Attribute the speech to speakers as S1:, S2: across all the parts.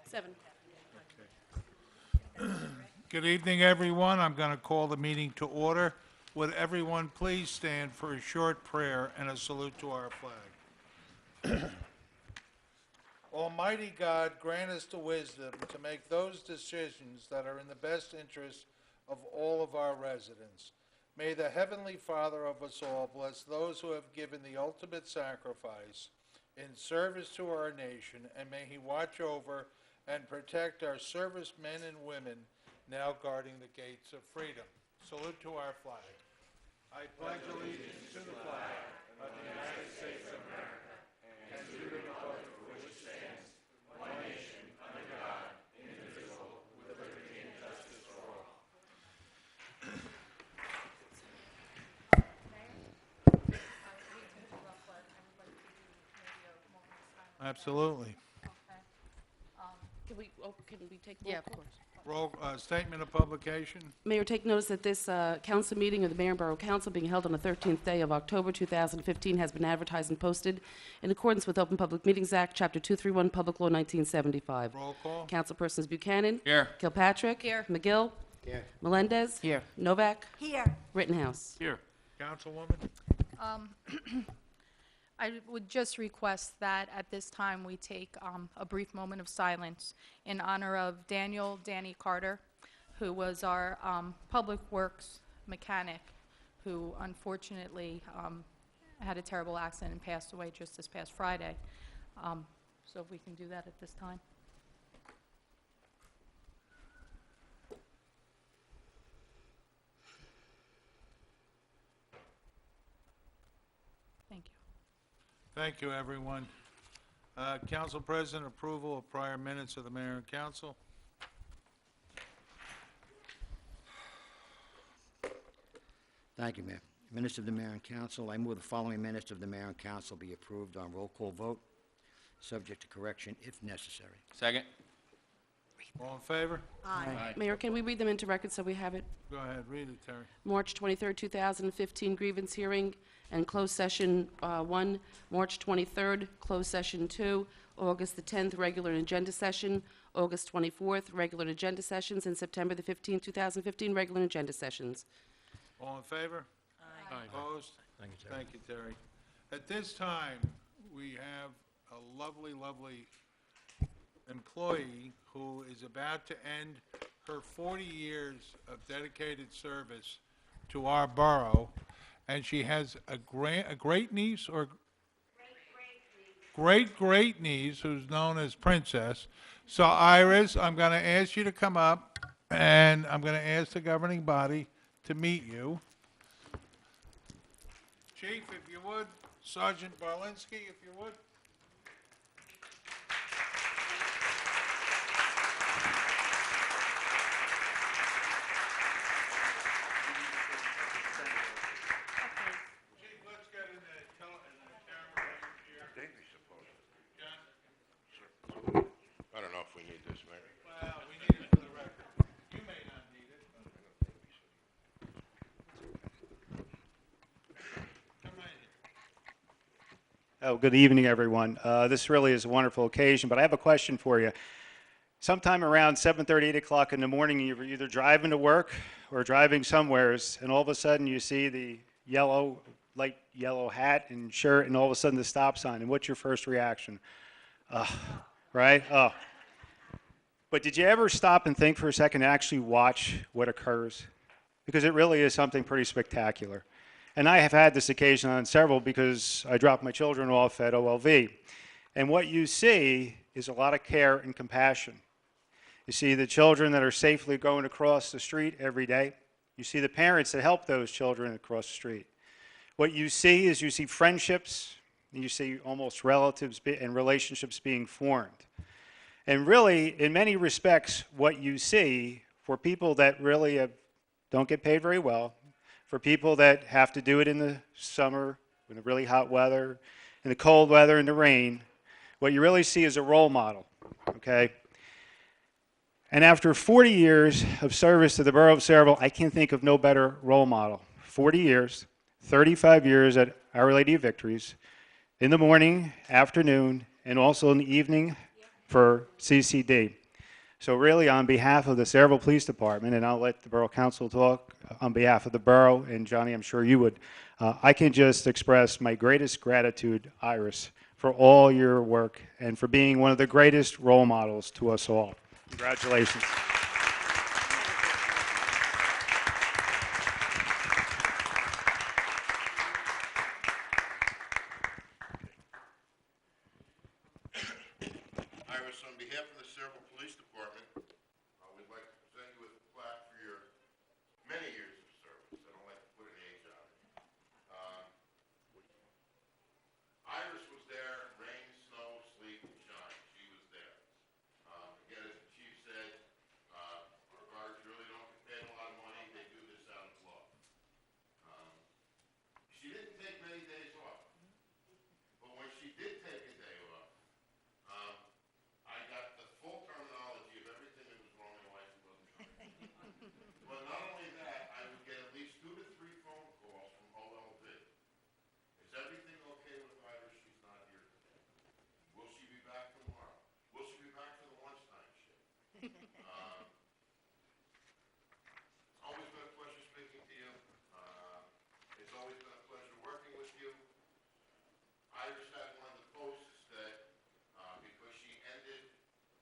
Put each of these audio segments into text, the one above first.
S1: 7.
S2: Good evening, everyone. I'm going to call the meeting to order. Would everyone please stand for a short prayer and a salute to our flag? Almighty God, grant us the wisdom to make those decisions that are in the best interest of all of our residents. May the Heavenly Father of us all bless those who have given the ultimate sacrifice in service to our nation, and may He watch over and protect our servicemen and women now guarding the gates of freedom. Salute to our flag. I pledge allegiance to the flag of the United States of America and to the republic for which it stands, one nation, under God, indivisible, with liberty and justice for all. Absolutely.
S1: Can we take roll
S3: Yeah, of
S1: call?
S3: course.
S2: Statement of publication.
S1: Mayor, take notice that this council meeting of the Mayor and Borough Council being held on the 13th day of October 2015 has been advertised and posted in accordance with Open Public Meetings Act, Chapter 231, Public Law 1975.
S2: Roll call.
S1: Councilpersons Buchanan.
S4: Here.
S1: Kilpatrick.
S3: Here.
S1: McGill.
S4: Here.
S1: Melendez.
S4: Here.
S1: Novak.
S3: Here.
S1: Rittenhouse.
S4: Here.
S2: Councilwoman.
S3: I would just request that at this time we take a brief moment of silence in honor of Danny Carter, who was our public works mechanic, who unfortunately had a terrible accident and passed away just this past Friday. So if we can do that at this time. Thank you.
S2: Thank you, everyone. Council President, approval of prior minutes of the Mayor and Council.
S5: Thank you, Mayor. Minutes of the Mayor and Council. I move the following minutes of the Mayor and Council be approved on roll call vote, subject to correction if necessary.
S4: Second.
S2: All in favor?
S4: Aye.
S1: Mayor, can we read them into record so we have it?
S2: Go ahead, read it, Terry.
S1: March 23rd, 2015 grievance hearing and closed session 1, March 23rd, closed session 2, August the 10th, regular agenda session, August 24th, regular agenda sessions, and September the 15th, 2015, regular agenda sessions.
S2: All in favor?
S4: Aye.
S2: Opposed?
S5: Thank you, Terry.
S2: Thank you, Terry. At this time, we have a lovely, lovely employee who is about to end her 40 years of dedicated service to our borough, and she has a great niece or great niece who's known as Princess. So Iris, I'm going to ask you to come up, and I'm going to ask the governing body to meet you. Chief, if you would, Sergeant Barlinski, if you would. Chief, let's get in the camera right here.
S6: Davey's supposed
S2: John?
S6: to. I don't know if we need this, Mayor.
S2: Well, we need it for the record. You may not need it. Come right here.
S7: Oh, good evening, everyone. This really is a wonderful occasion, but I have a question for you. Sometime around 7:30, 8 o'clock in the morning, you're either driving to work or driving somewheres, and all of a sudden you see the light yellow hat and shirt, and all of a sudden the stop sign, and what's your first reaction? Right? Oh. But did you ever stop and think for a second and actually watch what occurs? Because it really is something pretty spectacular. And I have had this occasion on several because I dropped my children off at OLV. And what you see is a lot of care and compassion. You see the children that are safely going across the street every day. You see the parents that help those children across the street. What you see friendships, and you see almost relatives and relationships being formed. And really, in many respects, what you see for people that really don't get paid very well, for people that have to do it in the summer, in the really hot weather, in the cold weather, in the rain, what you really see is a role model, okay? And after 40 years of service to the borough of Sayreville, I can think of no better role model. 40 years, 35 years at Our Lady of Victories, in the morning, afternoon, and also in the evening for CCD. So really, on behalf of the Sayreville Police Department, and I'll let the Borough Council talk on behalf of the borough, and Johnny, I'm sure you would, I can just express my greatest gratitude, Iris, for all your work and for being one of the greatest role models to us all. Congratulations.
S6: Iris, on behalf of the Sayreville Police Department, we'd like to present you with a plaque for your many years of service. I don't like to put an age on it. Iris was there, rain, snow, sleet, and shine. She was there. Again, as the chief said, our guards really don't get paid a lot of money. They do this out of love. She didn't take many days off, but when she did take a day off, I got the full terminology of everything that was wrong in life that wasn't coming. But not only that, I would get at least 2 to 3 phone calls from OLV. Is everything okay with Iris? She's not here today. Will she be back tomorrow? Will she be back for the lunchtime shift? It's always been a pleasure speaking to you. It's always been a pleasure working with you. Iris had one of the posts that, because she ended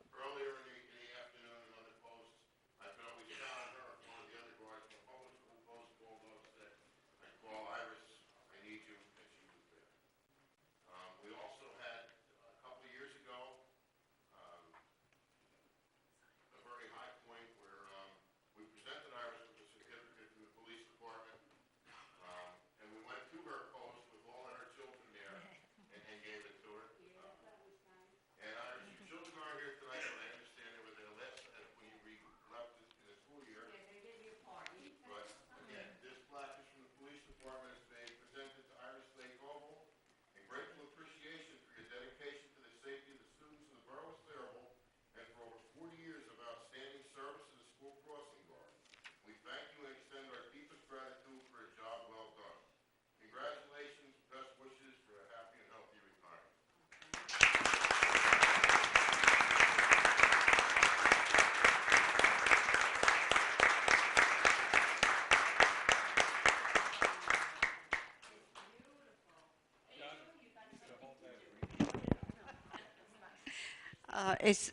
S6: earlier in the afternoon and other posts, I could always count on her if one of the other guards in the public school post called up and said, I call Iris, I need you, and she was there. We also had, a couple of years ago, a very high point where we presented Iris with a certificate from the police department, and we went to her post with all of her children there and gave it to her. And Iris, your children are here tonight, but I understand they were there last when you left the school year. But again, this plaque is from the police department. It's being presented to Iris Lake Oval in grateful appreciation for your dedication to the safety of the students of the borough of Sayreville and for over 40 years of outstanding service as a school crossing guard. We thank you and extend our deepest gratitude for a job well done. Congratulations, best wishes for a happy and healthy retirement.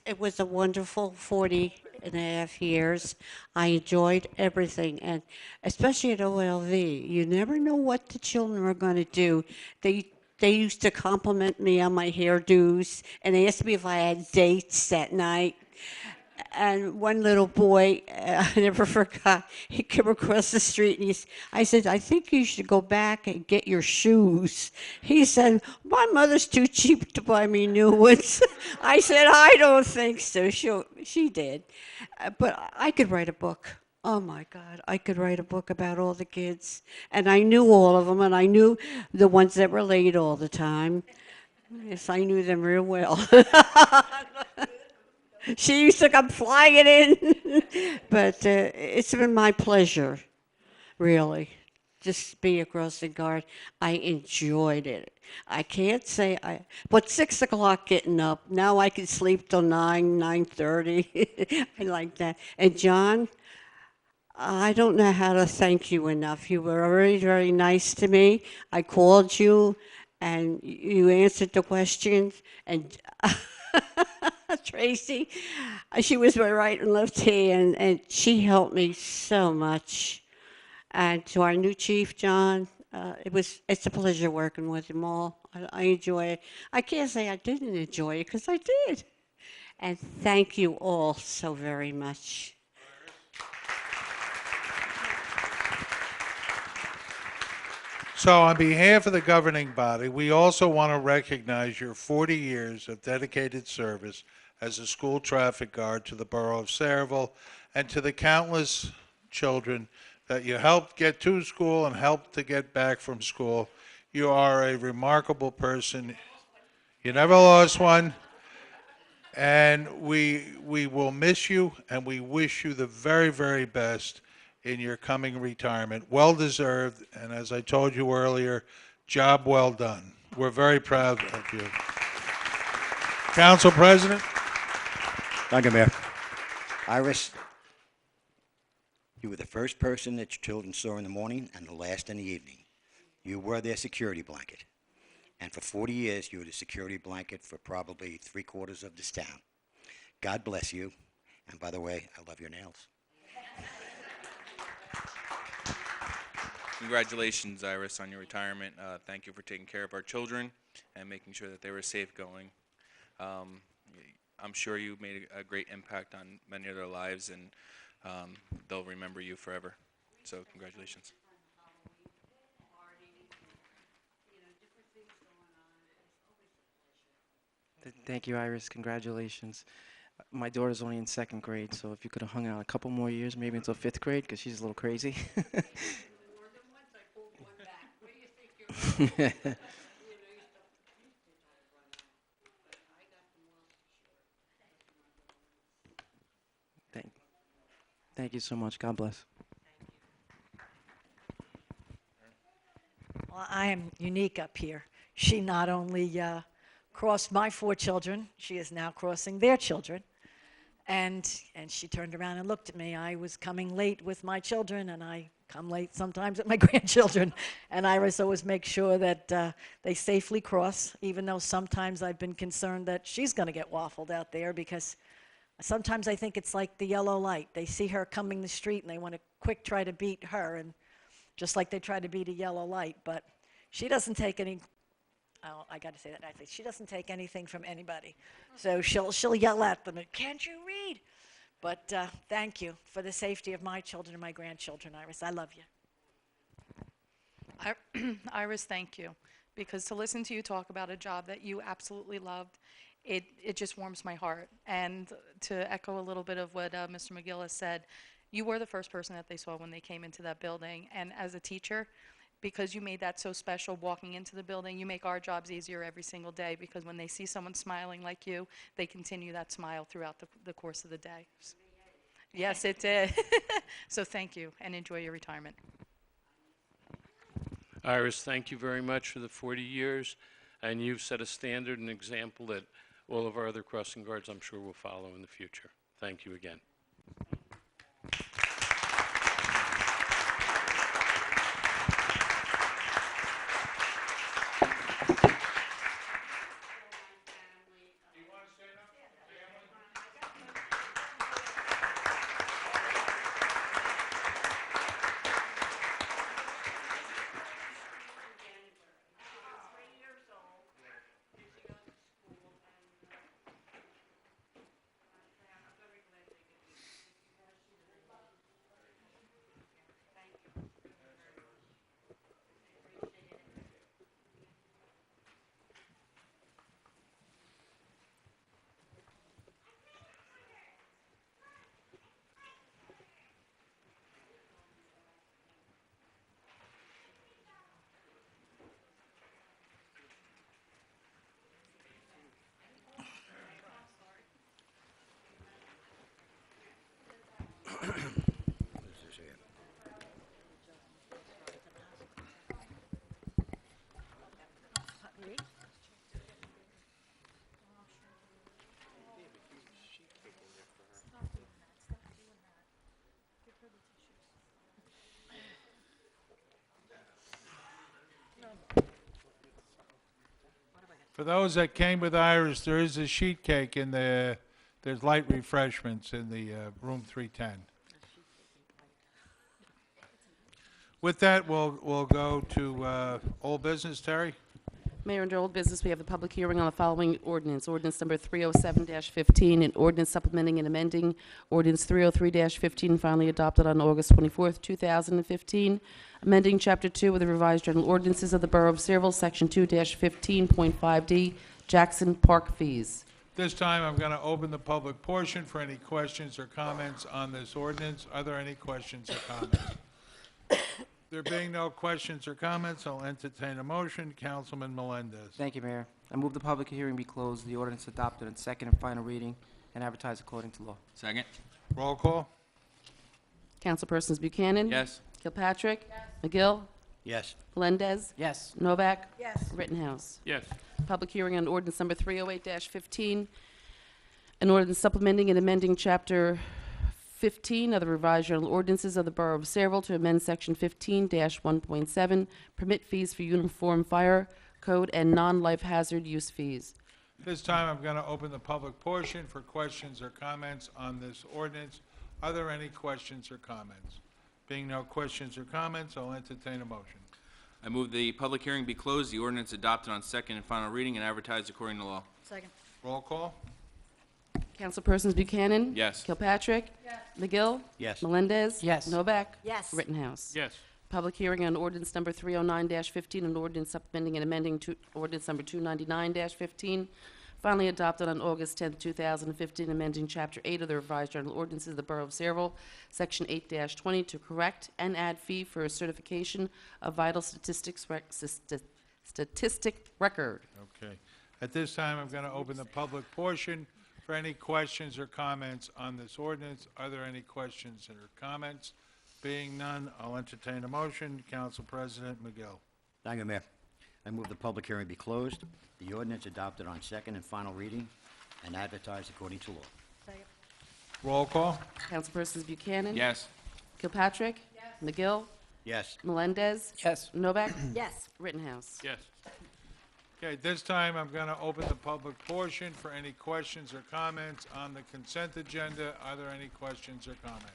S4: It was a wonderful 40 and a half years. I enjoyed everything, and especially at OLV. You never know what the children are going to do. They used to compliment me on my hairdos and ask me if I had dates that night. And one little boy, I never forgot, he came across the street and I said, I think you should go back and get your shoes. He said, my mother's too cheap to buy me new ones. I said, I don't think so. She did. But I could write a book. Oh my God, I could write a book about all the kids. And I knew all of them, and I knew the ones that were late all the time. Yes, I knew them real well. She used to come flying in. But it's been my pleasure, really, just be a crossing guard. I enjoyed it. I can't say but 6 o'clock getting up, now I can sleep till 9:30. I like that. And John, I don't know how to thank you enough. You were very, very nice to me. I called you, and you answered the questions, and Tracy, she was my right and left hand, and she helped me so much. And to our new chief, John, it's a pleasure working with him all. I enjoy it. I can't say I didn't enjoy it, because I did. And thank you all so very much.
S2: So on behalf of the governing body, we also want to recognize your 40 years of dedicated service as a school traffic guard to the borough of Sayreville and to the countless children that you helped get to school and helped to get back from school. You are a remarkable person. You never lost one. And we will miss you, and we wish you the very, very best in your coming retirement. Well deserved, and as I told you earlier, job well done. We're very proud of you. Council President?
S5: Thank you, Mayor. Iris, you were the first person that your children saw in the morning and the last in the evening. You were their security blanket. And for 40 years, you were the security blanket for probably 3/4 of this town. God bless you. And by the way, I love your nails.
S8: Congratulations, Iris, on your retirement. Thank you for taking care of our children and making sure that they were safe going. I'm sure you made a great impact on many of their lives, and they'll remember you forever. So congratulations.
S9: Thank you, Iris. Congratulations. My daughter's only in 2nd grade, so if you could have hung out a couple more years, maybe until 5th grade, because she's a little crazy. Thank, thank you so much. God bless.
S10: Well, I am unique up here. She not only crossed my 4 children, she is now crossing their children. And she turned around and looked at me. I was coming late with my children, and I come late sometimes with my grandchildren. And Iris always makes sure that they safely cross, even though sometimes I've been concerned that she's going to get waffled out there, because sometimes I think it's like the yellow light. They see her coming the street, and they want to quick try to beat her, and just like they try to beat a yellow light. But she doesn't take any, oh, I got to say that nicely. She doesn't take anything from anybody. So she'll yell at them, "Can't you read?" But thank you for the safety of my children and my grandchildren, Iris. I love you.
S3: Iris, thank you. Because to listen to you talk about a job that you absolutely loved, it just warms my heart. And to echo a little bit of what Mr. McGillis said, you were the first person that they saw when they came into that building. And as a teacher, because you made that so special walking into the building, you make our jobs easier every single day, because when they see someone smiling like you, they continue that smile throughout the course of the day. Yes, it did. So thank you, and enjoy your retirement.
S11: Iris, thank you very much for the 40 years, and you've set a standard and example that all of our other crossing guards, I'm sure, will follow in the future. Thank you again.
S2: For those that came with Iris, there is a sheet cake in there's light refreshments in the room 310. With that, we'll go to old business. Terry?
S1: Mayor, under old business, we have the public hearing on the following ordinance. Ordinance number 307-15, an ordinance supplementing and amending ordinance 303-15, finally adopted on August 24th, 2015, amending Chapter 2 of the revised general ordinances of the Borough of Sayreville, Section 2-15.5D, Jackson Park fees.
S2: This time, I'm going to open the public portion for any questions or comments on this ordinance. Are there any questions or comments? There being no questions or comments, I'll entertain a motion. Councilman Melendez.
S9: Thank you, Mayor. I move the public hearing be closed, the ordinance adopted in 2nd and final reading, and advertised according to law.
S8: Second?
S2: Roll call.
S1: Councilpersons Buchanan?
S8: Yes.
S1: Kilpatrick? McGill?
S5: Yes.
S1: Melendez?
S9: Yes.
S1: Novak?
S10: Yes.
S1: Rittenhouse?
S11: Yes.
S1: Public hearing on ordinance number 308-15, an ordinance supplementing and amending Chapter 15 of the revised general ordinances of the Borough of Sayreville to amend Section 15-1.7, permit fees for uniform fire code and non-life hazard use fees.
S2: This time, I'm going to open the public portion for questions or comments on this ordinance. Are there any questions or comments? Being no questions or comments, I'll entertain a motion.
S8: I move the public hearing be closed, the ordinance adopted on second and final reading and advertised according to law.
S10: Second.
S2: Roll call?
S1: Councilpersons Buchanan?
S8: Yes.
S1: Kilpatrick? McGill?
S5: Yes.
S1: Melendez?
S9: Yes.
S1: Novak?
S10: Yes.
S1: Rittenhouse?
S11: Yes.
S1: Public hearing on ordinance number 309-15, an ordinance supplementing and amending to ordinance number 299-15, finally adopted on August 10, 2015, amending Chapter 8 of the revised general ordinances of the Borough of Sayreville, Section 8-20, to correct and add fee for a certification of vital statistic record.
S2: Okay. At this time, I'm going to open the public portion for any questions or comments on this ordinance. Are there any questions or comments? Being none, I'll entertain a motion. Council President McGill.
S5: Thank you, Mayor. I move the public hearing be closed, the ordinance adopted on second and final reading, and advertised according to law.
S10: Second.
S2: Roll call?
S1: Councilpersons Buchanan?
S8: Yes.
S1: Kilpatrick? McGill?
S5: Yes.
S1: Melendez?
S9: Yes.
S1: Novak?
S10: Yes.
S1: Rittenhouse?
S11: Yes.
S2: Okay, this time I'm going to open the public portion for any questions or comments on the consent agenda. Are there any questions or comments?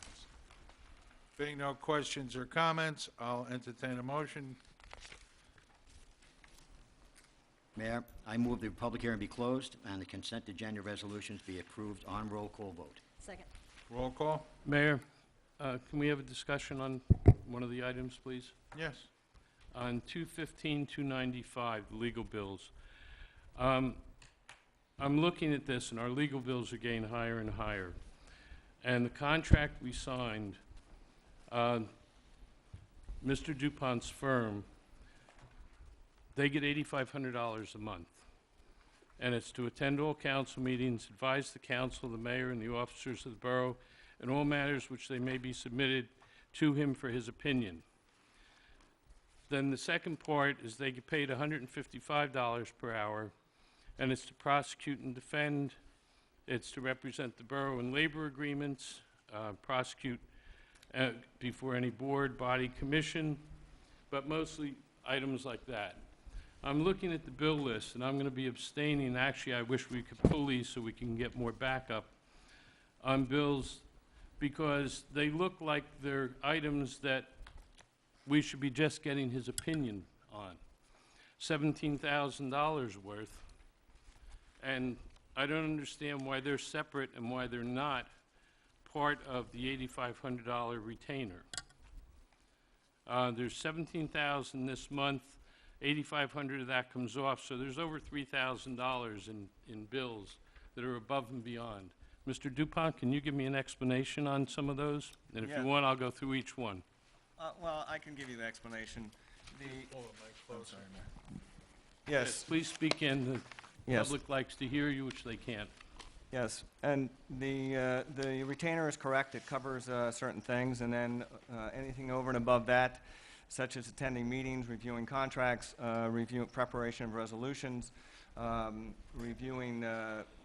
S2: Being no questions or comments, I'll entertain a motion.
S5: Mayor, I move the public hearing be closed and the consent agenda resolutions be approved on roll call vote.
S10: Second.
S2: Roll call?
S11: Mayor, can we have a discussion on one of the items, please?
S2: Yes.
S11: On 215-295, the legal bills. I'm looking at this, and our legal bills are getting higher and higher. And the contract we signed, Mr. DuPont's firm, they get $8,500 a month. And it's to attend all council meetings, advise the council, the mayor, and the officers of the borough in all matters which they may be submitted to him for his opinion. Then the second part is they get paid $155 per hour, and it's to prosecute and defend. It's to represent the borough in labor agreements, prosecute before any board, body, commission, but mostly items like that. I'm looking at the bill list, and I'm going to be abstaining. Actually, I wish we could pull these so we can get more backup on bills, because they look like they're items that we should be just getting his opinion on. $17,000 worth. And I don't understand why they're separate and why they're not part of the $8,500 retainer. There's $17,000 this month, $8,500 of that comes off, so there's over $3,000 in bills that are above and beyond. Mr. DuPont, can you give me an explanation on some of those? And if
S12: Yeah.
S11: you want, I'll go through each one.
S12: Well, I can give you the explanation. I'm sorry, Mayor.
S11: Yes,
S12: Yes,
S11: please speak in. The
S12: Yes.
S11: public likes to hear you, which they can't.
S12: yes, and the retainer is correct, it covers certain things, and then anything over and above that, such as attending meetings, reviewing contracts, preparation of resolutions, reviewing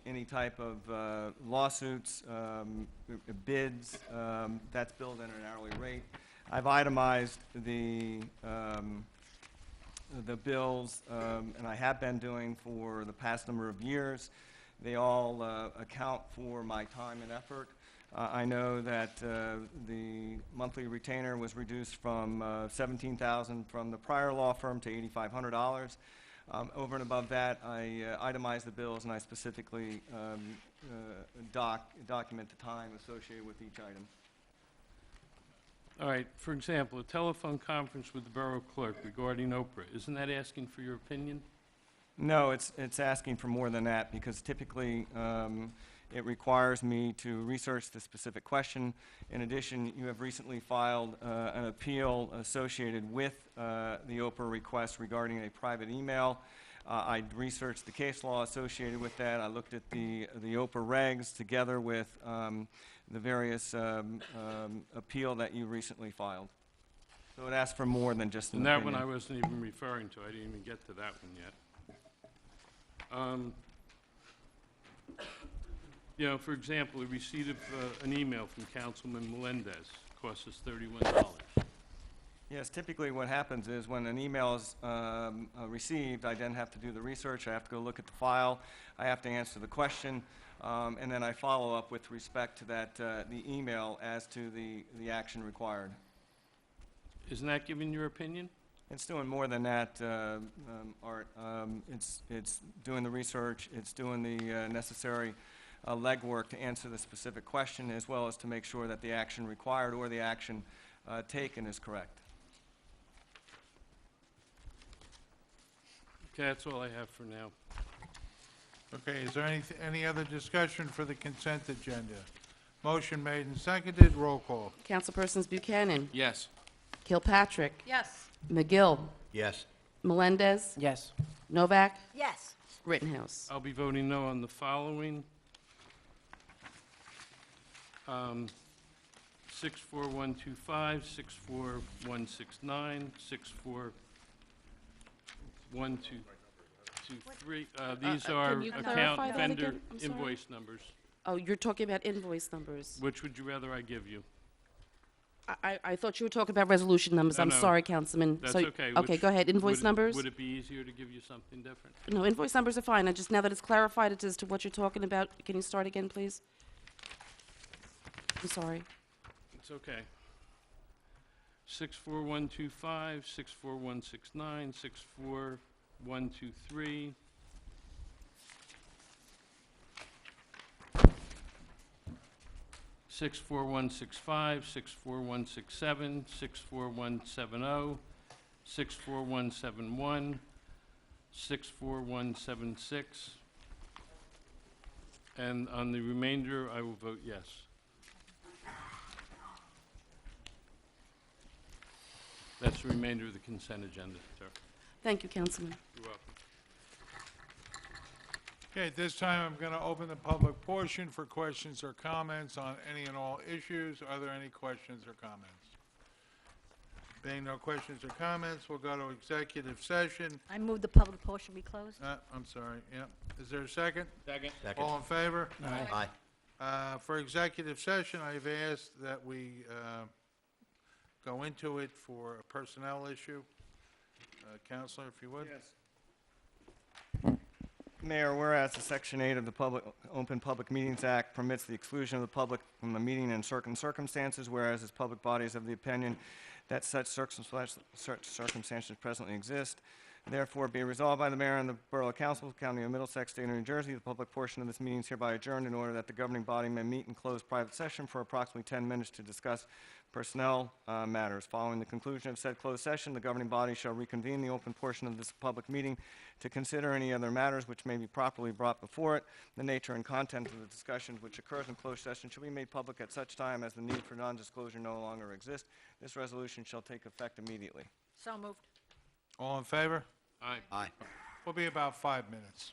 S12: any type of lawsuits, bids, that's billed at an hourly rate. I've itemized the bills, and I have been doing for the past number of years. They all account for my time and effort. I know that the monthly retainer was reduced from $17,000 from the prior law firm to $8,500. Over and above that, I itemize the bills, and I specifically document the time associated with each item.
S11: All right, for example, a telephone conference with the borough clerk regarding Oprah, isn't that asking for your opinion?
S12: No, it's asking for more than that, because typically it requires me to research the specific question. In addition, you have recently filed an appeal associated with the Oprah request regarding a private email. I researched the case law associated with that. I looked at the Oprah regs together with the various appeal that you recently filed. So it asks for more than just an
S11: And that
S12: opinion.
S11: one I wasn't even referring to, I didn't even get to that one yet. You know, for example, the receipt of an email from Councilman Melendez costs us $31.
S12: Yes, typically what happens is when an email is received, I then have to do the research, I have to go look at the file, I have to answer the question, and then I follow up with respect to that, the email as to the action required.
S11: Isn't that giving your opinion?
S12: It's doing more than that, Art. It's doing the research, it's doing the necessary legwork to answer the specific question, as well as to make sure that the action required or the action taken is correct.
S11: Okay, that's all I have for now.
S2: Okay, is there any other discussion for the consent agenda? Motion made and seconded, roll call.
S1: Councilpersons Buchanan,
S8: Yes.
S1: Kilpatrick,
S3: Yes.
S1: McGill,
S5: Yes.
S1: Melendez,
S9: Yes.
S1: Novak,
S10: Yes.
S1: Rittenhouse.
S11: I'll be voting no on the following. 64125, 64169, 64123. These are
S1: can you
S11: account
S1: clarify that
S11: vendor
S1: again? I'm sorry.
S11: invoice numbers.
S1: Oh, you're talking about invoice numbers.
S11: Which would you rather I give you?
S1: I thought you were talking about resolution numbers.
S11: No,
S1: I'm
S11: no.
S1: sorry, Councilman.
S11: That's
S1: So-
S11: okay.
S1: Okay,
S11: Which-
S1: go ahead. Invoice numbers?
S11: Would it be easier to give you something different?
S1: No, invoice numbers are fine. I just, now that it's clarified as to what you're talking about, can you start again, please? I'm sorry.
S11: It's okay. 64125, 64169, 64123. Six four one six five, 64167, 64170, 64171, 64176. And on the remainder, I will vote yes. That's the remainder of the consent agenda, sir.
S1: Thank you, Councilman.
S11: You're welcome.
S2: Okay, at this time, I'm going to open the public portion for questions or comments on any and all issues. Are there any questions or comments? Being no questions or comments, we'll go to executive session.
S10: I move the public portion be closed.
S2: I'm sorry, yeah. Is there a second?
S11: Second.
S2: All in favor?
S5: Aye.
S2: For executive session, I've asked that we go into it for a personnel issue. Counselor, if you would.
S12: Mayor, whereas the Section 8 of the Open Public Meetings Act permits the exclusion of the public from a meeting in certain circumstances, whereas as public bodies have the opinion that such circumstances presently exist, therefore be resolved by the mayor and the Borough Council, County of Middlesex, State of New Jersey, the public portion of this meeting is hereby adjourned in order that the governing body may meet in closed private session for approximately 10 minutes to discuss personnel matters. Following the conclusion of said closed session, the governing body shall reconvene the open portion of this public meeting to consider any other matters which may be properly brought before it. The nature and content of the discussion which occurs in closed session shall be made public at such time as the need for non-disclosure no longer exists. This resolution shall take effect immediately.
S10: So moved.
S2: All in favor?
S11: Aye.
S5: Aye.
S2: We'll be about 5 minutes.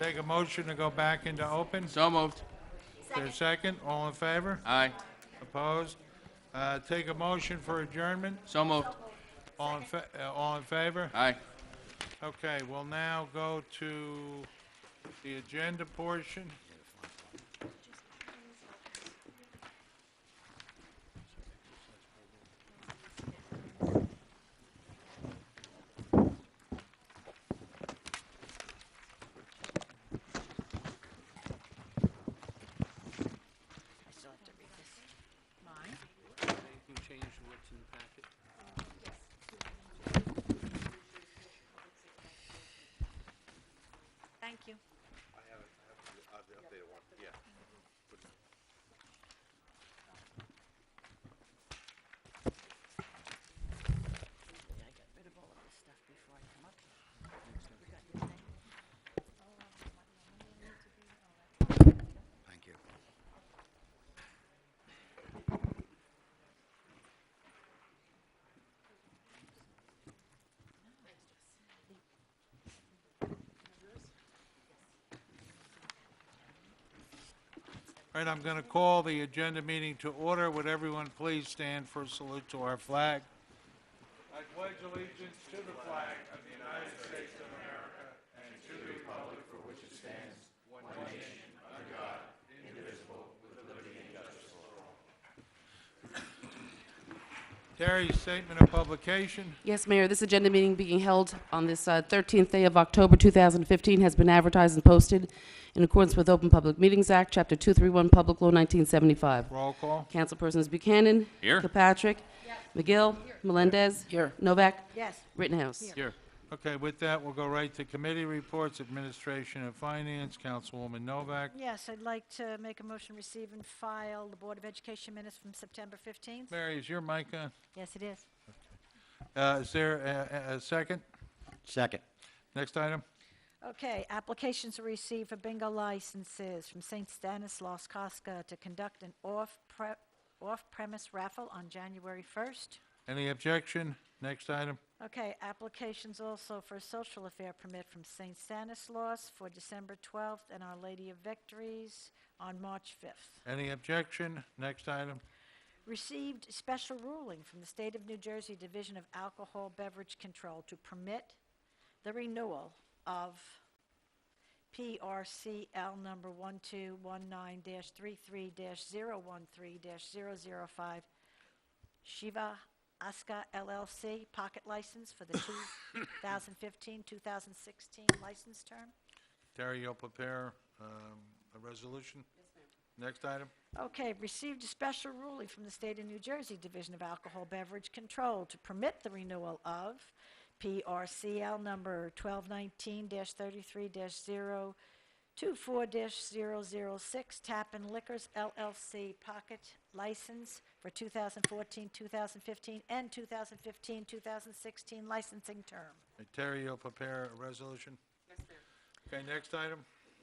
S2: Take a motion to go back into open.
S8: So moved.
S2: Is there a second? All in favor?
S8: Aye.
S2: Opposed? Take a motion for adjournment.
S8: So moved.
S2: All in favor?
S8: Aye.
S2: Okay, we'll now go to the agenda portion.
S10: Thank you.
S5: Thank you.
S2: All right, I'm going to call the agenda meeting to order. Would everyone please stand for a salute to our flag? I pledge allegiance to the flag of the United States of America and to the republic for which it stands, one nation, under God, indivisible, with liberty and justice for all. Terry, statement of publication.
S1: Yes, Mayor, this agenda meeting being held on this 13th day of October 2015 has been advertised and posted in accordance with Open Public Meetings Act, Chapter 231, Public Law 1975.
S2: Roll call.
S1: Councilpersons Buchanan.
S8: Here.
S1: Kirkpatrick. McGill. Melendez.
S9: Here.
S1: Novak.
S10: Yes.
S1: Rittenhouse.
S8: Here.
S2: Okay, with that, we'll go right to committee reports, Administration and Finance, Councilwoman Novak.
S10: Yes, I'd like to make a motion, receive and file the Board of Education minutes from September 15th.
S2: Mary, is your mic on?
S10: Yes, it is.
S2: Is there a second?
S5: Second.
S2: Next item?
S10: Okay, applications are received for bingo licenses from St. Stanislaus Kostka to conduct an off-premise raffle on January 1st.
S2: Any objection? Next item?
S10: Okay, applications also for a social affair permit from St. Stanislaus for December 12th and Our Lady of Victories on March 5th.
S2: Any objection? Next item?
S10: Received special ruling from the State of New Jersey Division of Alcohol Beverage Control to permit the renewal of PRCL number 1219-33-013-005 Shiva Aska LLC pocket license for the 2015-2016 license term.
S2: Terry, you'll prepare a resolution? Yes, ma'am. Next item?
S10: Okay, received a special ruling from the State of New Jersey Division of Alcohol Beverage Control to permit the renewal of PRCL number 1219-33-024-006 Tappan Liquors LLC pocket license for 2014-2015 and 2015-2016 licensing term.
S2: Terry, you'll prepare a resolution? Yes, ma'am. Okay, next item?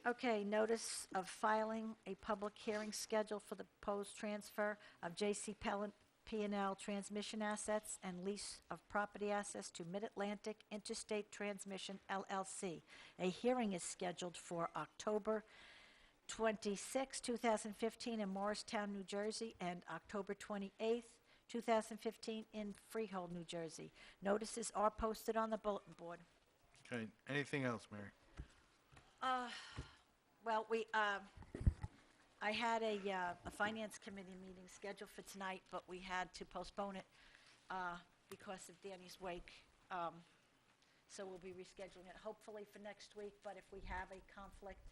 S10: Okay, notice of filing a public hearing scheduled for the proposed transfer of J.C. P&L transmission assets and lease of property assets to Mid-Atlantic Interstate Transmission LLC. A hearing is scheduled for October 26, 2015 in Morristown, New Jersey, and October 28, 2015 in Freehold, New Jersey. Notices are posted on the bulletin board.
S2: Okay, anything else, Mary?
S10: Well, I had a finance committee meeting scheduled for tonight, but we had to postpone it because of Danny's wake. So we'll be rescheduling it hopefully for next week, but if we have a conflict,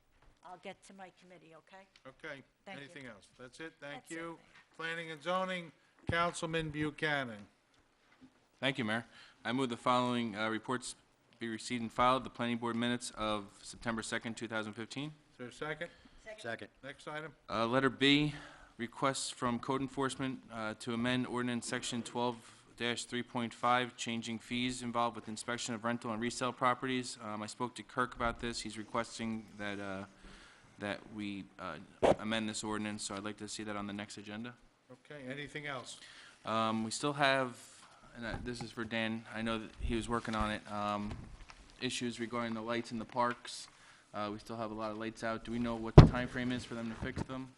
S10: I'll get to my committee, okay?
S2: Okay,
S10: Thank you.
S2: anything else? That's it, thank
S10: That's it,
S2: you.
S10: Mayor.
S2: Planning and zoning, Councilman Buchanan.
S8: Thank you, Mayor. I move the following reports be received and filed. The planning board minutes of September 2nd, 2015.
S2: Is there a second?
S5: Second.
S2: Next item?
S8: Letter B, requests from code enforcement to amend ordinance section 12-3.5, changing fees involved with inspection of rental and resale properties. I spoke to Kirk about this. He's requesting that we amend this ordinance, so I'd like to see that on the next agenda.
S2: Okay, anything else?
S8: We still have, and this is for Dan, I know that he was working on it, issues regarding the lights in the parks. We still have a lot of lights out. Do we know what the time frame is for them to fix them?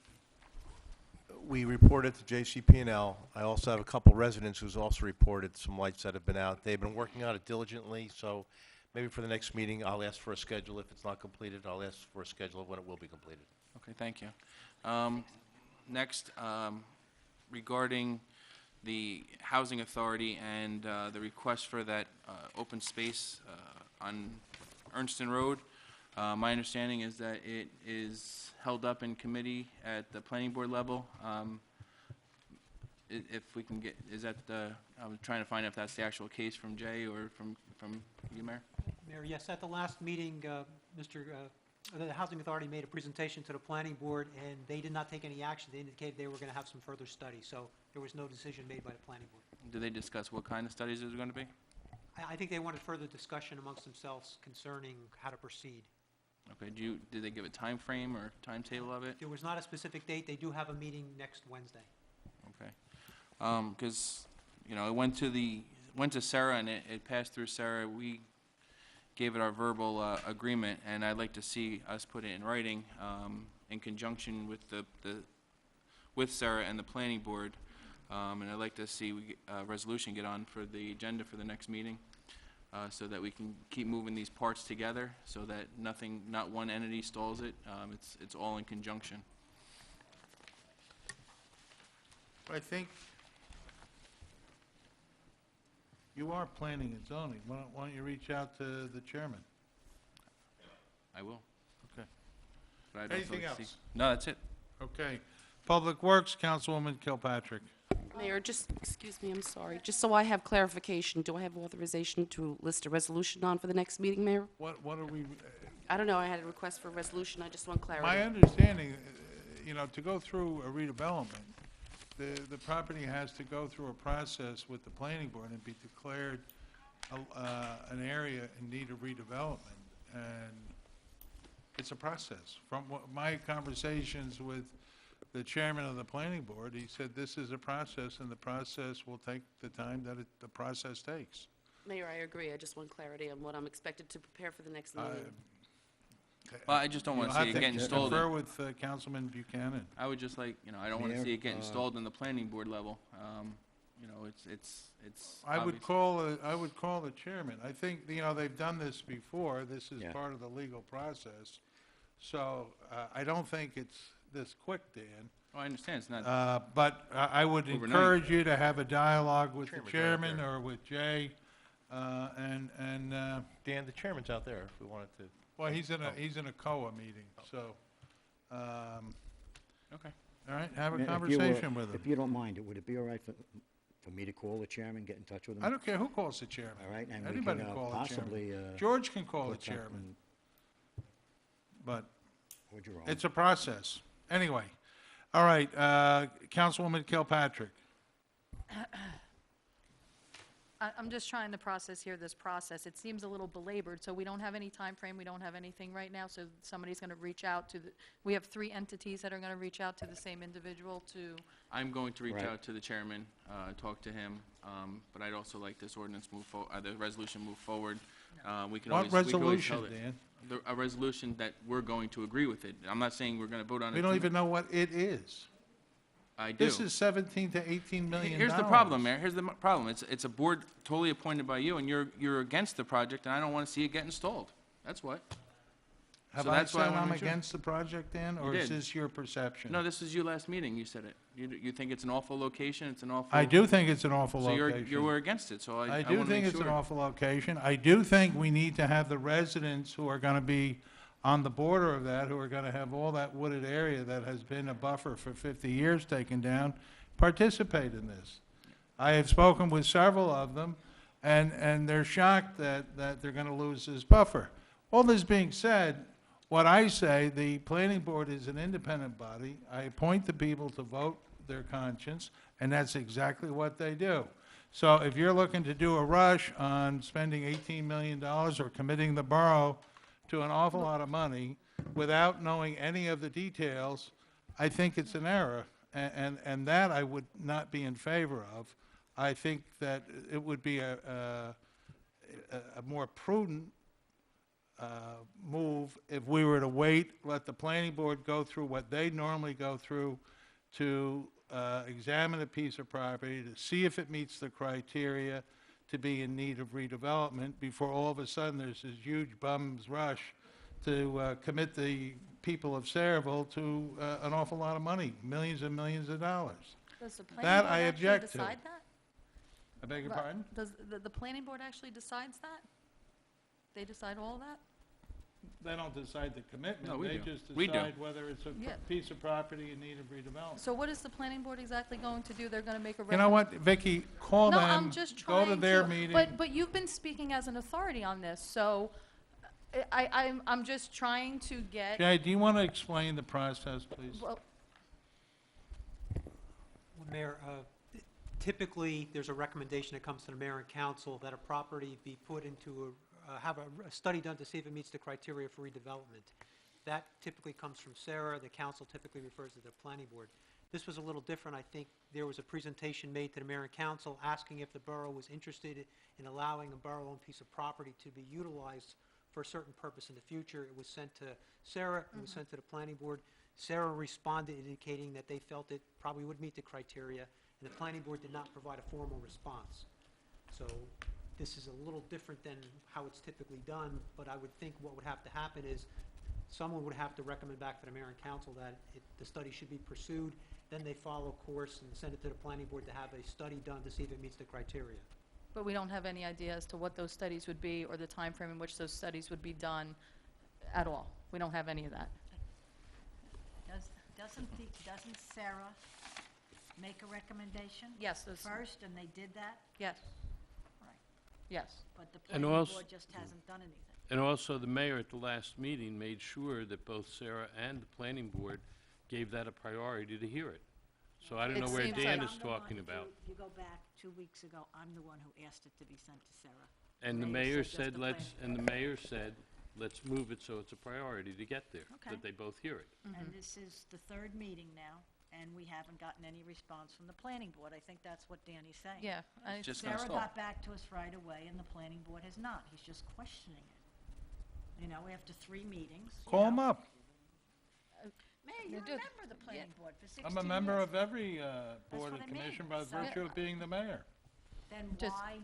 S13: We reported to JCP&L. I also have a couple residents who's also reported some lights that have been out. They've been working on it diligently, so maybe for the next meeting, I'll ask for a schedule. If it's not completed, I'll ask for a schedule of when it will be completed.
S8: Okay, thank you. Next, regarding the Housing Authority and the request for that open space on Ernston Road, my understanding is that it is held up in committee at the planning board level. If we can get, is that the, I'm trying to find out if that's the actual case from Jay or from you, Mayor?
S14: Mayor, yes, at the last meeting, the Housing Authority made a presentation to the planning board, and they did not take any action. They indicated they were going to have some further study, so there was no decision made by the planning board.
S8: Did they discuss what kind of studies there's going to be?
S14: I think they wanted further discussion amongst themselves concerning how to proceed.
S8: Okay, did they give a time frame or timetable of it?
S14: There was not a specific date. They do have a meeting next Wednesday.
S8: Okay. Because, you know, it went to Sarah and it passed through Sarah. We gave it our verbal agreement, and I'd like to see us put it in writing in conjunction with with Sarah and the planning board. And I'd like to see a resolution get on for the agenda for the next meeting so that we can keep moving these parts together so that not one entity stalls it. It's all in conjunction.
S2: I think you are planning and zoning. Why don't you reach out to the chairman?
S8: I will.
S2: Okay.
S8: But I'd also
S2: Anything
S8: like to see-
S2: else?
S8: No, that's it.
S2: Okay. Public Works, Councilwoman Kilpatrick.
S1: Mayor, just, excuse me, I'm sorry. Just so I have clarification, do I have authorization to list a resolution on for the next meeting, Mayor?
S2: What are we,
S1: I don't know, I had a request for a resolution, I just want clarity.
S2: my understanding, you know, to go through a redevelopment, the property has to go through a process with the planning board and be declared an area in need of redevelopment. And it's a process. From my conversations with the chairman of the planning board, he said this is a process, and the process will take the time that the process takes.
S1: Mayor, I agree, I just want clarity on what I'm expected to prepare for the next meeting.
S8: Well, I just don't want to see it get installed.
S2: Confer with Councilman Buchanan.
S8: I would just like, you know, I don't want to
S5: Mayor,
S8: see it get installed in the planning board level. You know, it's
S2: I would
S8: obvious.
S2: call the chairman. I think, you know, they've done this before. This is
S5: Yeah.
S2: part of the legal process. So I don't think it's this quick, Dan.
S8: Oh, I understand, it's not,
S2: But I would
S8: Overnight.
S2: encourage you to have a dialogue with the
S13: Chairman's right
S2: chairman
S13: there.
S2: or with Jay. And
S13: Dan, the chairman's out there if we wanted to.
S2: well, he's in a COA meeting, so,
S8: okay.
S2: all right, have a
S5: If you were-
S2: conversation with
S5: If
S2: him.
S5: you don't mind, would it be all right for me to call the chairman, get in touch with him?
S2: I don't care who calls the chairman.
S5: All right, and we
S2: Anybody
S5: can
S2: can call the chairman.
S5: possibly
S2: George can call the
S5: put something
S2: chairman, but
S5: with your own.
S2: it's a process. Anyway, all right, Councilwoman Kilpatrick.
S3: I'm just trying to process here this process. It seems a little belabored, so we don't have any time frame. We don't have anything right now, so somebody's going to reach out to we have 3 entities that are going to reach out to the same individual to,
S8: I'm going to reach
S5: Right.
S8: out to the chairman, talk to him, but I'd also like this ordinance the resolution move forward. We can
S2: What
S8: always, we can always
S2: resolution,
S8: tell it.
S2: Dan?
S8: A resolution that we're going to agree with it. I'm not saying we're going to vote on it.
S2: We don't
S8: tonight.
S2: even know what it is.
S8: I do.
S2: This is 17 to 18 million.
S8: Here's the problem, Mayor. Here's the problem. It's a board totally appointed by you, and you're against the project, and I don't want to see it get installed. That's what.
S2: Have
S8: So
S2: I
S8: that's why I
S2: said
S8: wanna
S2: I'm
S8: make sure.
S2: against the project, Dan, or
S8: You
S2: is
S8: did.
S2: this your perception?
S8: No, this is you last meeting. You said it. You think it's an awful location. It's an awful.
S2: I do think it's an awful
S8: So
S2: location.
S8: you were against it. So I
S2: I
S8: want
S2: do
S8: to
S2: think
S8: make
S2: it's an
S8: sure.
S2: awful location. I do think we need to have the residents who are going to be on the border of that, who are going to have all that wooded area that has been a buffer for 50 years taken down, participate in this. I have spoken with several of them, and they're shocked that they're going to lose this buffer. All this being said, what I say, the planning board is an independent body. I appoint the people to vote their conscience, and that's exactly what they do. So if you're looking to do a rush on spending $18 million or committing the borough to an awful lot of money without knowing any of the details, I think it's an error, and that I would not be in favor of. I think that it would be a more prudent move if we were to wait, let the planning board go through what they normally go through to examine a piece of property, to see if it meets the criteria to be in need of redevelopment, before all of a sudden there's this huge bum's rush to commit the people of Saraville to an awful lot of money, millions and millions of dollars.
S3: Does the planning
S2: That
S3: board
S2: I
S3: actually
S2: object to.
S3: decide that?
S2: I beg your
S3: Ru-
S2: pardon?
S3: Does the planning board actually decides that? They decide all that?
S2: They don't decide the commitment.
S8: No, we
S2: They
S8: do.
S2: just
S8: We do.
S2: decide whether it's a
S3: Yeah.
S2: piece of property in need of redevelopment.
S3: So what is the planning board exactly going to do? They're gonna make a
S2: You know what, Vicky, call
S3: No,
S2: them,
S3: I'm just
S2: go
S3: trying
S2: to their meeting.
S3: But you've been speaking as an authority on this, so I'm just trying to get,
S2: Jay, do you want to explain the process, please?
S3: well,
S14: Mayor, typically, there's a recommendation that comes to the mayor and council that a property be put into have a study done to see if it meets the criteria for redevelopment. That typically comes from Sarah. The council typically refers to the planning board. This was a little different. I think there was a presentation made to the mayor and council asking if the borough was interested in allowing a borough-owned piece of property to be utilized for a certain purpose in the future. It was sent to Sarah, it was sent to the planning board. Sarah responded indicating that they felt it probably would meet the criteria, and the planning board did not provide a formal response. So this is a little different than how it's typically done, but I would think what would have to happen is someone would have to recommend back to the mayor and council that the study should be pursued, then they follow course and send it to the planning board to have a study done to see if it meets the criteria.
S3: but we don't have any idea as to what those studies would be or the time frame in which those studies would be done at all. We don't have any of that.
S10: Doesn't Sarah make a recommendation?
S3: Yes, those-
S10: First, and they did that?
S3: Yes.
S10: Right.
S3: Yes.
S10: But the
S11: And
S10: planning
S11: also-
S10: board just hasn't done anything.
S11: And also, the mayor at the last meeting made sure that both Sarah and the planning board gave that a priority to hear it. So I don't
S3: It
S11: know where
S3: seems
S11: Dan
S3: like-
S11: is talking about.
S10: If you go back 2 weeks ago, I'm the one who asked it to be sent to Sarah.
S11: And the
S10: mayor
S11: mayor
S10: said just
S11: said,
S10: the
S11: let's,
S10: planning
S11: and the mayor said, let's move it so it's a priority to get there,
S10: Okay.
S11: that they both hear it.
S10: And this is the third meeting now, and we haven't gotten any response from the planning board. I think that's what Danny's saying.
S3: Yeah.
S8: Just gonna
S10: Sarah
S8: stall.
S10: got back to us right away, and the planning board has not. He's just questioning it. You know, after 3 meetings. you
S2: Call them
S10: know.
S2: up.
S10: Mayor,
S3: You
S10: you
S3: do.
S10: remember the planning board for 16 years.
S2: I'm a member of every board
S10: what
S2: and
S10: I mean.
S2: commission by
S10: So-
S2: virtue of being the mayor.
S10: Then
S3: Just-
S10: why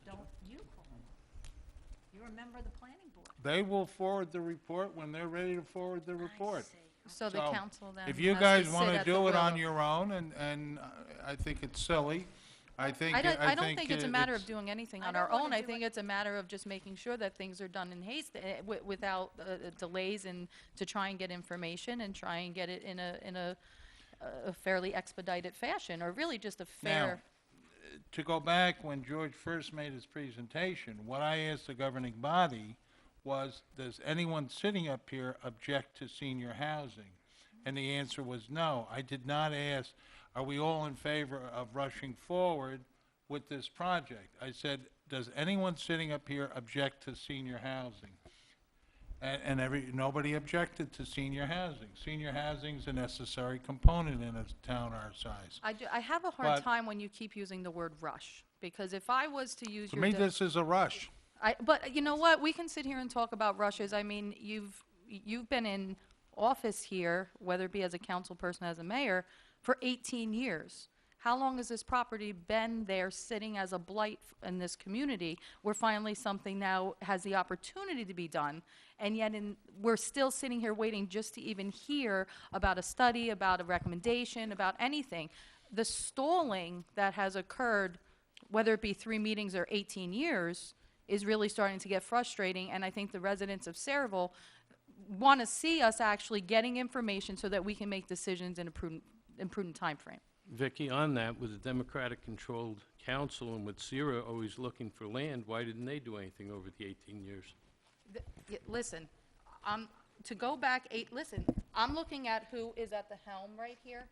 S10: don't you call them? You're a member of the planning board.
S2: They will forward the report when they're ready to forward the
S10: I
S2: report.
S10: see.
S3: So the
S2: So,
S3: council then
S2: If you
S3: has
S2: guys
S3: sit
S2: want to
S3: at the
S2: do it
S3: will
S2: on
S3: of-
S2: your own, and I think it's silly, I think
S3: I don't think it's a matter of
S2: it's-
S3: doing anything
S10: I
S3: on
S10: don't
S3: our
S10: wanna
S3: own. I
S10: do
S3: think
S10: it-
S3: it's a matter of just making sure that things are done in haste, without delays, and to try and get information and try and get it in a fairly expedited fashion, or really just a fair.
S2: To go back when George first made his presentation, what I asked the governing body was, does anyone sitting up here object to senior housing? And the answer was no. I did not ask, are we all in favor of rushing forward with this project? I said, does anyone sitting up here object to senior housing? And nobody objected to senior housing. Senior housing's a necessary component in a town our size.
S3: I have a hard
S2: But-
S3: time when you keep using the word rush, because if I was to use
S2: To
S3: your.
S2: me, this is a rush.
S3: But you know what? We can sit here and talk about rushes. I mean, you've been in office here, whether it be as a council person, as a mayor, for 18 years. How long has this property been there sitting as a blight in this community, where finally something now has the opportunity to be done? And yet we're still sitting here waiting just to even hear about a study, about a recommendation, about anything. The stalling that has occurred, whether it be 3 meetings or 18 years, is really starting to get frustrating, and I think the residents of Saraville want to see us actually getting information so that we can make decisions in a prudent timeframe.
S11: Vicky, on that, with a Democratic-controlled council and with Sierra always looking for land, why didn't they do anything over the 18 years?
S3: Listen, to go back listen, I'm looking at who is at the helm right here,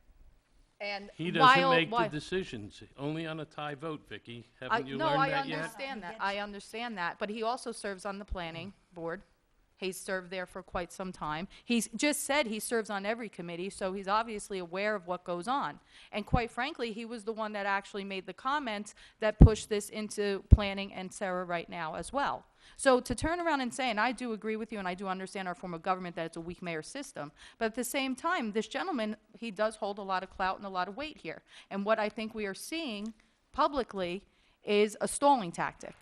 S3: and
S11: He doesn't
S3: while-
S11: make the
S3: while-
S11: decisions, only on a tie vote, Vicky. Haven't you
S3: No,
S11: learned
S3: I
S11: that yet?
S3: understand that. I understand that, but he also serves on the planning board. He's served there for quite some time. He's just said he serves on every committee, so he's obviously aware of what goes on. And quite frankly, he was the one that actually made the comments that pushed this into planning and Sarah right now as well. So to turn around and say, and I do agree with you, and I do understand our form of government, that it's a weak mayor system, but at the same time, this gentleman, he does hold a lot of clout and a lot of weight here. And what I think we are seeing publicly is a stalling tactic.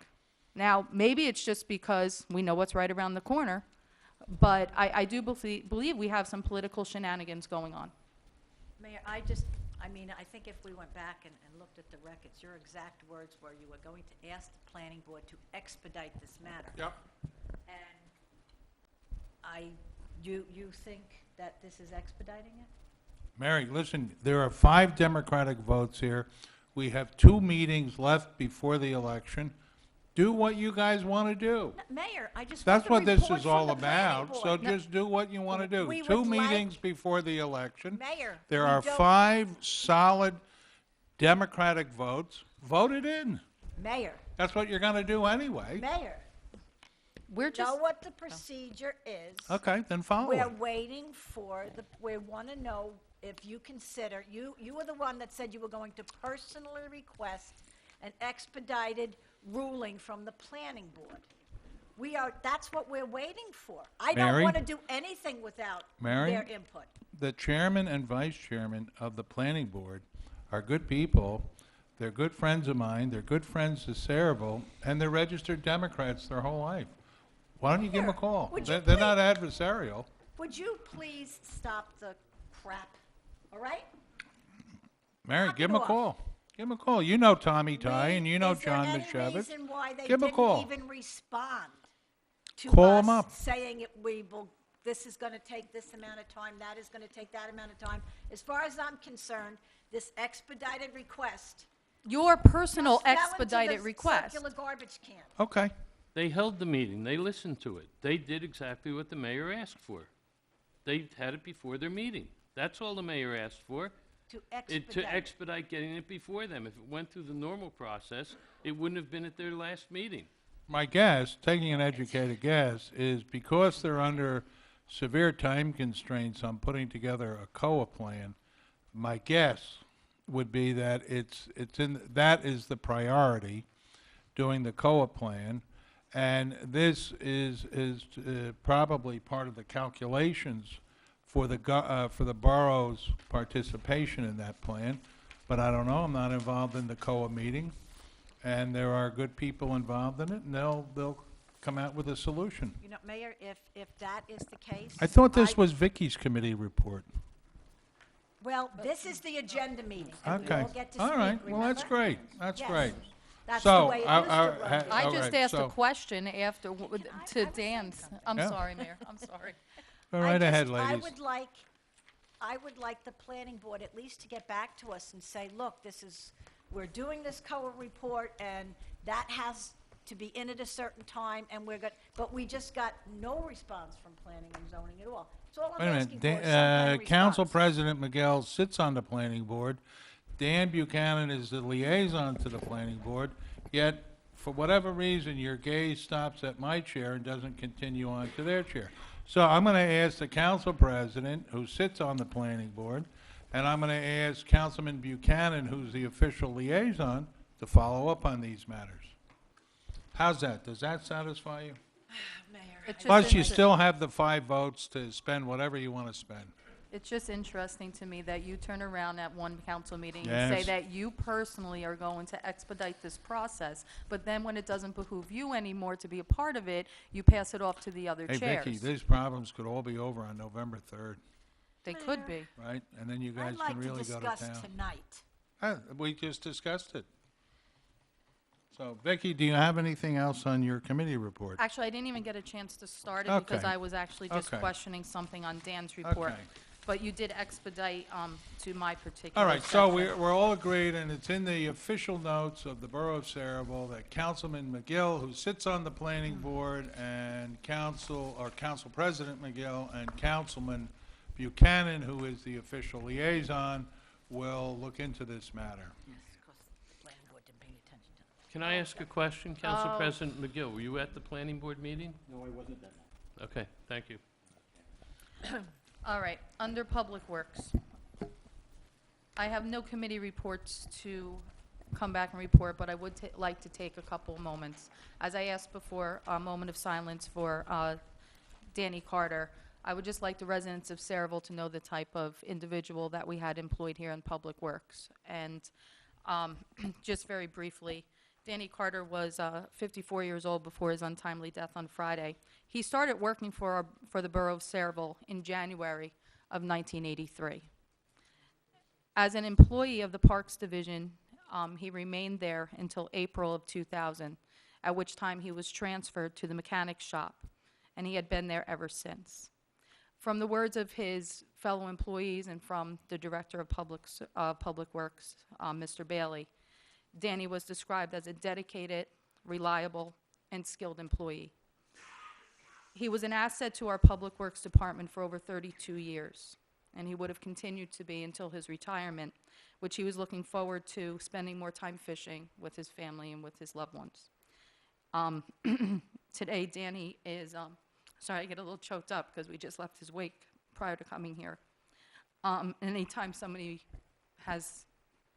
S3: Now, maybe it's just because we know what's right around the corner, but I do believe we have some political shenanigans going on.
S10: Mayor, I mean, I think if we went back and looked at the records, your exact words were you were going to ask the planning board to expedite this matter.
S2: Yep.
S10: And you think that this is expediting it?
S2: Mary, listen, there are 5 Democratic votes here. We have 2 meetings left before the election. Do what you guys want to do.
S10: Mayor, I just
S2: That's
S10: want
S2: what
S10: the
S2: this
S10: report
S2: is
S10: from
S2: all
S10: the planning
S2: about, so
S10: board.
S2: just do what you want to do.
S10: We
S2: 2
S10: would like-
S2: meetings before the election.
S10: Mayor,
S2: There
S10: we
S2: are
S10: don't-
S2: 5 solid Democratic votes. Vote it in.
S10: Mayor,
S2: That's what you're going to do anyway.
S10: Mayor,
S3: We're
S10: know
S3: just,
S10: what the procedure is.
S2: Okay, then follow
S10: We're
S2: it.
S10: waiting for we want to know if you consider, you were the one that said you were going to personally request an expedited ruling from the planning board. That's what we're waiting for. I don't
S2: Mary?
S10: want to do anything without
S2: Mary?
S10: their input.
S2: The chairman and vice chairman of the planning board are good people. They're good friends of mine. They're good friends to Saraville, and they're registered Democrats their whole life. Why don't you give them a
S10: Here,
S2: call?
S10: would you
S2: They're not adversarial.
S10: Would you please stop the crap, all right?
S2: Mary,
S10: Knock
S2: give
S10: it
S2: them a
S10: off.
S2: call. Give them a call. You know Tommy Ty, and you know
S10: Is there
S2: John
S10: any
S2: McShavis.
S10: reason why they
S2: Give 'em a call.
S10: didn't even respond to
S2: Call 'em
S10: us
S2: up.
S10: saying this is going to take this amount of time, that is going to take that amount of time? As far as I'm concerned, this expedited request
S3: your personal
S10: just fell into
S3: expedited
S10: the
S3: request.
S10: circular garbage can.
S2: Okay.
S11: They held the meeting, they listened to it. They did exactly what the mayor asked for. They had it before their meeting. That's all the mayor asked for.
S10: To
S11: To expedite getting it before them. If it went through the normal process, it wouldn't have been at their last meeting.
S2: My guess, taking an educated guess, is because they're under severe time constraints on putting together a COA plan, my guess would be that that is the priority, doing the COA plan, and this is probably part of the calculations for the borough's participation in that plan. But I don't know, I'm not involved in the COA meeting, and there are good people involved in it, and they'll come out with a solution.
S10: You know, Mayor, if that is the case.
S2: I thought this was Vicky's committee report.
S10: Well, this is the agenda meeting, and we
S2: Okay,
S10: all get to
S2: all
S10: speak,
S2: right, well, that's
S10: remember?
S2: great, that's
S10: Yes.
S2: great.
S10: That's
S2: So,
S10: the way it
S2: I-
S10: used to
S2: I-
S10: run.
S2: ha-
S3: I
S2: all
S3: just
S2: right,
S3: asked a
S2: so-
S3: question after, to Dan's. I'm
S2: Yeah.
S3: sorry, Mayor, I'm sorry.
S2: Go right ahead,
S10: I
S2: ladies.
S10: would like the planning board at least to get back to us and say, look, we're doing this COA report, and that has to be in at a certain time, and but we just got no response from planning and zoning at all. That's all
S2: Wait
S10: I'm
S2: a
S10: asking
S2: minute,
S10: for, is some kind of
S2: Council
S10: response.
S2: President Miguel sits on the planning board. Dan Buchanan is the liaison to the planning board, yet, for whatever reason, your gaze stops at my chair and doesn't continue on to their chair. So I'm going to ask the council president, who sits on the planning board, and I'm going to ask Councilman Buchanan, who's the official liaison, to follow up on these matters. How's that? Does that satisfy you?
S3: It's
S2: Plus,
S3: just
S2: you still have the 5 votes to spend whatever you want to spend.
S3: It's just interesting to me that you turn around at one council meeting and say
S2: Yes.
S3: that you personally are going to expedite this process, but then when it doesn't behoove you anymore to be a part of it, you pass it off to the other
S2: Hey,
S3: chairs.
S2: Vicki, these problems could all be over on November 3rd,
S3: They could be.
S2: right? And then you guys
S10: I'd like
S2: can
S10: to
S2: really go to
S10: discuss
S2: town.
S10: tonight.
S2: We just discussed it. So, Vicki, do you have anything else on your committee report?
S3: Actually, I didn't even get a chance to start it because
S2: Okay.
S3: I was actually just
S2: Okay.
S3: questioning something on Dan's report.
S2: Okay.
S3: But you did expedite to my particular
S2: All right, so
S3: section.
S2: we're all agreed, and it's in the official notes of the Borough of Saraville, that Councilman McGill, who sits on the planning board, and Council President McGill, and Councilman Buchanan, who is the official liaison, will look into this matter.
S10: Yes, 'cause the planning board didn't pay attention to it.
S11: Can I ask a question, Council
S3: Oh.
S11: President McGill? Were you at the planning board meeting? No, I wasn't that night. Okay, thank you.
S3: All right, under Public Works. I have no committee reports to come back and report, but I would like to take a couple of moments. As I asked before, a moment of silence for Danny Carter. I would just like the residents of Saraville to know the type of individual that we had employed here in Public Works. And just very briefly, Danny Carter was 54 years old before his untimely death on Friday. He started working for the borough of Saraville in January of 1983. As an employee of the Parks Division, he remained there until April of 2000, at which time he was transferred to the mechanic shop, and he had been there ever since. From the words of his fellow employees and from the Director of Public Works, Mr. Bailey, Danny was described as a dedicated, reliable, and skilled employee. He was an asset to our Public Works Department for over 32 years, and he would have continued to be until his retirement, which he was looking forward to spending more time fishing with his family and with his loved ones. Today, Danny is, sorry, I get a little choked up because we just left his wake prior to coming here. Anytime somebody has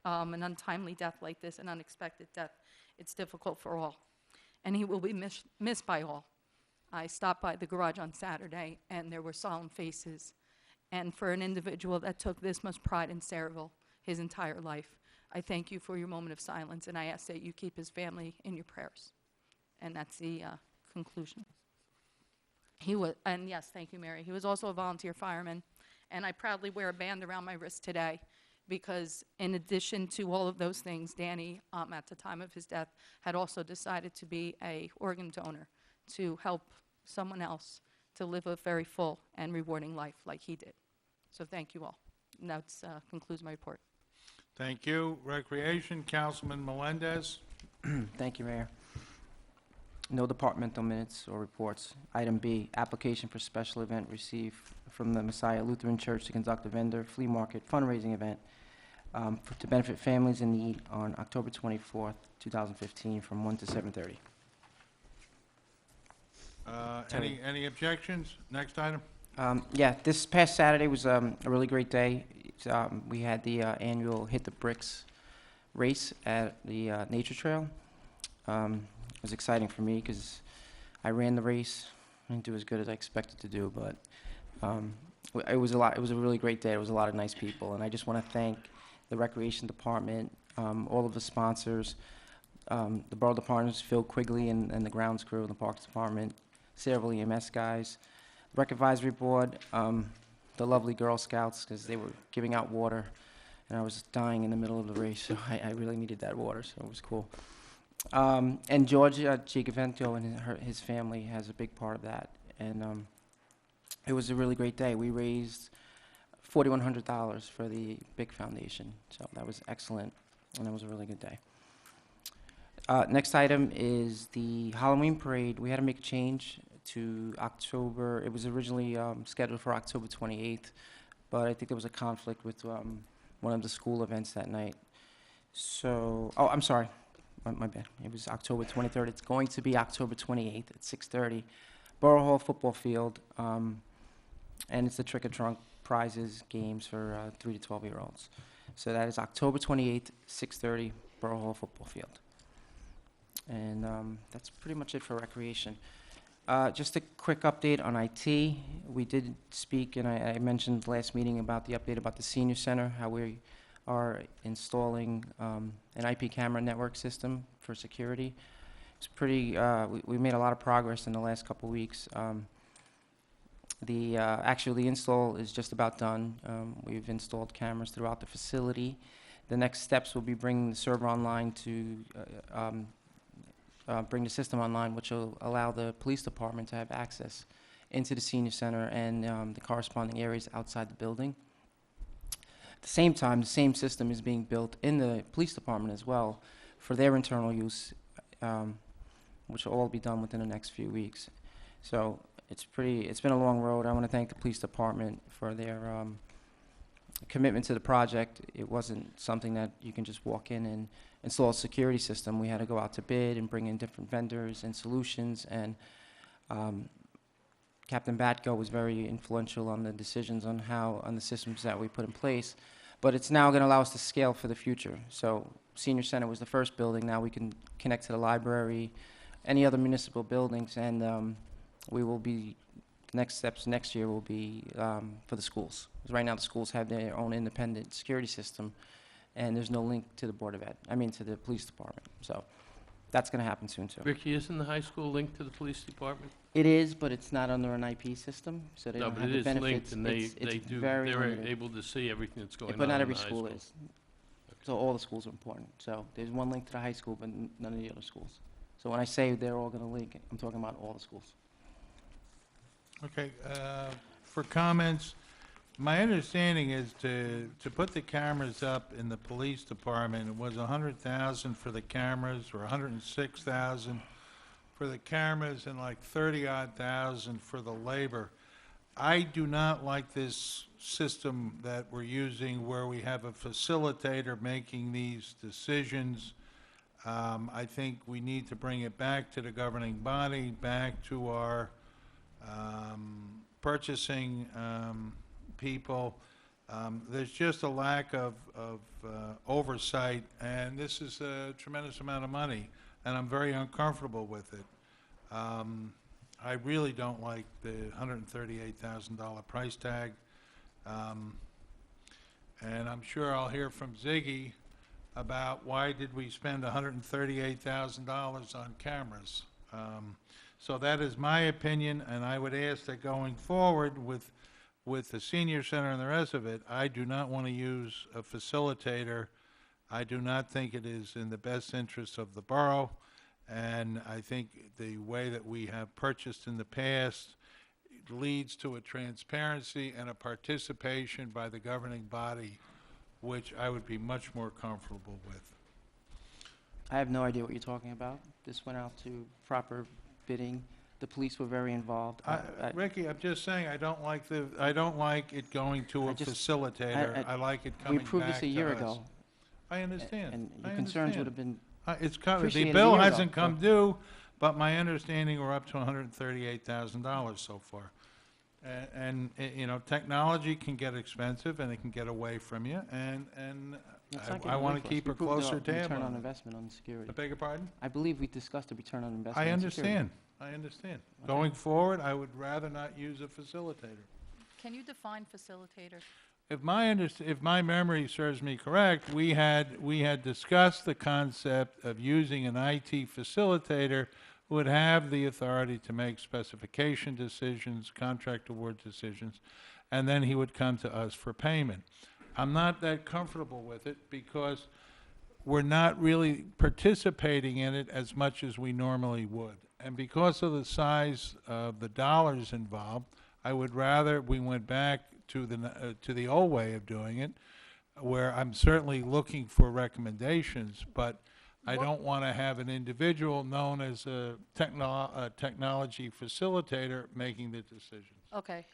S3: an untimely death like this, an unexpected death, it's difficult for all. And he will be missed by all. I stopped by the garage on Saturday, and there were solemn faces. And for an individual that took this much pride in Saraville his entire life, I thank you for your moment of silence, and I ask that you keep his family in your prayers. And that's the conclusion. He was, and yes, thank you, Mary. He was also a volunteer fireman, and I proudly wear a band around my wrist today because in addition to all of those things, Danny, at the time of his death, had also decided to be an organ donor to help someone else to live a very full and rewarding life like he did. So thank you all. And that concludes my report.
S2: Thank you. Recreation, Councilman Melendez.
S9: Thank you, Mayor. No departmental minutes or reports. Item B, application for special event received from the Messiah Lutheran Church to conduct a vendor flea market fundraising event to benefit families in need on October 24th, 2015, from 1 to 7:30.
S2: Any objections? Next item.
S9: Yeah, this past Saturday was a really great day. We had the annual Hit the Bricks race at the Nature Trail. It was exciting for me because I ran the race. I didn't do as good as I expected to do, but it was a really great day. It was a lot of nice people, and I just want to thank the Recreation Department, all of the sponsors, the Borough Departments, Phil Quigley and the grounds crew, the Parks Department, Saraville EMS guys, Rec Advisory Board, the lovely Girl Scouts, because they were giving out water, and I was dying in the middle of the race, so I really needed that water, so it was cool. And George Gigavento and his family has a big part of that, and it was a really great day. We raised $4,100 for the Big Foundation, so that was excellent, and it was a really good day. Next item is the Halloween parade. We had to make a change to October. It was originally scheduled for October 28th, but I think there was a conflict with one of the school events that night. So, oh, I'm sorry, my bad. It was October 23rd. It's going to be October 28th at 6:30, Borough Hall football field, and it's the Trick or Trunk prizes games for 3 to 12-year-olds. So that is October 28th, 6:30, Borough Hall football field. And that's pretty much it for recreation. Just a quick update on IT. We did speak, and I mentioned last meeting about the update about the senior center, how we are installing an IP camera network system for security. It's pretty, we made a lot of progress in the last couple weeks. Actually, the install is just about done. We've installed cameras throughout the facility. The next steps will be bringing the server online to bring the system online, which will allow the police department to have access into the senior center and the corresponding areas outside the building. At the same time, the same system is being built in the police department as well for their internal use, which will all be done within the next few weeks. So it's been a long road. I want to thank the police department for their commitment to the project. It wasn't something that you can just walk in and install a security system. We had to go out to bid and bring in different vendors and solutions, and Captain Batko was very influential on the decisions on the systems that we put in place. But it's now going to allow us to scale for the future. So senior center was the first building. Now we can connect to the library, any other municipal buildings, and we will be, the next steps next year will be for the schools. 'Cause right now the schools have their own independent security system, and there's no link to the Board of Ed, to the police department. So that's going to happen soon too.
S11: Ricky, isn't the high school linked to the police department?
S9: It is, but it's not under an IP system, so they
S11: No,
S9: don't
S11: but
S9: have
S11: it
S9: the
S11: is
S9: benefits.
S11: linked, and
S9: It's
S11: they do,
S9: very
S11: they're
S9: limited.
S11: able to see everything that's going on
S9: But not
S11: in
S9: every
S11: the high
S9: school is. So all the schools are important. So there's one link to the high school, but none of the other schools. So when I say they're all going to link, I'm talking about all the schools.
S2: Okay, for comments, my understanding is to put the cameras up in the police department, it was 100,000 for the cameras, or 106,000 for the cameras, and like 30-odd thousand for the labor. I do not like this system that we're using where we have a facilitator making these decisions. I think we need to bring it back to the governing body, back to our purchasing people. There's just a lack of oversight, and this is a tremendous amount of money, and I'm very uncomfortable with it. I really don't like the $138,000 price tag. And I'm sure I'll hear from Ziggy about why did we spend $138,000 on cameras. So that is my opinion, and I would ask that going forward with the senior center and the rest of it, I do not want to use a facilitator. I do not think it is in the best interest of the borough, and I think the way that we have purchased in the past leads to a transparency and a participation by the governing body, which I would be much more comfortable with.
S9: I have no idea what you're talking about. This went out to proper bidding. The police were very involved.
S2: Ricky, I'm just saying, I don't like it going to a facilitator. I like it coming
S9: We
S2: back
S9: approved this a year
S2: to us.
S9: ago.
S2: I understand.
S9: And
S2: I
S9: your concerns would
S2: understand.
S9: have been
S2: It's covered. The
S9: appreciated a
S2: bill
S9: year ago,
S2: hasn't come
S9: so-
S2: due, but my understanding we're up to $138,000 so far. And, you know, technology can get expensive and it can get away from you, and
S9: It's not
S2: I
S9: getting
S2: want
S9: away
S2: to
S9: from us.
S2: keep
S9: We
S2: a
S9: approved
S2: closer
S9: the
S2: tab
S9: return on
S2: on it.
S9: investment on security.
S2: I beg your pardon?
S9: I believe we discussed the return on investment
S2: I
S9: on security.
S2: understand. I understand. Going forward, I would rather not use a facilitator.
S3: Can you define facilitator?
S2: If my memory serves me correct, we had discussed the concept of using an IT facilitator who would have the authority to make specification decisions, contract award decisions, and then he would come to us for payment. I'm not that comfortable with it because we're not really participating in it as much as we normally would. And because of the size of the dollars involved, I would rather we went back to the old way of doing it, where I'm certainly looking for recommendations, but I don't want to have an individual known as a technology facilitator making the decisions.
S3: Okay,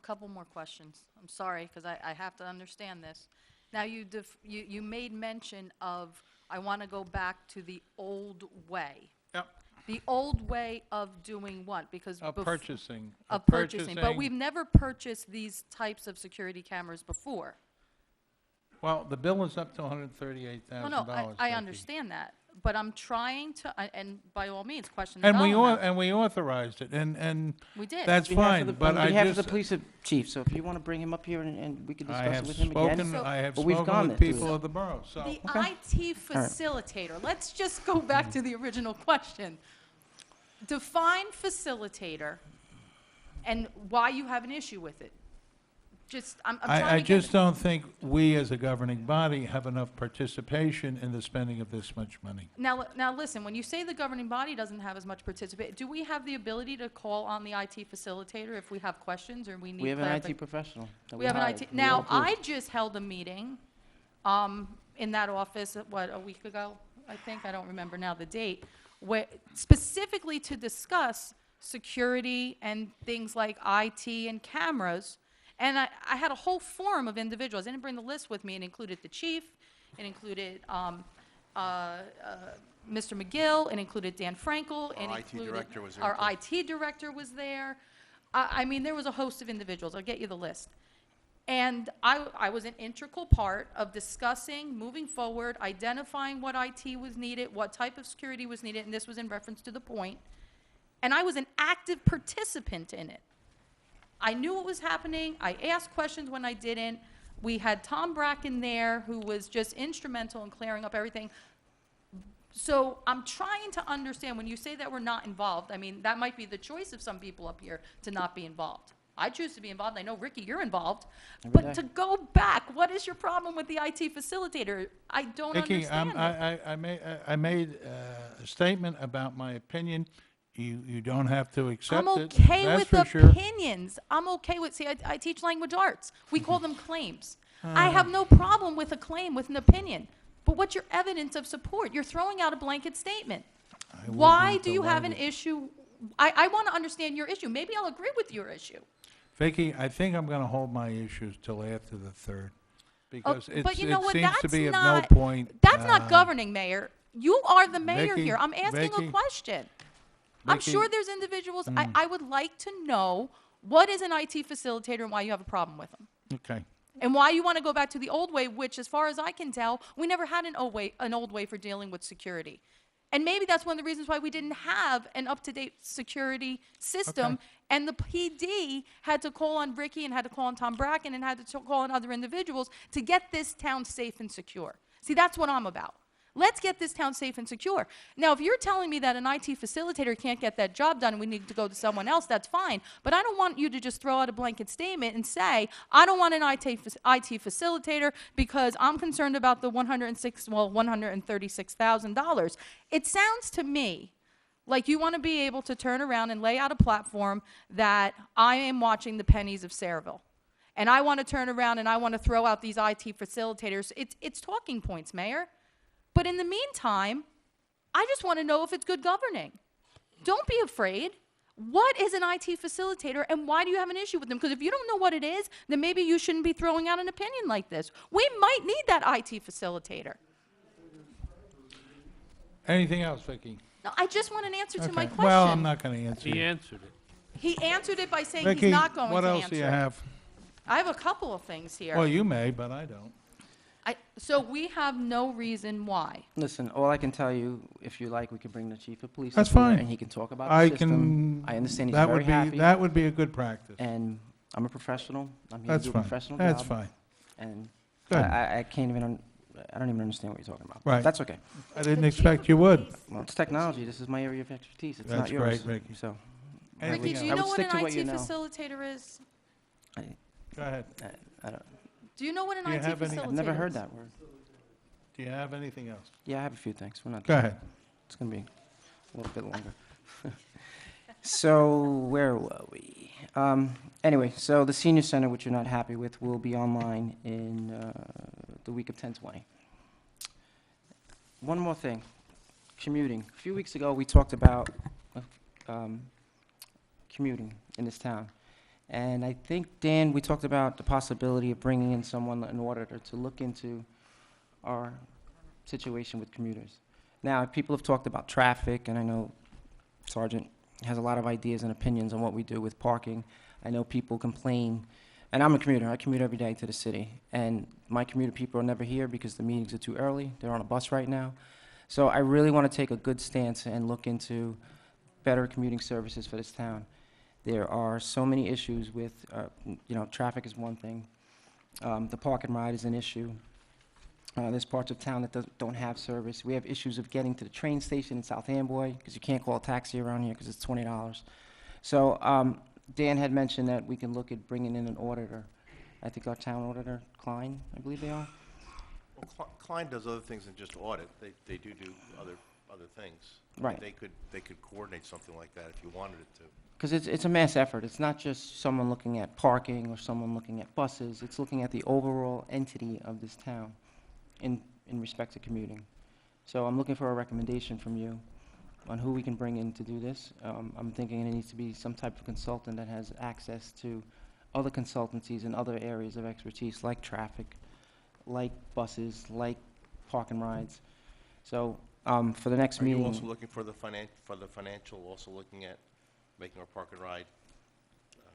S3: couple more questions. I'm sorry, because I have to understand this. Now, you made mention of, I want to go back to the old way.
S2: Yep.
S3: The old way of doing what? Because
S2: Purchasing.
S3: of purchasing, but we've never purchased these types of security cameras before.
S2: Well, the bill is up to $138,000.
S3: No, I
S2: Becky.
S3: understand that, but I'm trying to, and by all means, question the
S2: And we
S3: dollar amount.
S2: and we authorized it, and
S3: We did.
S2: that's
S9: On behalf of
S2: fine.
S9: the-
S2: But
S9: on
S2: I
S9: behalf
S2: just
S9: of the police chief, so if you want to bring him up here and we can
S2: I
S9: discuss
S2: have
S9: it with him again.
S2: spoken. I have
S9: but we've
S2: spoken
S9: gone
S2: with
S9: through
S2: people
S9: this.
S2: of the borough. So
S3: The IT facilitator, let's just go back to the original question. Define facilitator and why you have an issue with it. Just, I'm trying to
S2: I
S3: get
S2: just
S3: it.
S2: don't think we as a governing body have enough participation in the spending of this much money.
S3: Now, listen, when you say the governing body doesn't have as much participation, do we have the ability to call on the IT facilitator if we have questions or we need
S9: We have an
S3: clarification?
S9: IT professional that
S3: We have an
S9: hired.
S3: IT.
S9: We
S3: Now,
S9: approved.
S3: I just held a meeting in that office, a week ago, I think, I don't remember now the date, where specifically to discuss security and things like IT and cameras. And I had a whole forum of individuals. I didn't bring the list with me. It included the chief, it included Mr. McGill, it included Dan Frankel, it
S6: Our IT
S3: included-
S6: director was there,
S3: Our
S6: too.
S3: IT director was there. I mean, there was a host of individuals. I'll get you the list. And I was an integral part of discussing, moving forward, identifying what IT was needed, what type of security was needed, and this was in reference to the point. And I was an active participant in it. I knew what was happening. I asked questions when I didn't. We had Tom Bracken there, who was just instrumental in clearing up everything. So I'm trying to understand, when you say that we're not involved, I mean, that might be the choice of some people up here to not be involved. I choose to be involved. I know, Ricky, you're involved. But to go back, what is your problem with the IT facilitator? I don't
S2: Vicky,
S3: understand it.
S2: I made a statement about my opinion. You don't have to accept
S3: I'm
S2: it.
S3: okay
S2: That's
S3: with
S2: for sure.
S3: opinions. I'm okay with, see, I teach language arts. We call them claims. I have no problem with a claim, with an opinion. But what's your evidence of support? You're throwing out a blanket statement. Why do you have an issue? I want to understand your issue. Maybe I'll agree with your issue.
S2: Vicky, I think I'm going to hold my issues till after the 3rd. Because
S3: But you know what?
S2: seems to
S3: That's
S2: be of no
S3: not,
S2: point.
S3: that's not governing, Mayor. You are the mayor
S2: Vicky,
S3: here. I'm asking a
S2: Vicky,
S3: question. I'm
S2: Vicky,
S3: sure there's individuals, I would like to know what is an IT facilitator and why you have a problem with them.
S2: Okay.
S3: And why you want to go back to the old way, which, as far as I can tell, we never had an old way for dealing with security. And maybe that's one of the reasons why we didn't have an up-to-date security system.
S2: Okay.
S3: And the PD had to call on Ricky and had to call on Tom Bracken and had to call on other individuals to get this town safe and secure. See, that's what I'm about. Let's get this town safe and secure. Now, if you're telling me that an IT facilitator can't get that job done and we need to go to someone else, that's fine. But I don't want you to just throw out a blanket statement and say, I don't want an IT facilitator because I'm concerned about the $136,000. It sounds to me like you want to be able to turn around and lay out a platform that I am watching the pennies of Sayreville. And I want to turn around and I want to throw out these IT facilitators. It's talking points, Mayor. But in the meantime, I just want to know if it's good governing. Don't be afraid. What is an IT facilitator and why do you have an issue with them? Because if you don't know what it is, then maybe you shouldn't be throwing out an opinion like this. We might need that IT facilitator.
S2: Anything else, Vicky?
S3: No, I just want an answer to my question.
S2: Well, I'm not going to answer
S11: He
S2: you.
S11: answered it.
S3: He answered it by saying
S2: Vicky,
S3: he's not going to
S2: what
S3: answer
S2: else do you
S3: it.
S2: have?
S3: I have a couple of things here.
S2: Well, you may, but I don't.
S3: So we have no reason why.
S9: Listen, all I can tell you, if you like, we can bring the chief of police
S2: That's
S9: up here
S2: fine.
S9: and he can talk about
S2: I
S9: the system. I understand he's
S2: that
S9: very
S2: would be,
S9: happy.
S2: That would be a good practice.
S9: And I'm a professional. I'm here
S2: That's
S9: to do
S2: fine.
S9: a professional
S2: That's
S9: job.
S2: fine.
S9: And
S2: Good.
S9: I can't even, I don't even understand what you're talking about.
S2: Right.
S9: That's okay.
S2: I didn't expect you would.
S9: Well, it's technology. This is my area of expertise. It's
S2: That's
S9: not yours.
S2: great, Ricky.
S9: So,
S2: Anything
S3: Ricky, do
S2: else?
S3: you
S9: I
S3: know
S9: would
S3: what
S9: stick
S3: an
S9: to what
S3: IT
S9: you know.
S3: facilitator is?
S2: Go ahead.
S9: I don't,
S3: Do you know what an
S2: Do you
S3: IT
S2: have any-
S3: facilitator is?
S9: I've never heard that word.
S2: Do you have anything else?
S9: Yeah, I have a few things. We're not
S2: Go
S9: done.
S2: ahead.
S9: It's going to be a little bit longer. So where were we? Anyway, so the senior center, which you're not happy with, will be online in the week of 10/20. One more thing, commuting. A few weeks ago, we talked about commuting in this town. And I think, Dan, we talked about the possibility of bringing in someone, an auditor, to look into our situation with commuters. Now, people have talked about traffic, and I know Sergeant has a lot of ideas and opinions on what we do with parking. I know people complain, and I'm a commuter. I commute every day to the city, and my commuter people are never here because the meetings are too early. They're on a bus right now. So I really want to take a good stance and look into better commuting services for this town. There are so many issues with, traffic is one thing. The park and ride is an issue. There's parts of town that don't have service. We have issues of getting to the train station in South Amboy because you can't call a taxi around here because it's $20. So Dan had mentioned that we can look at bringing in an auditor. I think our town auditor, Klein, I believe they are.
S13: Well, Klein does other things than just audit. They do other things.
S9: Right.
S13: They could coordinate something like that if you wanted it to.
S9: Because it's a mass effort. It's not just someone looking at parking or someone looking at buses. It's looking at the overall entity of this town in respect to commuting. So I'm looking for a recommendation from you on who we can bring in to do this. I'm thinking it needs to be some type of consultant that has access to other consultancies in other areas of expertise, like traffic, like buses, like park and rides. So for the next
S13: Are
S9: meeting...
S13: you also looking for the financial, also looking at making our park and ride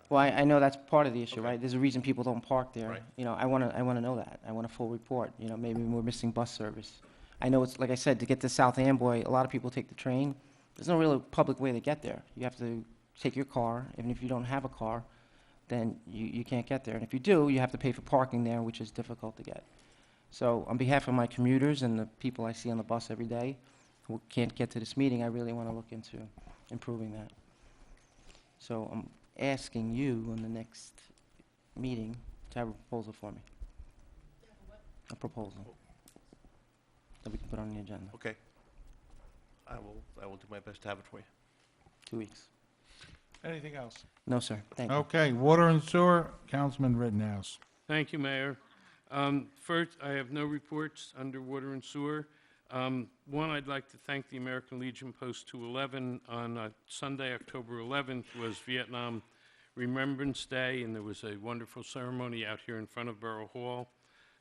S9: Well, I know that's part of the issue, right? There's a reason people don't park there.
S13: Right.
S9: You know, I want to know that. I want a full report. You know, maybe we're missing bus service. I know it's, like I said, to get to South Amboy, a lot of people take the train. There's no real public way to get there. You have to take your car. Even if you don't have a car, then you can't get there. And if you do, you have to pay for parking there, which is difficult to get. So on behalf of my commuters and the people I see on the bus every day who can't get to this meeting, I really want to look into improving that. So I'm asking you in the next meeting to have a proposal for me. A proposal that we can put on the agenda.
S13: Okay. I will do my best to have it for you.
S9: 2 weeks.
S2: Anything else?
S9: No, sir. Thank you.
S2: Okay, water and sewer, Councilman Rittenhouse.
S11: Thank you, Mayor. First, I have no reports under water and sewer. One, I'd like to thank the American Legion Post 211. On Sunday, October 11th, was Vietnam Remembrance Day, and there was a wonderful ceremony out here in front of Borough Hall.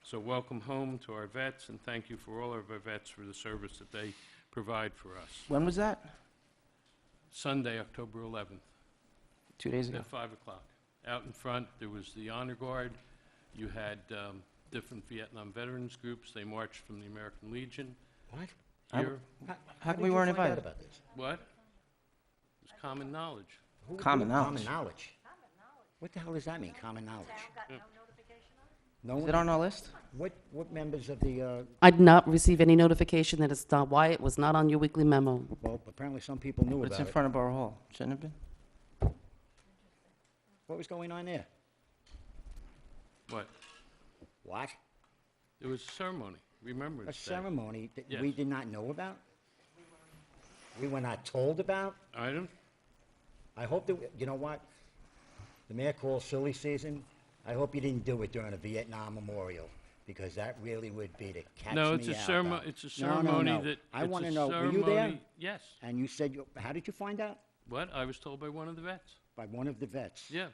S11: So welcome home to our vets, and thank you for all of our vets for the service that they provide for us.
S9: When was that?
S11: Sunday, October 11th.
S9: 2 days ago.
S11: At 5 o'clock. Out in front, there was the Honor Guard. You had different Vietnam veterans groups. They marched from the American Legion.
S5: What?
S11: Here.
S9: How come we weren't invited?
S11: What? It was common knowledge.
S5: Who would
S9: Common
S5: do
S9: knowledge.
S5: Common knowledge? What the hell does that mean, common knowledge? No
S9: Is
S5: one,
S9: it on our list?
S5: what members of the,
S1: I did not receive any notification that it's not, why it was not on your weekly memo.
S5: well, apparently some people knew
S9: But
S5: about
S9: it's in
S5: it.
S9: front of Borough Hall. Shouldn't it have been?
S5: What was going on there?
S11: What?
S5: What?
S11: There was a ceremony,
S5: A
S11: Remembrance Day.
S5: ceremony that we
S11: Yes.
S5: did not know about? We were not told about?
S11: I don't,
S5: I hope that, you know what? The mayor calls silly season. I hope you didn't do it during a Vietnam memorial, because that really would be to catch me out.
S11: no, it's a ceremony,
S5: Doc.
S11: it's a
S5: No, no,
S11: ceremony
S5: no.
S11: that.
S5: I
S11: it's a
S5: want to know, were you there?
S11: ceremony- Yes.
S5: And you said, how did you find out?
S11: What? I was told by one of the vets.
S5: By one of the vets.
S11: Yeah.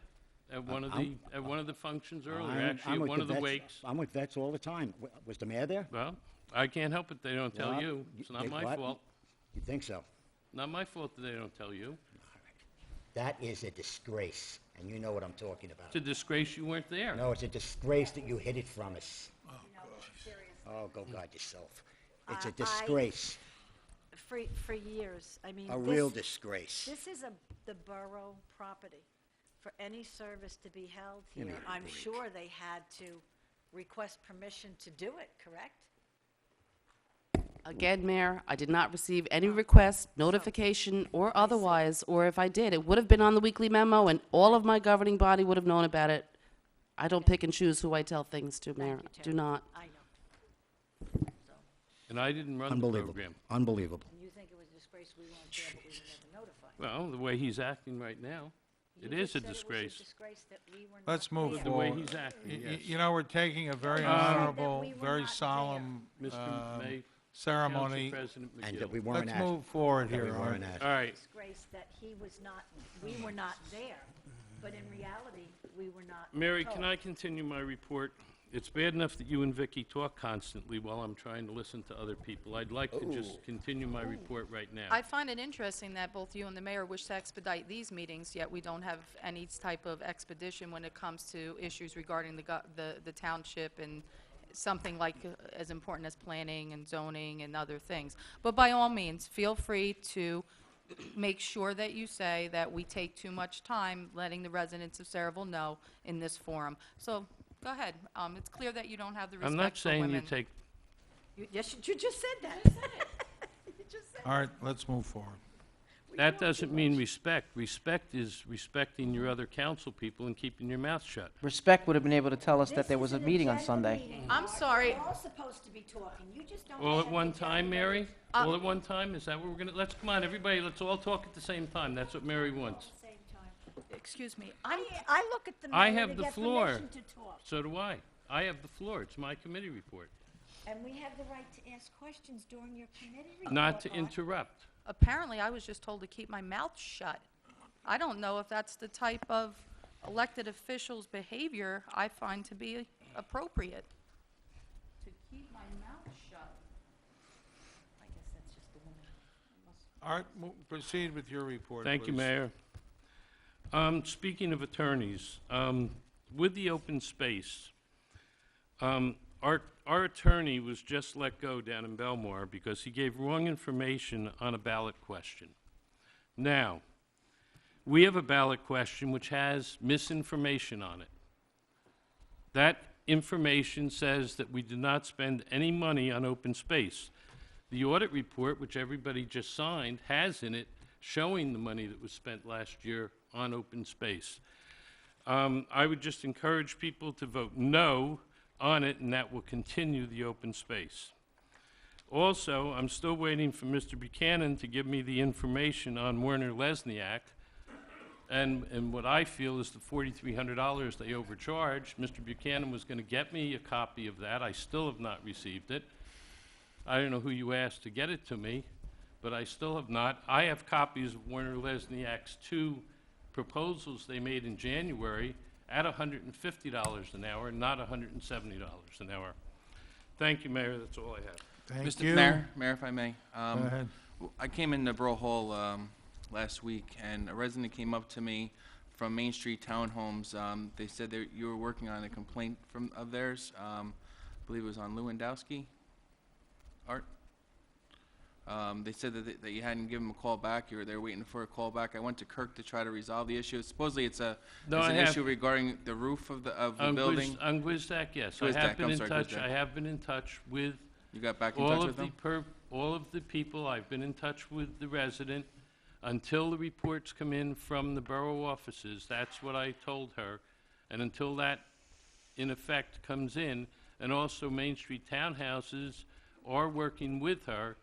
S11: At one of
S5: I'm-
S11: the, at one of the functions earlier,
S5: I'm
S11: actually, at
S5: with
S11: one of the
S5: vets.
S11: wakes.
S5: I'm with vets all the time. Was the mayor there?
S11: Well, I can't help it, they don't tell
S5: Well,
S11: you. It's not my
S5: what?
S11: fault.
S5: You think so?
S11: Not my fault that they don't tell you.
S5: That is a disgrace, and you know what I'm talking about.
S11: It's a disgrace you weren't there.
S5: No, it's a disgrace that you hid it from us. Oh, go guard yourself. It's a disgrace,
S10: For years, I mean.
S5: a real disgrace.
S10: This is the borough property. For any service to be held
S5: Give me
S10: here,
S5: a
S10: I'm
S5: break.
S10: sure they had to request permission to do it, correct?
S1: Again, Mayor, I did not receive any request, notification, or otherwise, or if I did, it would have been on the weekly memo, and all of my governing body would have known about it. I don't pick and choose who I tell things to, Mayor.
S10: you,
S1: Do
S10: Terry.
S1: not.
S10: I know.
S11: And I didn't run the
S5: Unbelievable,
S11: program.
S5: unbelievable.
S10: And you think it was a disgrace we weren't there, but we were never notified.
S11: Well, the way he's acting right now, it
S10: You
S11: is
S10: just
S11: a
S10: said it was
S11: disgrace.
S10: disgrace that we were not
S2: Let's move
S10: there.
S11: The way
S2: forward.
S11: he's acting, yes.
S2: You know, we're taking a very
S10: You said that
S2: honorable,
S10: we were
S2: very
S10: not
S2: solemn
S11: Mr. May,
S2: ceremony.
S11: Council President
S5: And that
S11: McGill.
S5: we weren't
S2: Let's
S5: at.
S2: move forward
S5: That we
S2: here.
S5: weren't
S2: Art.
S5: at.
S11: All right,
S10: Disgrace that he was not, we were not there, but in reality, we were not
S11: Mary,
S10: told.
S11: can I continue my report? It's bad enough that you and Vicky talk constantly while I'm trying to listen to other people. I'd like to just continue my report right now.
S3: I find it interesting that both you and the mayor wish to expedite these meetings, yet we don't have any type of expedition when it comes to issues regarding the township and something like as important as planning and zoning and other things. But by all means, feel free to make sure that you say that we take too much time letting the residents of Saraville know in this forum. So, go ahead. It's clear that you don't have the
S11: I'm
S3: respect
S11: not
S3: for
S11: saying you
S3: women.
S11: take,
S10: Yes, you just said that. You just said
S2: All right, let's move forward.
S11: that doesn't mean respect. Respect is respecting your other council people and keeping your mouth shut.
S9: Respect would have been able to tell us that there was a meeting on Sunday.
S3: I'm sorry.
S10: We're all supposed to be talking, you just don't.
S11: All
S10: have
S11: at one
S10: the
S11: time,
S10: agenda.
S11: Mary? All at one time? Is that what we're gonna, let's, come on, everybody, let's all talk at the same time. That's what Mary wants.
S10: Same time.
S3: Excuse me.
S10: I look at the
S11: I
S10: mayor
S11: have
S10: to
S11: the
S10: get
S11: floor.
S10: permission to talk,
S11: So do I. I have the floor. It's my committee report.
S10: and we have the right to ask questions during your committee report.
S11: Not to
S10: Art.
S11: interrupt.
S3: Apparently, I was just told to keep my mouth shut. I don't know if that's the type of elected officials' behavior I find to be appropriate. To keep my mouth shut.
S10: I guess that's just the woman.
S2: Art, proceed with your report,
S11: Thank you,
S2: please.
S11: Mayor. Speaking of attorneys, with the open space, our attorney was just let go down in Belmar because he gave wrong information on a ballot question. Now, we have a ballot question which has misinformation on it. That information says that we did not spend any money on open space. The audit report, which everybody just signed, has in it showing the money that was spent last year on open space. I would just encourage people to vote no on it, and that will continue the open space. Also, I'm still waiting for Mr. Buchanan to give me the information on Werner Lesniak, and what I feel is the $4,300 they overcharged. Mr. Buchanan was going to get me a copy of that. I still have not received it. I don't know who you asked to get it to me, but I still have not. I have copies of Werner Lesniak's 2 proposals they made in January at $150 an hour, not $170 an hour. Thank you, Mayor. That's all I have.
S2: Thank
S8: Mr.
S2: you.
S8: Mayor, if I may.
S2: Go ahead.
S8: I came into Borough Hall last week, and a resident came up to me from Main Street Townhomes. They said that you were working on a complaint of theirs. I believe it was on Lewandowski. Art? They said that you hadn't given them a call back. They were waiting for a call back. I went to Kirk to try to resolve the issue. Supposedly it's an issue regarding the roof of the building.
S11: On Gwizdak, yes.
S8: Gwizdak,
S11: I have been
S8: I'm
S11: in
S8: sorry,
S11: touch.
S8: Gwizdak.
S11: I have been in touch with
S8: You got back in touch with them?
S11: all of the people. I've been in touch with the resident until the reports come in from the borough offices. That's what I told her. And until that, in effect, comes in, and also Main Street Townhouses are working with her,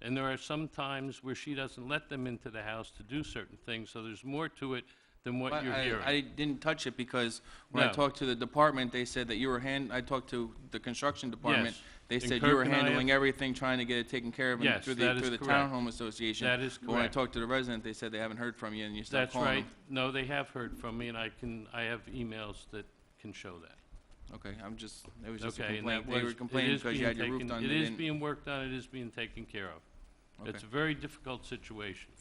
S11: and there are some times where she doesn't let them into the house to do certain things, so there's more to it than what you're hearing.
S8: I didn't touch it because when I
S11: No.
S8: talked to the department, they said that you were I talked to the construction department.
S11: Yes.
S8: They
S11: And
S8: said
S11: Kirk
S8: you were
S11: and I have-
S8: handling everything, trying to get it taken care of
S11: Yes,
S8: through
S11: that is
S8: the
S11: correct.
S8: Townhome Association.
S11: That is
S8: But when I
S11: correct.
S8: talked to the resident, they said they haven't heard from you and you stopped
S11: That's
S8: calling
S11: right.
S8: them.
S11: No, they have heard from me, and I have emails that can show that.
S8: Okay, it was just a
S11: Okay, and
S8: complaint.
S11: that
S8: They were
S11: was,
S8: complaining because you had your roof done.
S11: it
S8: they
S11: is
S8: didn't-
S11: being worked on, it is being taken care of. It's a
S8: Okay.
S11: very difficult situation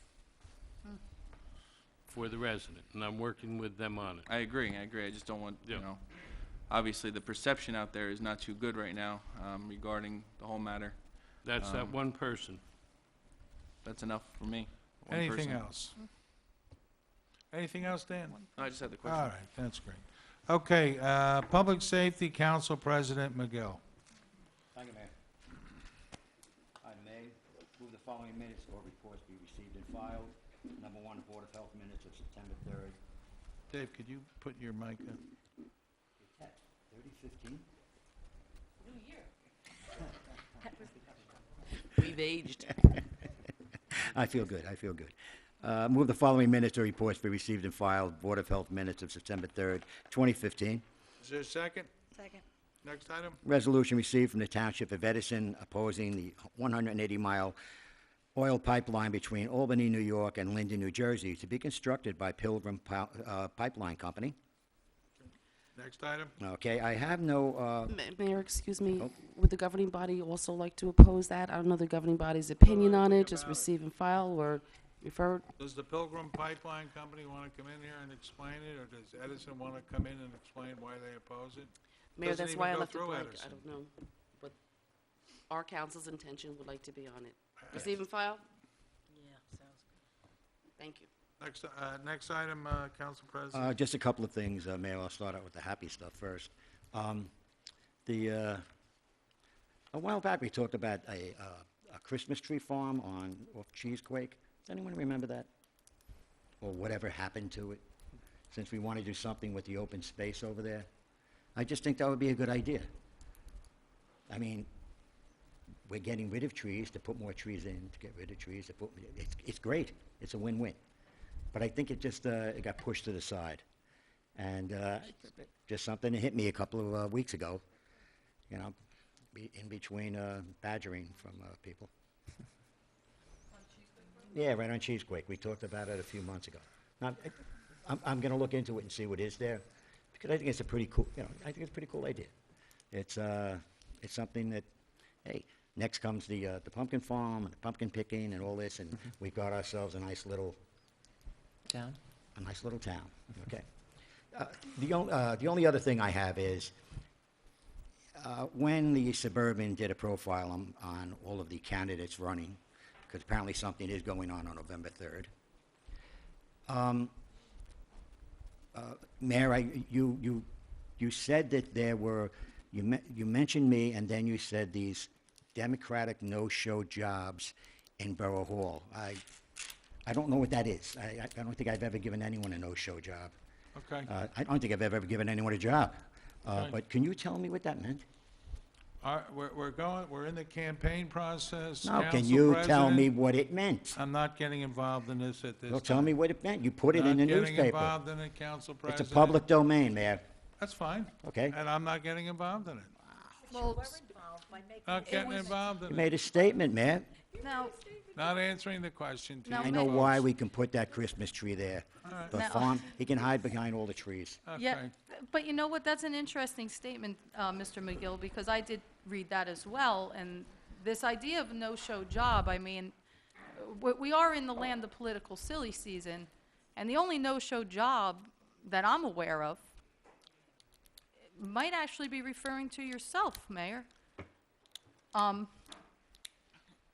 S11: for the resident, and I'm working with them on it.
S8: I agree. I just don't want,
S11: Yeah.
S8: obviously the perception out there is not too good right now regarding the whole matter.
S11: That's that one person.
S8: That's enough for me. One
S2: Anything
S8: person.
S2: else? Anything else, Dan?
S8: No, I just had the question.
S2: All right, that's great. Okay, Public Safety Council President McGill.
S5: Thank you, Mayor. I may move the following minutes or reports be received and filed. Number 1, Board of Health minutes of September 3rd.
S2: Dave, could you put your mic in?
S5: Your text, 3015.
S1: We've aged.
S5: I feel good, I feel good. Move the following minutes or reports be received and filed. Board of Health minutes of September 3rd, 2015.
S2: Is there a second?
S10: Second.
S2: Next item?
S5: Resolution received from the Township of Edison opposing the 180-mile oil pipeline between Albany, New York, and Linden, New Jersey, to be constructed by Pilgrim Pipeline Company.
S2: Next item?
S5: Okay, I have no,
S1: Mayor, excuse me,
S5: Oh.
S1: would the governing body also like to oppose that? I don't know the governing body's opinion on it, just
S2: about it.
S1: receive and file, or refer?
S2: Does the Pilgrim Pipeline Company want to come in here and explain it, or does Edison want to come in and explain why they oppose it?
S1: Mayor,
S2: Doesn't
S1: that's
S2: even
S1: why I
S2: go
S1: left it
S2: through
S1: blank. I
S2: Edison.
S1: don't know what our council's intention would like to be on it. Receive and file?
S10: Yeah, sounds good.
S1: Thank you.
S2: Next item, Council President.
S5: just a couple of things, Mayor. I'll start out with the happy stuff first. A while back, we talked about a Christmas tree farm off Cheesequake. Does anyone remember that? Or whatever happened to it, since we want to do something with the open space over there? I just think that would be a good idea. I mean, we're getting rid of trees to put more trees in, to get rid of trees to put, it's great. It's a win-win. But I think it just, it got pushed to the side. And just something that hit me a couple of weeks ago, in between badgering from people. Yeah, right on Cheesequake. We talked about it a few months ago. Now, I'm going to look into it and see what is there, because I think it's a pretty cool, I think it's a pretty cool idea. It's something that, hey, next comes the pumpkin farm and the pumpkin picking and all this, and we've got ourselves a nice little
S9: Down?
S5: a nice little town, okay? The only other thing I have is, when the Suburban did a profile on all of the candidates running, because apparently something is going on November 3rd. Mayor, you said that there were, you mentioned me, and then you said these Democratic no-show jobs in Borough Hall. I don't know what that is. I don't think I've ever given anyone a no-show job.
S2: Okay.
S5: I don't think I've ever given anyone a job.
S2: Okay.
S5: But can you tell me what that meant?
S2: We're in the campaign process.
S5: No, can
S2: Council
S5: you tell
S2: President,
S5: me what it meant?
S2: I'm not getting involved in this at this
S5: Well,
S2: time.
S5: tell me what it meant. You put it in the
S2: Not getting
S5: newspaper.
S2: involved in it, Council
S5: It's
S2: President.
S5: a public domain, Mayor.
S2: That's fine.
S5: Okay.
S2: And I'm not getting involved in it.
S3: Well,
S2: Not getting involved
S5: You
S2: in it.
S5: made a statement, Mayor.
S3: now,
S2: Not answering the question to
S3: No,
S2: you.
S5: I know
S3: Mayor.
S5: why we can put that Christmas tree there.
S2: right.
S5: The
S3: Now-
S5: farm, he can hide behind all the trees.
S3: yeah,
S2: Okay.
S3: but you know what, that's an interesting statement, Mr. McGill, because I did read that as well, and this idea of no-show job, I mean, we are in the land of political silly season, and the only no-show job that I'm aware of might actually be referring to yourself, Mayor.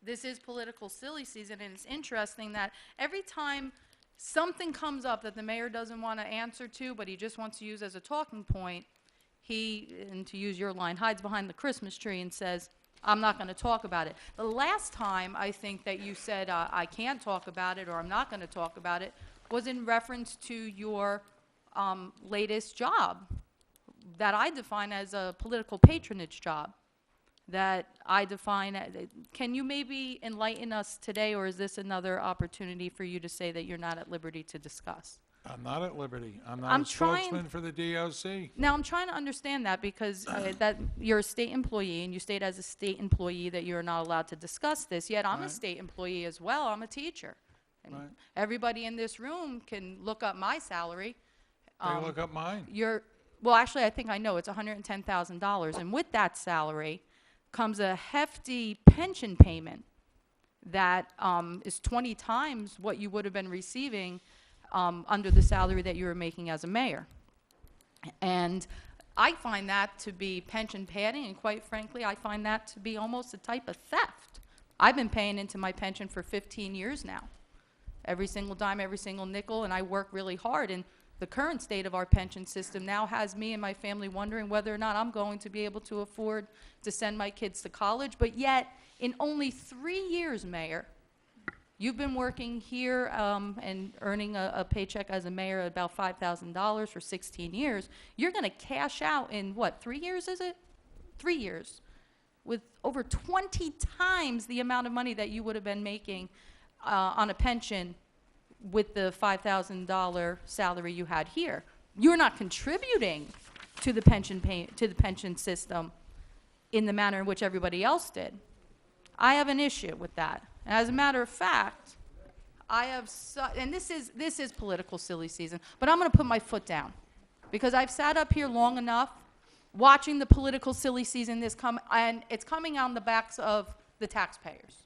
S3: This is political silly season, and it's interesting that every time something comes up that the mayor doesn't want to answer to, but he just wants to use as a talking point, he, and to use your line, hides behind the Christmas tree and says, I'm not going to talk about it. The last time I think that you said, I can't talk about it, or I'm not going to talk about it, was in reference to your latest job that I define as a political patronage job, that I define, can you maybe enlighten us today, or is this another opportunity for you to say that you're not at liberty to discuss?
S2: I'm not at liberty. I'm
S3: I'm
S2: not a
S3: trying-
S2: spokesman for the DOC.
S3: Now, I'm trying to understand that because that you're a state employee, and you state as a state employee that you're not allowed to discuss this, yet I'm a
S2: Right.
S3: state employee as well. I'm a teacher. And
S2: Right.
S3: everybody in this room can look up my salary.
S2: They look up mine.
S3: Well, actually, I think I know, it's $110,000, and with that salary comes a hefty pension payment that is 20 times what you would have been receiving under the salary that you were making as a mayor. And I find that to be pension padding, and quite frankly, I find that to be almost a type of theft. I've been paying into my pension for 15 years now. Every single dime, every single nickel, and I work really hard. And the current state of our pension system now has me and my family wondering whether or not I'm going to be able to afford to send my kids to college. But yet, in only 3 years, Mayor, you've been working here and earning a paycheck as a mayor at about $5,000 for 16 years. You're going to cash out in, what, 3 years, is it? 3 years, with over 20 times the amount of money that you would have been making on a pension with the $5,000 salary you had here. You're not contributing to the pension system in the manner in which everybody else did. I have an issue with that. As a matter of fact, I have, and this is political silly season, but I'm going to put my foot down because I've sat up here long enough watching the political silly season and it's coming on the backs of the taxpayers.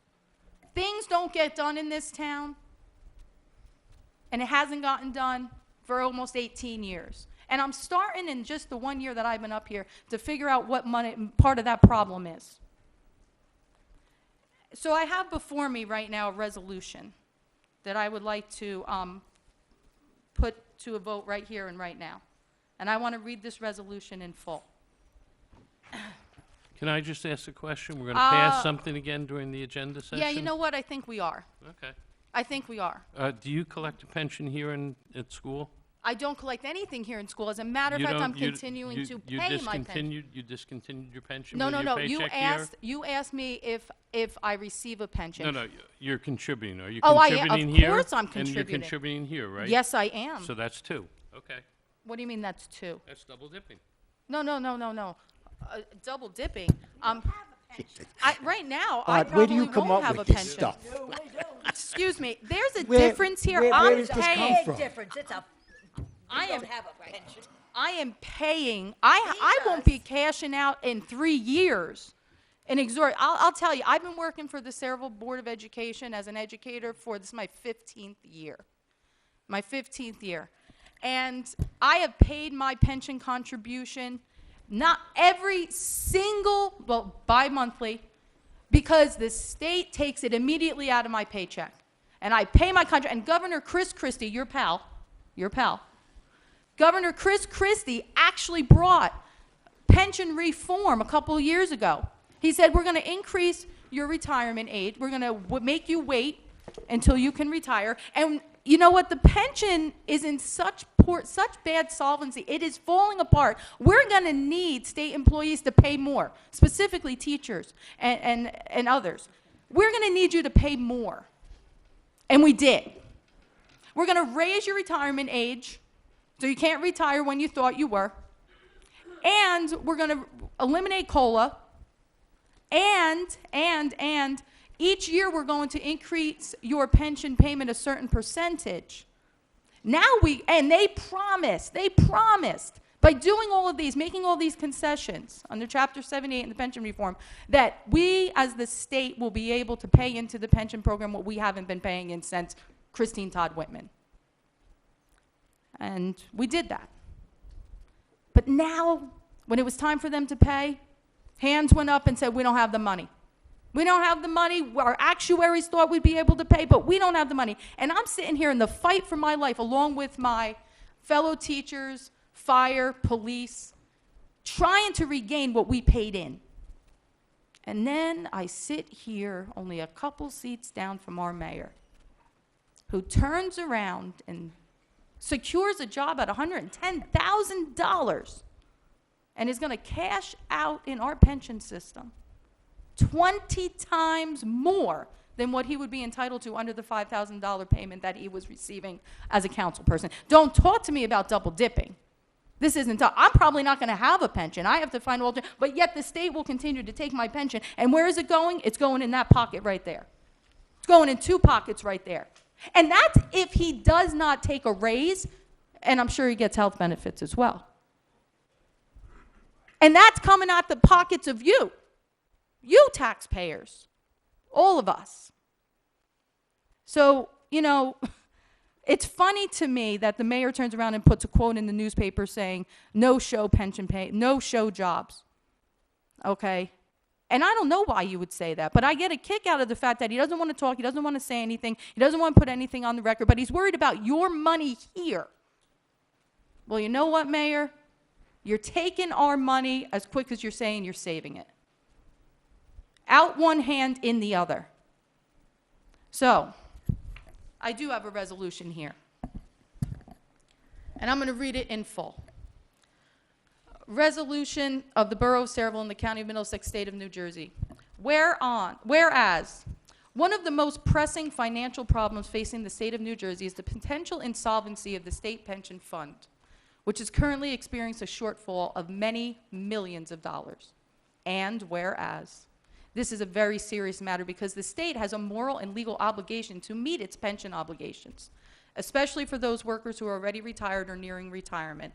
S3: Things don't get done in this town, and it hasn't gotten done for almost 18 years. And I'm starting in just the 1 year that I've been up here to figure out what part of that problem is. So I have before me right now a resolution that I would like to put to a vote right here and right now. And I want to read this resolution in full.
S11: Can I just ask a question? We're going to pass something again during the agenda session?
S3: Yeah, you know what? I think we are.
S11: Okay.
S3: I think we are.
S11: Do you collect a pension here at school?
S3: I don't collect anything here in school. As a matter of
S11: You
S3: fact, I'm
S11: don't- you-
S3: continuing
S11: you-
S3: to
S11: you
S3: pay my pension.
S11: You discontinued your pension
S3: No,
S11: with
S3: no,
S11: your
S3: no.
S11: paycheck here?
S3: You asked me if I receive a pension.
S11: No, no, you're contributing. Are you
S3: Oh, I am.
S11: contributing
S3: Of
S11: here?
S3: course I'm
S11: And you're
S3: contributing.
S11: contributing here, right?
S3: Yes, I am.
S11: So that's two. Okay.
S3: What do you mean that's two?
S11: That's double dipping.
S3: No. Double dipping. Right now, I
S5: Where
S3: probably
S5: do you come
S3: won't
S5: up
S3: have
S5: with
S3: a
S5: this
S3: pension.
S5: stuff?
S3: Excuse me. There's a
S5: Where-
S3: difference here.
S5: where
S3: I'm
S5: does this come
S3: paying.
S5: from?
S10: difference. It's a,
S3: I am.
S10: don't have a pension.
S3: I am paying. I won't be cashing out in 3 years. I'll tell you, I've been working for the Sayreville Board of Education as an educator for this is my 15th year. my 15th year. And I have paid my pension contribution, not every single, well, bi-monthly, because the state takes it immediately out of my paycheck. And I pay my contract, and Governor Chris Christie, your pal, Governor Chris Christie actually brought pension reform a couple of years ago. He said, we're going to increase your retirement age. We're going to make you wait until you can retire. And you know what? The pension is in such bad solvency. It is falling apart. We're going to need state employees to pay more, specifically teachers and others. We're going to need you to pay more. And we did. We're going to raise your retirement age so you can't retire when you thought you were. And we're going to eliminate COLA. And each year we're going to increase your pension payment a certain percentage. Now they promised, by doing all of these, making all these concessions under Chapter 78 in the pension reform, that we as the state will be able to pay into the pension program what we haven't been paying in since Christine Todd Whitman. And we did that. But now, when it was time for them to pay, hands went up and said, we don't have the money. We don't have the money. Our actuaries thought we'd be able to pay, but we don't have the money. And I'm sitting here in the fight for my life, along with my fellow teachers, fire, police, trying to regain what we paid in. And then I sit here, only a couple seats down from our mayor, who turns around and secures a job at $110,000 and is going to cash out in our pension system 20 times more than what he would be entitled to under the $5,000 payment that he was receiving as a council person. Don't talk to me about double dipping. This isn't, I'm probably not going to have a pension. I have to find alternate, but yet the state will continue to take my pension. And where is it going? It's going in that pocket right there. It's going in two pockets right there. And that's if he does not take a raise, and I'm sure he gets health benefits as well. And that's coming out the pockets of you taxpayers, all of us. So, you know, it's funny to me that the mayor turns around and puts a quote in the newspaper saying, no show pension pay, no show jobs, okay? And I don't know why you would say that, but I get a kick out of the fact that he doesn't want to talk, he doesn't want to say anything, he doesn't want to put anything on the record, but he's worried about your money here. Well, you know what, Mayor? You're taking our money as quick as you're saying you're saving it. Out one hand, in the other. So, I do have a resolution here. And I'm going to read it in full. Resolution of the Borough of Saraville in the County of Middlesex, State of New Jersey. Whereas, one of the most pressing financial problems facing the State of New Jersey is the potential insolvency of the State Pension Fund, which is currently experiencing a shortfall of many millions of dollars. And whereas, this is a very serious matter because the state has a moral and legal obligation to meet its pension obligations, especially for those workers who are already retired or nearing retirement.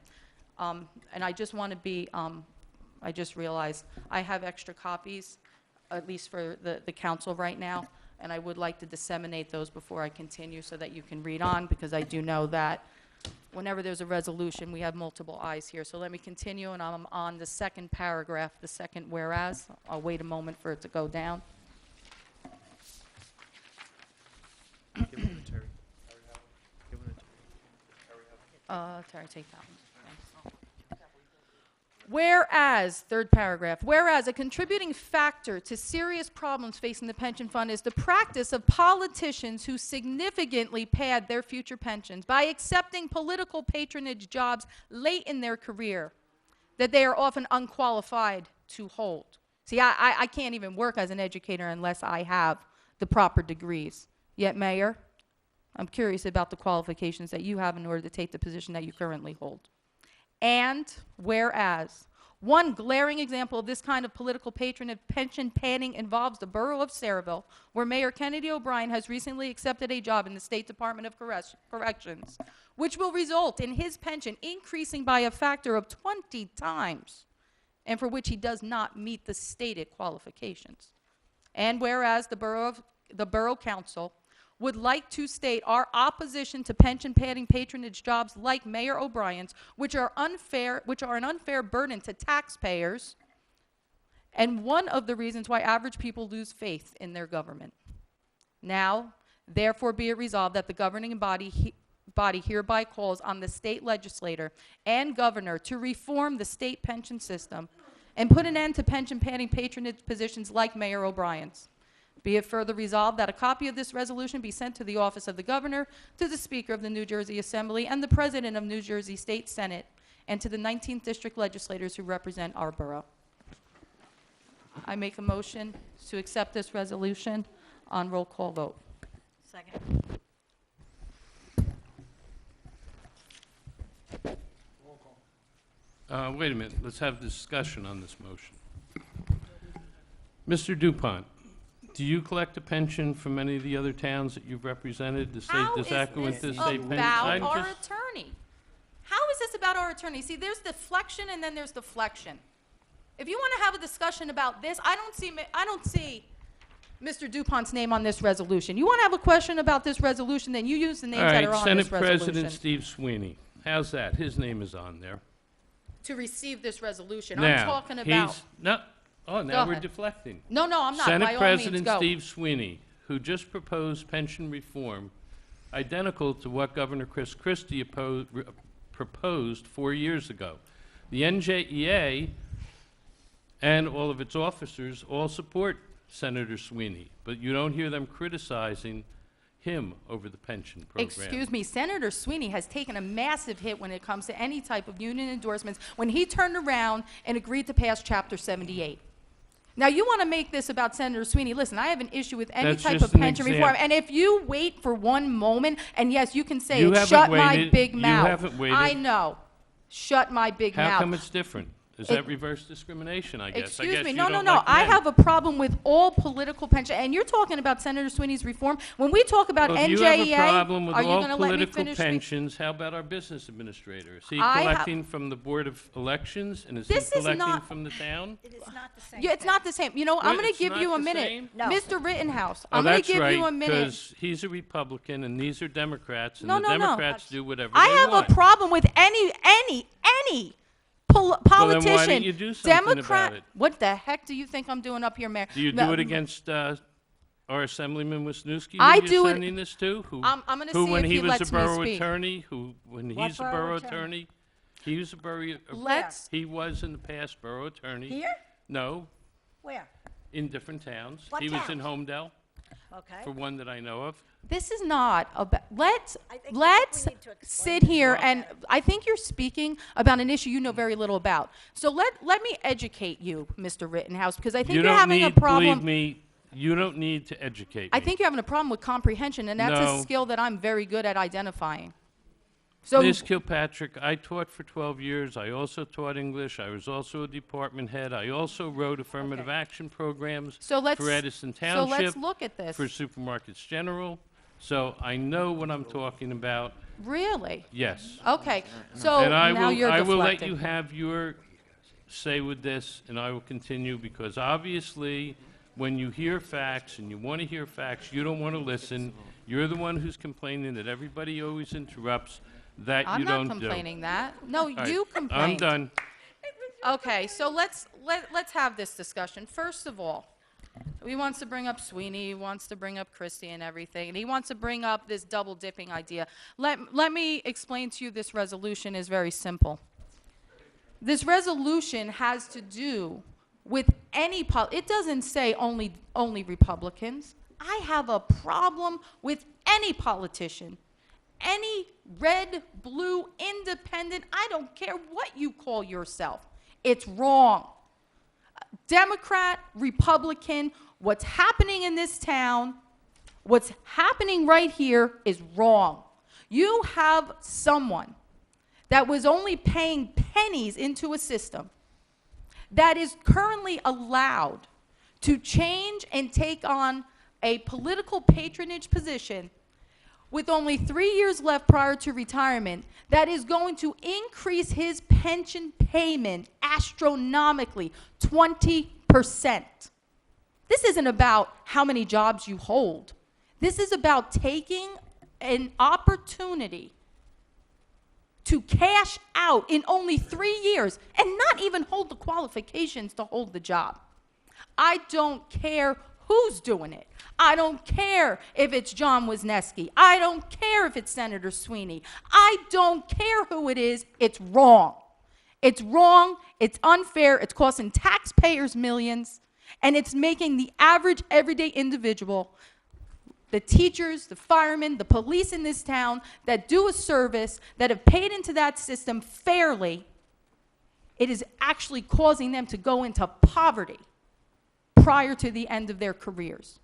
S3: And I just want to be, I just realized I have extra copies, at least for the council right now, and I would like to disseminate those before I continue so that you can read on, because I do know that whenever there's a resolution, we have multiple eyes here. So let me continue, and I'm on the second paragraph, the second whereas. I'll wait a moment for it to go down. Terry, take that one. Whereas, third paragraph, whereas a contributing factor to serious problems facing the pension fund is the practice of politicians who significantly pad their future pensions by accepting political patronage jobs late in their career that they are often unqualified to hold. See, I can't even work as an educator unless I have the proper degrees. Yet, Mayor, I'm curious about the qualifications that you have in order to take the position that you currently hold. And whereas, one glaring example of this kind of political patronage pension padding involves the borough of Saraville, where Mayor Kennedy O'Brien has recently accepted a job in the State Department of Corrections, which will result in his pension increasing by a factor of 20 times, and for which he does not meet the stated qualifications. And whereas the Borough Council would like to state our opposition to pension padding patronage jobs like Mayor O'Brien's, which are an unfair burden to taxpayers, and one of the reasons why average people lose faith in their government. Now, therefore be it resolved that the governing body hereby calls on the state legislator and governor to reform the state pension system and put an end to pension padding patronage positions like Mayor O'Brien's. Be it further resolved that a copy of this resolution be sent to the office of the governor, to the Speaker of the New Jersey Assembly, and the President of New Jersey State Senate, and to the 19th District legislators who represent our borough. I make a motion to accept this resolution on roll call vote.
S10: Second.
S11: Wait a minute, let's have discussion on this motion. Mr. DuPont, do you collect a pension from any of the other towns that you've represented?
S3: How
S11: Does
S3: is
S11: that go into
S3: this
S11: the state pension?
S3: about
S11: I'm
S3: our
S11: just-
S3: attorney? How is this about our attorney? See, there's deflection and then there's deflection. If you want to have a discussion about this, I don't see Mr. DuPont's name on this resolution. You want to have a question about this resolution, then you use the names that are on
S11: Senate
S3: this resolution.
S11: President Steve Sweeney, how's that? His name is on there.
S3: To receive this resolution.
S11: Now,
S3: I'm talking about.
S11: now
S3: Go
S11: we're
S3: ahead.
S11: deflecting.
S3: No, I'm not.
S11: Senate
S3: By all
S11: President
S3: means, go.
S11: Steve Sweeney, who just proposed pension reform identical to what Governor Chris Christie proposed 4 years ago. The NJEA and all of its officers all support Senator Sweeney, but you don't hear them criticizing him over the pension program.
S3: Excuse me, Senator Sweeney has taken a massive hit when it comes to any type of union endorsements when he turned around and agreed to pass Chapter 78. Now, you want to make this about Senator Sweeney. Listen, I have an issue with any
S11: That's
S3: type
S11: just
S3: of
S11: an
S3: pension reform.
S11: example.
S3: And if you wait for one moment, and yes, you can say
S11: You
S3: it,
S11: haven't
S3: shut my
S11: waited.
S3: big
S11: You
S3: mouth.
S11: haven't waited.
S3: I know. Shut my big
S11: How
S3: mouth.
S11: come it's different? Is that reverse discrimination, I guess?
S3: Excuse me.
S11: you
S3: No.
S11: don't like
S3: I
S11: men.
S3: have a problem with all political pension. And you're talking about Senator Sweeney's reform. When we talk about
S11: Well, if
S3: NJEA,
S11: you have a problem with
S3: are you
S11: all
S3: going to let me
S11: political
S3: finish?
S11: pensions, how about our business administrator? Is he
S3: I have-
S11: collecting from the Board of Elections, and is
S3: This
S11: he
S3: is
S11: collecting
S3: not-
S11: from the town?
S10: It is not the same.
S3: Yeah, it's not the same. You know, I'm
S11: Wait,
S3: going to
S11: it's
S3: give
S11: not
S3: you a
S11: the
S3: minute.
S11: same?
S10: No.
S3: Mr. Rittenhouse,
S11: Oh,
S3: I'm going to
S11: that's
S3: give
S11: right,
S3: you a minute.
S11: because he's a Republican and these are Democrats, and
S3: No,
S11: the
S3: no, no.
S11: Democrats do whatever
S3: I
S11: they
S3: have
S11: want.
S3: a problem with any
S11: Well, then
S3: politician.
S11: why don't you do something
S3: Democrat.
S11: about it?
S3: What the heck do you think I'm doing up here, Mayor?
S11: Do you
S3: No,
S11: do it against our Assemblyman Wisniewski, who
S3: I
S11: you're
S3: do it-
S11: sending this to? Who,
S3: I'm gonna
S11: who
S3: see
S11: when
S3: if
S11: he
S3: he
S11: was
S3: lets
S11: a
S3: me
S11: borough
S3: speak.
S11: attorney, when
S10: What
S11: he's a
S10: borough
S11: borough
S10: attorney?
S11: attorney, he was a borough.
S3: Let's-
S11: He was in the past borough attorney.
S10: Here?
S11: No,
S10: Where?
S11: in different towns.
S10: What
S11: He was in
S10: towns?
S11: Homedale,
S10: Okay.
S11: for one that I know of.
S3: This is not about. Let's
S10: I think we need to explain
S3: sit
S10: this
S3: here
S10: more.
S3: and I think you're speaking about an issue you know very little about. So let me educate you, Mr. Rittenhouse, because I think
S11: You
S3: you're
S11: don't
S3: having a
S11: need,
S3: problem.
S11: believe me, you don't need to educate me.
S3: I think you're having a problem with comprehension, and that's a
S11: No.
S3: skill that I'm very good at identifying. So
S11: Ms. Kilpatrick, I taught for 12 years. I also taught English. I was also a department head. I also wrote affirmative action programs
S3: So let's-
S11: for Edison
S3: so
S11: Township.
S3: let's look at this.
S11: For Supermarkets General. So I know what I'm talking about.
S3: Really?
S11: Yes.
S3: Okay. So
S11: And I
S3: now
S11: will,
S3: you're
S11: I will let
S3: deflecting.
S11: you have your say with this, and I will continue, because obviously, when you hear facts and you want to hear facts, you don't want to listen. You're the one who's complaining that everybody always interrupts. That
S3: I'm
S11: you
S3: not
S11: don't do.
S3: complaining that. No,
S11: All right,
S3: you complained.
S11: I'm done.
S3: Okay, so let's have this discussion. First of all, he wants to bring up Sweeney, he wants to bring up Christie and everything, and he wants to bring up this double dipping idea. Let me explain to you, this resolution is very simple. This resolution has to do with it doesn't say only Republicans. I have a problem with any politician, any red, blue, independent, I don't care what you call yourself. It's wrong. Democrat, Republican, what's happening in this town, what's happening right here is wrong. You have someone that was only paying pennies into a system that is currently allowed to change and take on a political patronage position with only 3 years left prior to retirement, that is going to increase his pension payment astronomically, 20%. This isn't about how many jobs you hold. This is about taking an opportunity to cash out in only 3 years and not even hold the qualifications to hold the job. I don't care who's doing it. I don't care if it's John Wisniewski. I don't care if it's Senator Sweeney. I don't care who it is. It's wrong. It's wrong. It's unfair. It's costing taxpayers millions. And it's making the average everyday individual, the teachers, the firemen, the police in this town that do a service, that have paid into that system fairly, it is actually causing them to go into poverty prior to the end of their careers,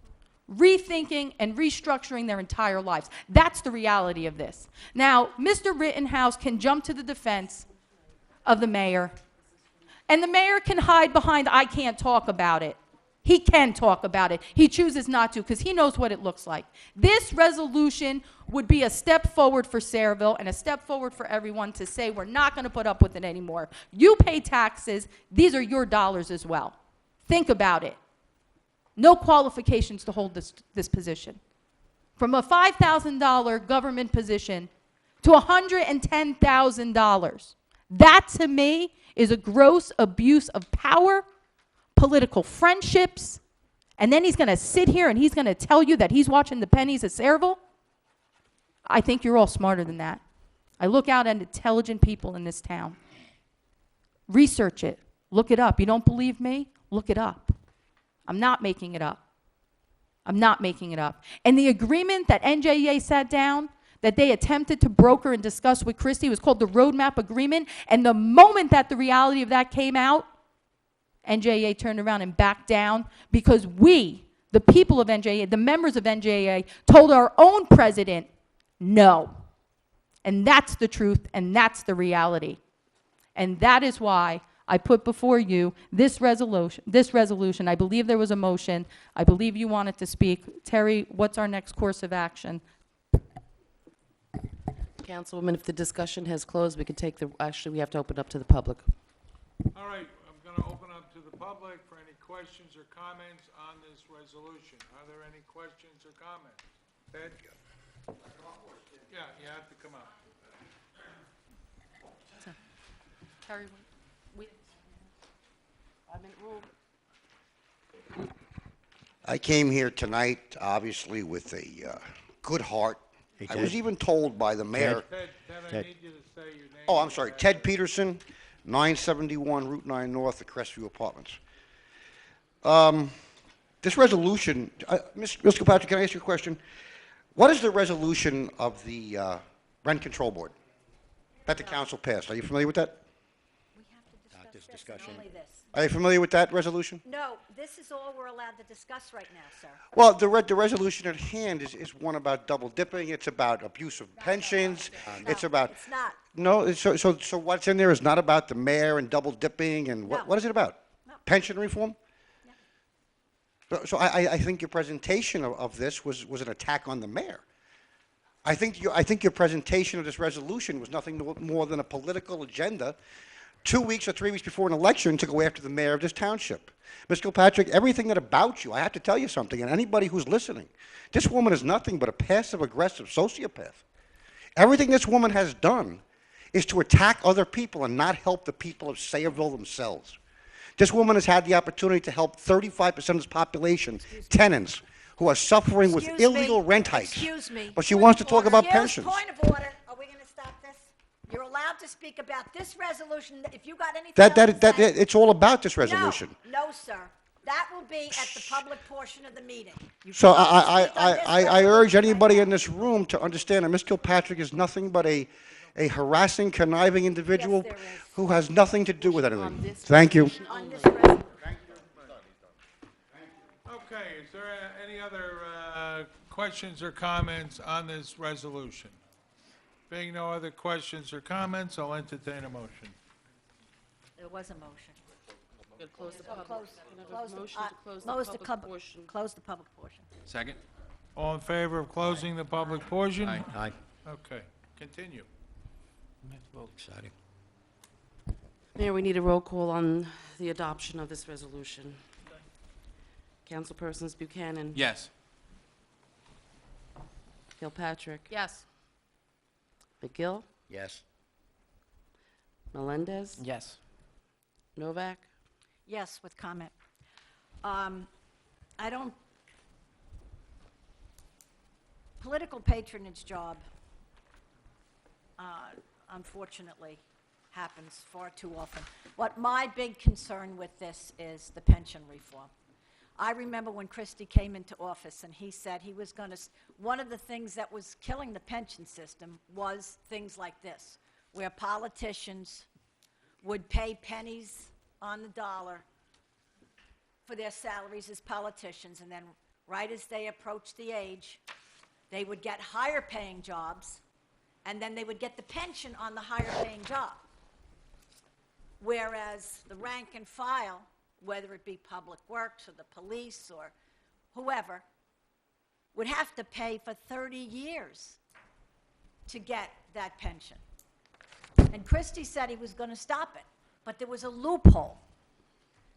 S3: rethinking and restructuring their entire lives. That's the reality of this. Now, Mr. Rittenhouse can jump to the defense of the mayor, and the mayor can hide behind, I can't talk about it. He can talk about it. He chooses not to because he knows what it looks like. This resolution would be a step forward for Sayreville and a step forward for everyone to say we're not going to put up with it anymore. You pay taxes. These are your dollars as well. Think about it. No qualifications to hold this position. From a $5,000 government position to $110,000. That, to me, is a gross abuse of power, political friendships, and then he's going to sit here and he's going to tell you that he's watching the pennies at Sayreville? I think you're all smarter than that. I look out at intelligent people in this town. Research it. Look it up. You don't believe me? Look it up. I'm not making it up. I'm not making it up. And the agreement that NJEA sat down, that they attempted to broker and discuss with Christie, was called the Roadmap Agreement. And the moment that the reality of that came out, NJEA turned around and backed down because we, the people of NJEA, the members of NJEA, told our own president no. And that's the truth, and that's the reality. And that is why I put before you this resolution. I believe there was a motion. I believe you wanted to speak. Terry, what's our next course of action?
S1: Councilwoman, if the discussion has closed, we could take the, actually, we have to open up to the public.
S2: All right, I'm going to open up to the public for any questions or comments on this resolution. Are there any questions or comments? Ted? Yeah, you have to come up.
S3: Terry,
S5: I came here tonight, obviously, with a good heart. I was even told by the mayor.
S2: Ted, I need you to say your name.
S5: Oh, I'm sorry, Ted Peterson, 971 Route 9 North, the Crestview Apartments. This resolution, Mr. Kilpatrick, can I ask you a question? What is the resolution of the Rent Control Board that the council passed? Are you familiar with that?
S15: We have to discuss this and only this.
S5: Are you familiar with that resolution?
S15: No, this is all we're allowed to discuss right now, sir.
S5: Well, the resolution at hand is one about double dipping. It's about abuse of pensions. It's about.
S15: It's not.
S5: No, so what's in there is not about the mayor and double dipping and
S15: No.
S5: what is it about?
S15: No.
S5: Pension reform? So I think your presentation of this was an attack on the mayor. I think your presentation of this resolution was nothing more than a political agenda 2 weeks or 3 weeks before an election to go after the mayor of this township. Mr. Kilpatrick, everything that about you, I have to tell you something, and anybody who's listening, this woman is nothing but a passive-aggressive sociopath. Everything this woman has done is to attack other people and not help the people of Sayreville themselves. This woman has had the opportunity to help 35% of this population, tenants, who are suffering with illegal rent hikes.
S15: Excuse me.
S5: But she wants to talk about
S15: Excuse-
S5: pensions.
S15: Point of order. Are we going to stop this? You're allowed to speak about this resolution. If you got anything else to say.
S5: It's all about this resolution.
S15: No, sir. That will be at the public portion of the meeting. You
S5: So
S15: cannot speak on this
S5: I urge
S15: resolution
S5: anybody
S15: right
S5: in this room to understand that Ms. Kilpatrick is nothing but a harassing, conniving individual
S15: Yes, there is.
S5: who has nothing to do with anything. Thank you.
S15: now. On this resolution.
S2: Okay, is there any other questions or comments on this resolution? Being no other questions or comments, I'll entertain a motion.
S15: There was a motion.
S1: Close the public.
S15: Close the,
S1: Motion to close the
S15: close the
S1: public
S15: public,
S1: portion.
S15: close the public portion.
S8: Second?
S2: All in favor of closing the public portion?
S5: Aye.
S2: Okay, continue.
S5: Exciting.
S1: Mayor, we need a roll call on the adoption of this resolution. Councilpersons Buchanan.
S8: Yes.
S1: Kilpatrick,
S3: Yes.
S1: McGill,
S5: Yes.
S1: Melendez,
S9: Yes.
S1: Novak,
S15: Yes, with comment. I don't, political patronage job, unfortunately, happens far too often. What my big concern with this is the pension reform. I remember when Christie came into office and he said he was going to, one of the things that was killing the pension system was things like this, where politicians would pay pennies on the dollar for their salaries as politicians, and then right as they approached the age, they would get higher paying jobs, and then they would get the pension on the higher paying job. Whereas the rank and file, whether it be public works or the police or whoever, would have to pay for 30 years to get that pension. And Christie said he was going to stop it, but there was a loophole.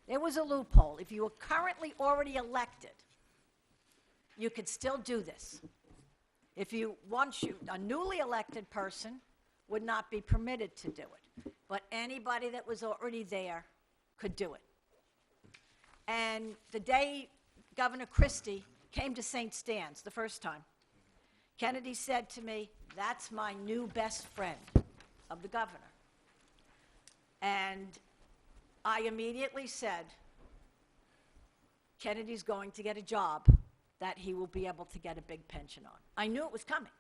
S15: There was a loophole. If you were currently already elected, you could still do this. If you, a newly elected person would not be permitted to do it. But anybody that was already there could do it. And the day Governor Christie came to St. Stan's the first time, Kennedy said to me, "That's my new best friend of the governor." And I immediately said, Kennedy's going to get a job that he will be able to get a big pension on. I knew it was coming.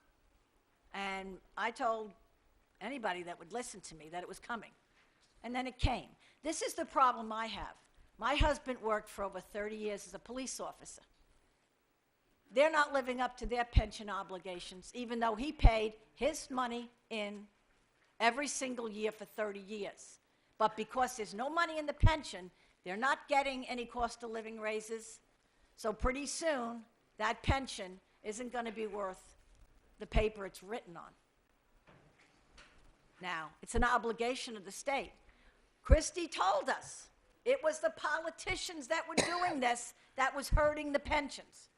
S15: And I told anybody that would listen to me that it was coming. And then it came. This is the problem I have. My husband worked for over 30 years as a police officer. They're not living up to their pension obligations, even though he paid his money in every single year for 30 years. But because there's no money in the pension, they're not getting any cost of living raises. So pretty soon, that pension isn't going to be worth the paper it's written on. Now, it's an obligation of the state. Christie told us it was the politicians that were doing this that was hurting the pensions,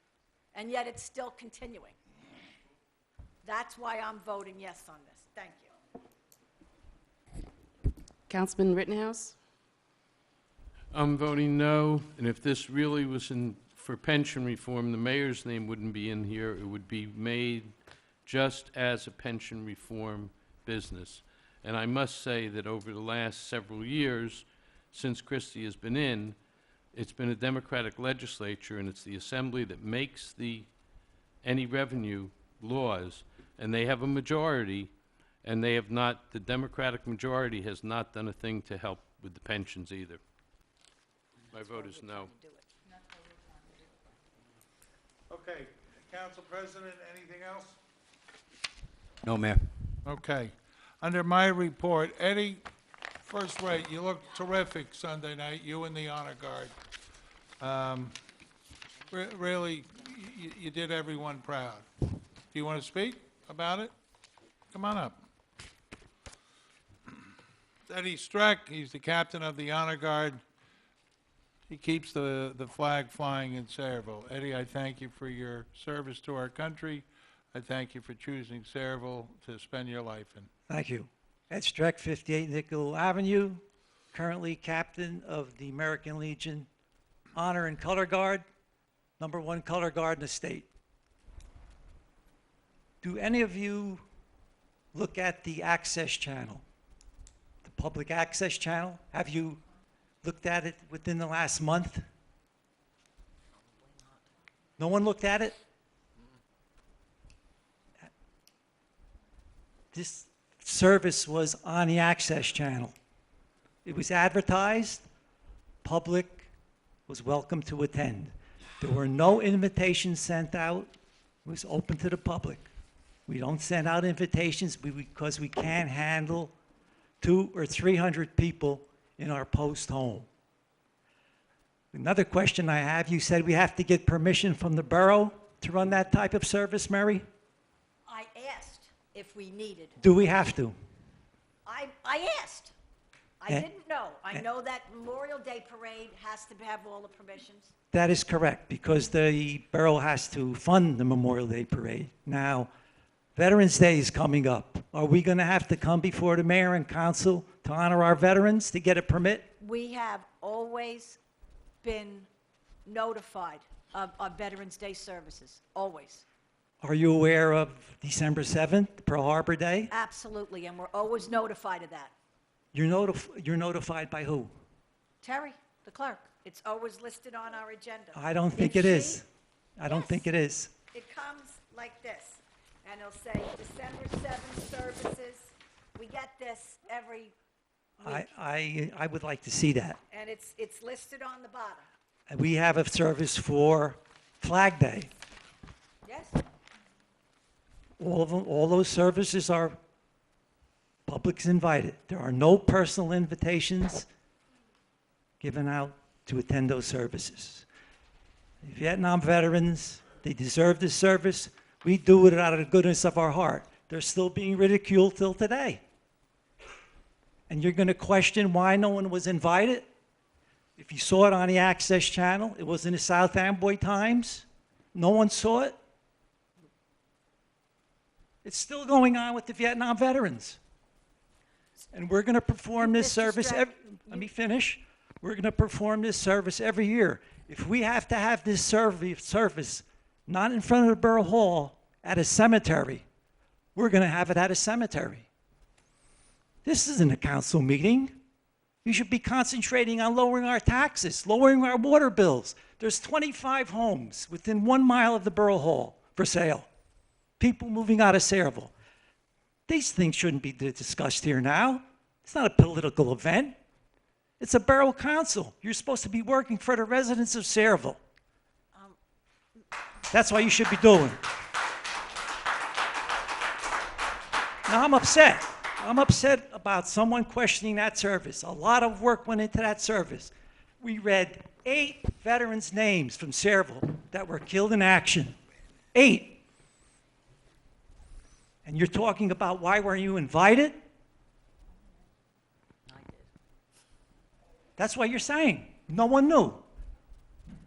S15: and yet it's still continuing. That's why I'm voting yes on this. Thank you.
S1: Councilman Rittenhouse,
S11: I'm voting no, and if this really was for pension reform, the mayor's name wouldn't be in here. It would be made just as a pension reform business. And I must say that over the last several years, since Christie has been in, it's been a Democratic legislature, and it's the Assembly that makes any revenue laws, and they have a majority, and they have not, the Democratic majority has not done a thing to help with the pensions either. My vote is no.
S2: Okay, Council President, anything else?
S5: No, Mayor.
S2: Okay. Under my report, Eddie, first rate, you looked terrific Sunday night, you and the Honor Guard. Really, you did everyone proud. Do you want to speak about it? Come on up. Eddie Streck, he's the captain of the Honor Guard. He keeps the flag flying in Sayreville. Eddie, I thank you for your service to our country. I thank you for choosing Sayreville to spend your life in.
S16: Thank you. Ed Streck, 58 Nickel Avenue, currently captain of the American Legion Honor and Color Guard, #1 color guard in the state. Do any of you look at the Access Channel, the public access channel? Have you looked at it within the last month? No one looked at it? This service was on the Access Channel. It was advertised. Public was welcome to attend. There were no invitations sent out. It was open to the public. We don't send out invitations because we can't handle 200 or 300 people in our post home. Another question I have, you said we have to get permission from the borough to run that type of service, Mary?
S15: I asked if we needed.
S16: Do we have to?
S15: I asked. I didn't know. I know that Memorial Day Parade has to have all the permissions.
S16: That is correct, because the borough has to fund the Memorial Day Parade. Now, Veterans Day is coming up. Are we going to have to come before the mayor and council to honor our veterans to get a permit?
S15: We have always been notified of Veterans Day services, always.
S16: Are you aware of December 7th, Pearl Harbor Day?
S15: Absolutely, and we're always notified of that.
S16: You're notified by who?
S15: Terry, the clerk, it's always listed on our agenda.
S16: I don't think
S15: If
S16: it
S15: she-
S16: is. I don't think it is.
S15: It comes like this, and it'll say December 7th services. We get this every week,
S16: I would like to see that.
S15: and it's listed on the bottom.
S16: And we have a service for Flag Day.
S15: Yes?
S16: All of them, all those services are, public's invited. There are no personal invitations given out to attend those services. Vietnam veterans, they deserve this service. We do it out of the goodness of our heart. They're still being ridiculed till today. And you're going to question why no one was invited? If you saw it on the Access Channel, it was in the South Amboy Times, no one saw it. It's still going on with the Vietnam veterans. And we're going to perform this
S15: Mr.
S16: service,
S15: Strack,
S16: let me finish. We're going to perform this service every year. If we have to have this service not in front of the Borough Hall, at a cemetery, we're going to have it at a cemetery. This isn't a council meeting. You should be concentrating on lowering our taxes, lowering our water bills. There's 25 homes within 1 mile of the Borough Hall for sale. People moving out of Sayreville. These things shouldn't be discussed here now. It's not a political event. It's a borough council. You're supposed to be working for the residents of Sayreville. That's what you should be doing. Now, I'm upset. I'm upset about someone questioning that service. A lot of work went into that service. We read 8 veterans' names from Sayreville that were killed in action. 8. And you're talking about why weren't you invited? That's what you're saying. No one knew.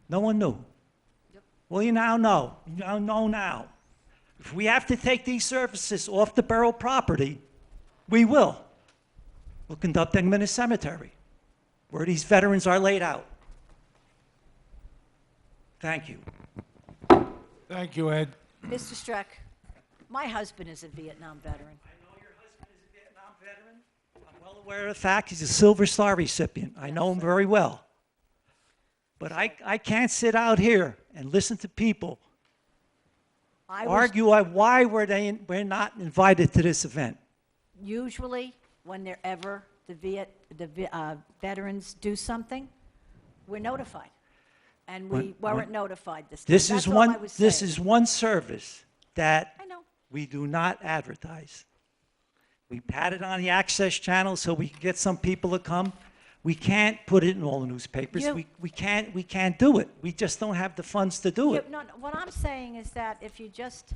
S16: No one knew. Well, you now know. You now know now. If we have to take these services off the borough property, we will. We'll conduct them in a cemetery where these veterans are laid out. Thank you.
S2: Thank you, Ed.
S15: Mr. Streck, my husband is a Vietnam veteran.
S16: I know your husband is a Vietnam veteran. I'm well aware of the fact he's a Silver Star recipient. I know him very well. But I can't sit out here and listen to people argue why we're not invited to this event.
S15: Usually, whenever the veterans do something, we're notified. And we weren't notified this time.
S16: This
S15: That's
S16: is
S15: all I
S16: one.
S15: was
S16: This
S15: saying.
S16: is one service that
S15: I know.
S16: we do not advertise. We had it on the Access Channel so we can get some people to come. We can't put it in all the newspapers.
S15: You-
S16: We can't do it. We just don't have the funds to do it.
S15: No, what I'm saying is that if you just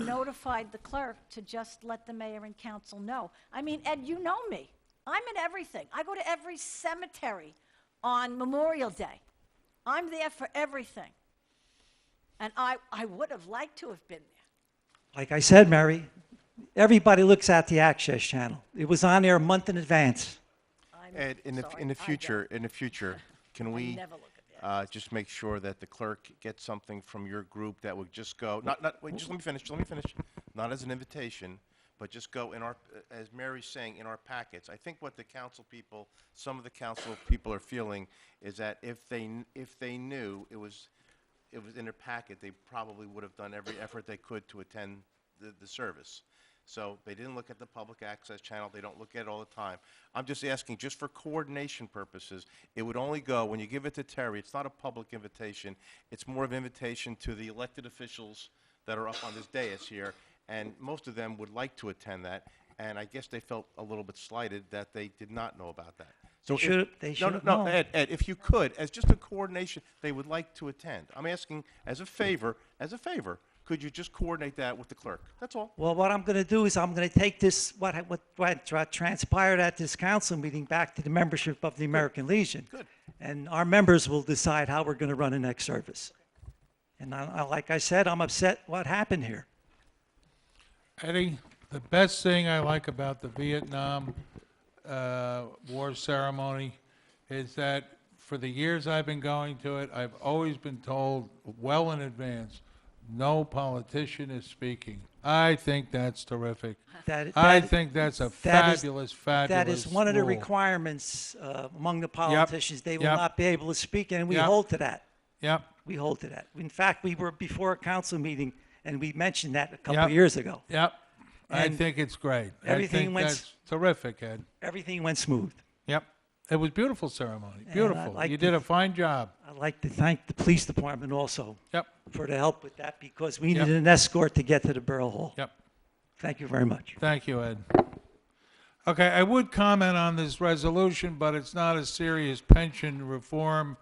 S15: notified the clerk to just let the mayor and council know. I mean, Ed, you know me. I'm in everything. I go to every cemetery on Memorial Day. I'm there for everything. And I would have liked to have been there.
S16: Like I said, Mary, everybody looks at the Access Channel. It was on there a month in advance.
S15: I'm
S13: Ed, in
S15: sorry,
S13: the
S15: I
S13: future,
S15: don't.
S13: can
S15: I
S13: we
S15: never look at the
S13: just make sure that the clerk gets something from your group that would just go, wait, just let me finish. Not as an invitation, but just go in our, as Mary's saying, in our packets. I think what the council people, some of the council people are feeling is that if they knew it was in their packet, they probably would have done every effort they could to attend the service. So they didn't look at the public access channel. They don't look at it all the time. I'm just asking, just for coordination purposes, it would only go, when you give it to Terry, it's not a public invitation. It's more of an invitation to the elected officials that are up on this dais here, and most of them would like to attend that, and I guess they felt a little bit slighted that they did not know about that. So
S16: They should have known.
S13: Ed, if you could, as just a coordination, they would like to attend. I'm asking as a favor, Could you just coordinate that with the clerk? That's all.
S16: Well, what I'm going to do is I'm going to take this, what transpired at this council meeting back to the membership of the American Legion.
S13: Good.
S16: And our members will decide how we're going to run the next service. And like I said, I'm upset what happened here.
S2: Eddie, the best thing I like about the Vietnam War ceremony is that for the years I've been going to it, I've always been told well in advance, no politician is speaking. I think that's terrific. I think that's a fabulous, fabulous
S16: That is one of the
S2: rule.
S16: requirements among the politicians. They will
S2: Yep.
S16: not be able to speak, and we
S2: Yep.
S16: hold to that.
S2: Yep.
S16: We hold to that. In fact, we were before a council meeting, and we mentioned that a couple
S2: Yep.
S16: of years ago.
S2: Yep. I
S16: And
S2: think it's great.
S16: everything
S2: I think
S16: went
S2: that's terrific, Ed.
S16: Everything went smooth.
S2: Yep. It was beautiful ceremony.
S16: And I'd
S2: Beautiful.
S16: like
S2: You
S16: to-
S2: did a fine job.
S16: I'd like to thank the police department also
S2: Yep.
S16: for the help with that, because we
S2: Yep.
S16: needed an escort to get to the Borough Hall.
S2: Yep.
S16: Thank you very much.
S2: Thank you, Ed. Okay, I would comment on this resolution, but it's not a serious pension reform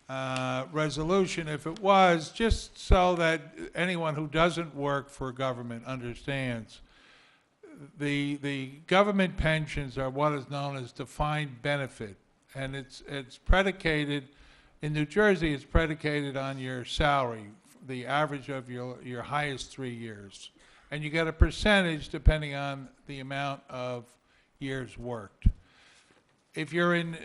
S2: resolution. If it was, just so that anyone who doesn't work for government understands, the government pensions are what is known as defined benefit, and it's predicated, in New Jersey, it's predicated on your salary, the average of your highest 3 years. And you get a percentage depending on the amount of years worked. If you're in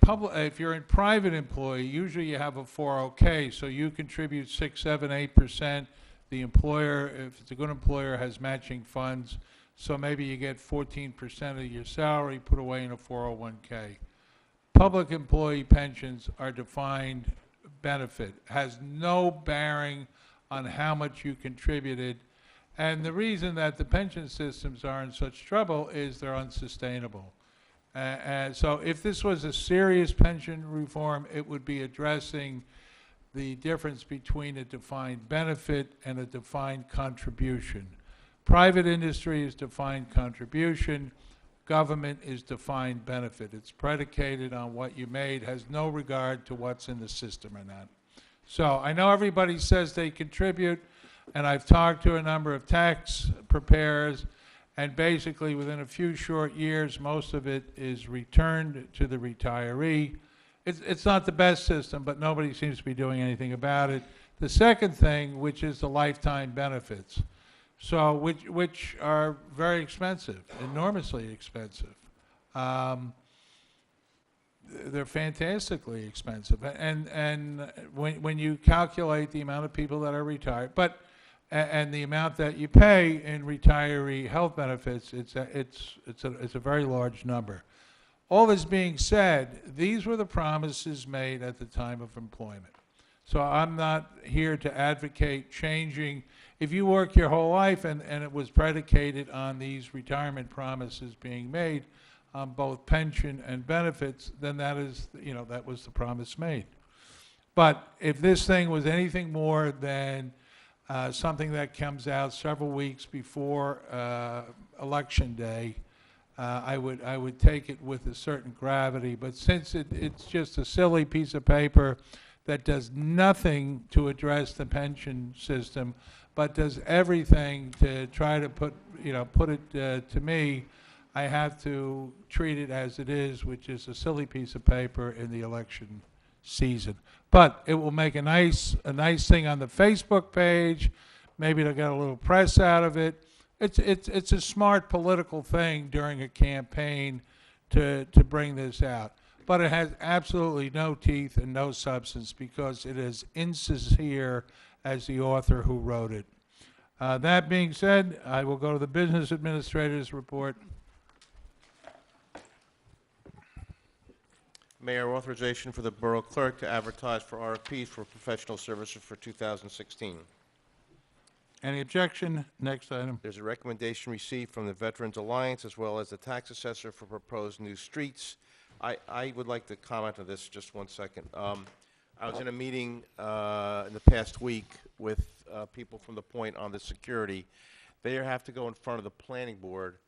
S2: private employee, usually you have a 401k, so you contribute 6, 7, 8%. The employer, if it's a good employer, has matching funds, so maybe you get 14% of your salary put away in a 401k. Public employee pensions are defined benefit, has no bearing on how much you contributed. And the reason that the pension systems are in such trouble is they're unsustainable. And so if this was a serious pension reform, it would be addressing the difference between a defined benefit and a defined contribution. Private industry is defined contribution. Government is defined benefit. It's predicated on what you made, has no regard to what's in the system or not. So I know everybody says they contribute, and I've talked to a number of tax preparers, and basically within a few short years, most of it is returned to the retiree. It's not the best system, but nobody seems to be doing anything about it. The second thing, which is the lifetime benefits, so which are very expensive, enormously expensive. They're fantastically expensive, and when you calculate the amount of people that are retired, and the amount that you pay in retiree health benefits, it's a very large number. All this being said, these were the promises made at the time of employment. So I'm not here to advocate changing. If you work your whole life and it was predicated on these retirement promises being made on both pension and benefits, then that is, that was the promise made. But if this thing was anything more than something that comes out several weeks before Election Day, I would take it with a certain gravity. But since it's just a silly piece of paper that does nothing to address the pension system, but does everything to try to put it to me, I have to treat it as it is, which is a silly piece of paper in the election season. But it will make a nice thing on the Facebook page. Maybe it'll get a little press out of it. It's a smart political thing during a campaign to bring this out. But it has absolutely no teeth and no substance because it is insincere as the author who wrote it. That being said, I will go to the business administrator's report.
S13: Mayor, authorization for the Borough Clerk to advertise for RFPs for professional services for 2016.
S2: Any objection? Next item.
S13: There's a recommendation received from the Veterans Alliance as well as the tax assessor for proposed new streets. I would like to comment on this just 1 second. I was in a meeting in the past week with people from the Point on the security. They have to go in front of the planning board,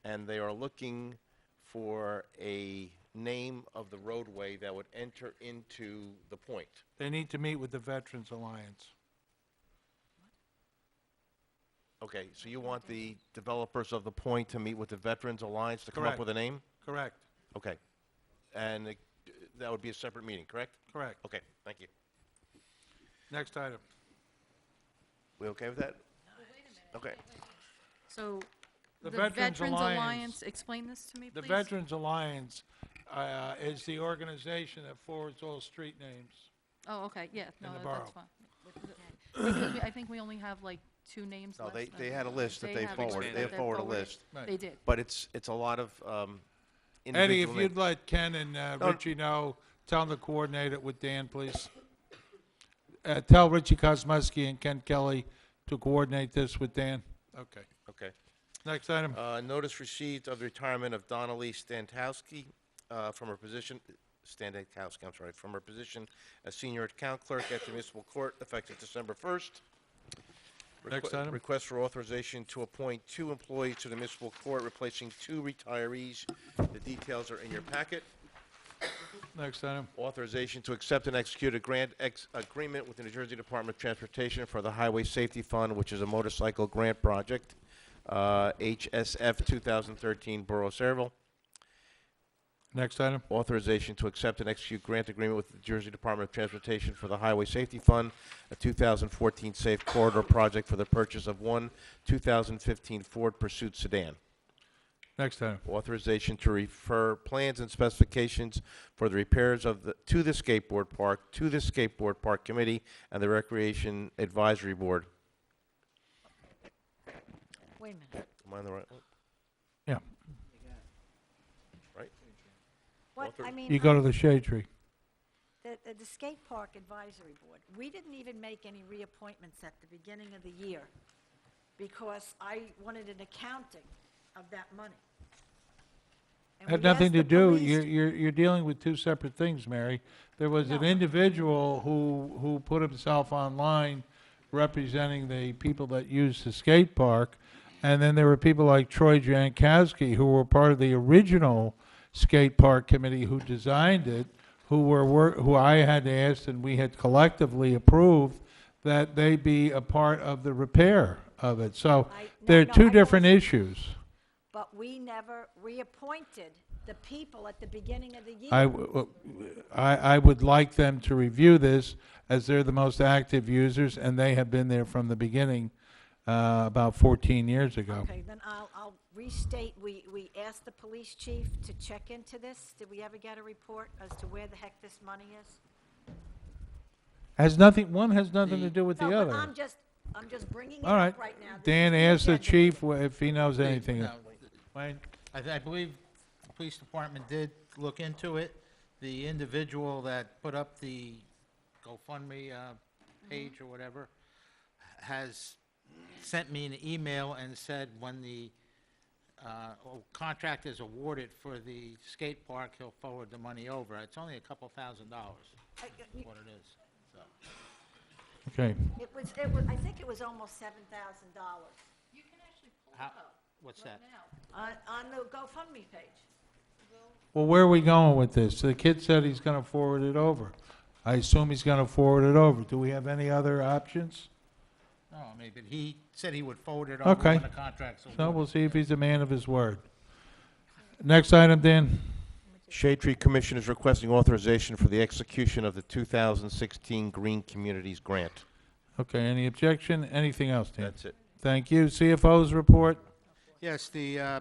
S13: and they are looking for a name of the roadway that would enter into the Point.
S2: They need to meet with the Veterans Alliance.
S13: Okay, so you want the developers of the point to meet with the Veterans Alliance to come up
S2: Correct.
S13: with a name?
S2: Correct,
S13: Okay. And that would be a separate meeting, correct?
S2: correct.
S13: Okay, thank you.
S2: Next item.
S13: We okay with that? Okay.
S3: So,
S2: The
S3: the
S2: Veterans
S3: Veterans
S2: Alliance.
S3: Alliance, explain this to me,
S2: The
S3: please.
S2: Veterans Alliance is the organization that forwards all street names.
S3: Oh, okay, yeah, no,
S2: the
S3: that's
S2: borough.
S3: fine. Because I think we only have like 2 names
S13: No,
S3: left.
S13: they had a list that they
S3: have
S13: forwarded. They
S3: that
S13: forward a
S3: forwarded.
S13: list.
S2: Right.
S3: They did.
S13: But it's a lot of
S2: Eddie,
S13: individual
S2: if
S13: names.
S2: you'd let Ken and Richie know, tell them to coordinate it with Dan, please. Tell Richie Kosmeski and Ken Kelly to coordinate this with Dan. Okay.
S13: Okay.
S2: Next item.
S13: Notice received of the retirement of Donnelly Stantowski from her position, from her position as senior account clerk at the municipal court effective December 1st.
S2: Next item.
S13: Request for authorization to appoint 2 employees to the municipal court, replacing 2 retirees. The details are in your packet.
S2: Next item.
S13: Authorization to accept and execute a grant agreement with the New Jersey Department of Transportation for the Highway Safety Fund, which is a motorcycle grant project, HSF 2013 Borough Sayreville.
S2: Next item.
S13: Authorization to accept and execute grant agreement with the Jersey Department of Transportation for the Highway Safety Fund, a 2014 Safe Corridor project for the purchase of 1 2015 Ford Pursuit sedan.
S2: Next item.
S13: Authorization to refer plans and specifications for the repairs to the skateboard park committee and the Recreation Advisory Board.
S10: Wait a minute.
S13: Am I on the right one?
S2: Yeah.
S13: Right?
S15: What, I mean,
S2: You go to the shade tree.
S15: the skate park advisory board, we didn't even make any reappointments at the beginning of the year because I wanted an accounting of that money. And
S2: Had
S15: we asked
S2: nothing to
S15: the
S2: do,
S15: police-
S2: you're dealing with 2 separate things, Mary. There was an individual who put himself online representing the people that use the skate park, and then there were people like Troy Jankowski, who were part of the original skate park committee who designed it, who I had asked and we had collectively approved that they be a part of the repair of it. So there are 2 different issues.
S15: But we never reappointed the people at the beginning of the year.
S2: I would like them to review this, as they're the most active users, and they have been there from the beginning, about 14 years ago.
S15: Okay, then I'll restate, we asked the police chief to check into this. Did we ever get a report as to where the heck this money is?
S2: One has nothing to do with the
S15: No, but
S2: other.
S15: I'm just bringing it
S2: All right.
S15: up right now. This
S2: Dan,
S15: is the
S2: ask the
S15: agenda.
S2: chief if he knows anything.
S17: No,
S2: Wayne?
S17: I believe the police department did look into it. The individual that put up the GoFundMe page or whatever has sent me an email and said when the contract is awarded for the skate park, he'll forward the money over. It's only a couple $1,000, what it is, so.
S2: Okay.
S15: It was, I think it was almost $7,000
S3: You can actually pull
S17: How-
S3: it up
S17: What's
S3: right
S17: that?
S3: now.
S15: on the GoFundMe page.
S2: Well, where are we going with this? The kid said he's going to forward it over. I assume he's going to forward it over. Do we have any other options?
S17: No, maybe he said he would forward it over
S2: Okay.
S17: when the contract's awarded.
S2: So we'll see if he's a man of his word. Next item, Dan.
S13: Shade Tree Commission is requesting authorization for the execution of the 2016 Green Communities Grant.
S2: Okay, any objection? Anything else, Dan?
S13: That's it.
S2: Thank you. CFO's report.
S17: Yes, the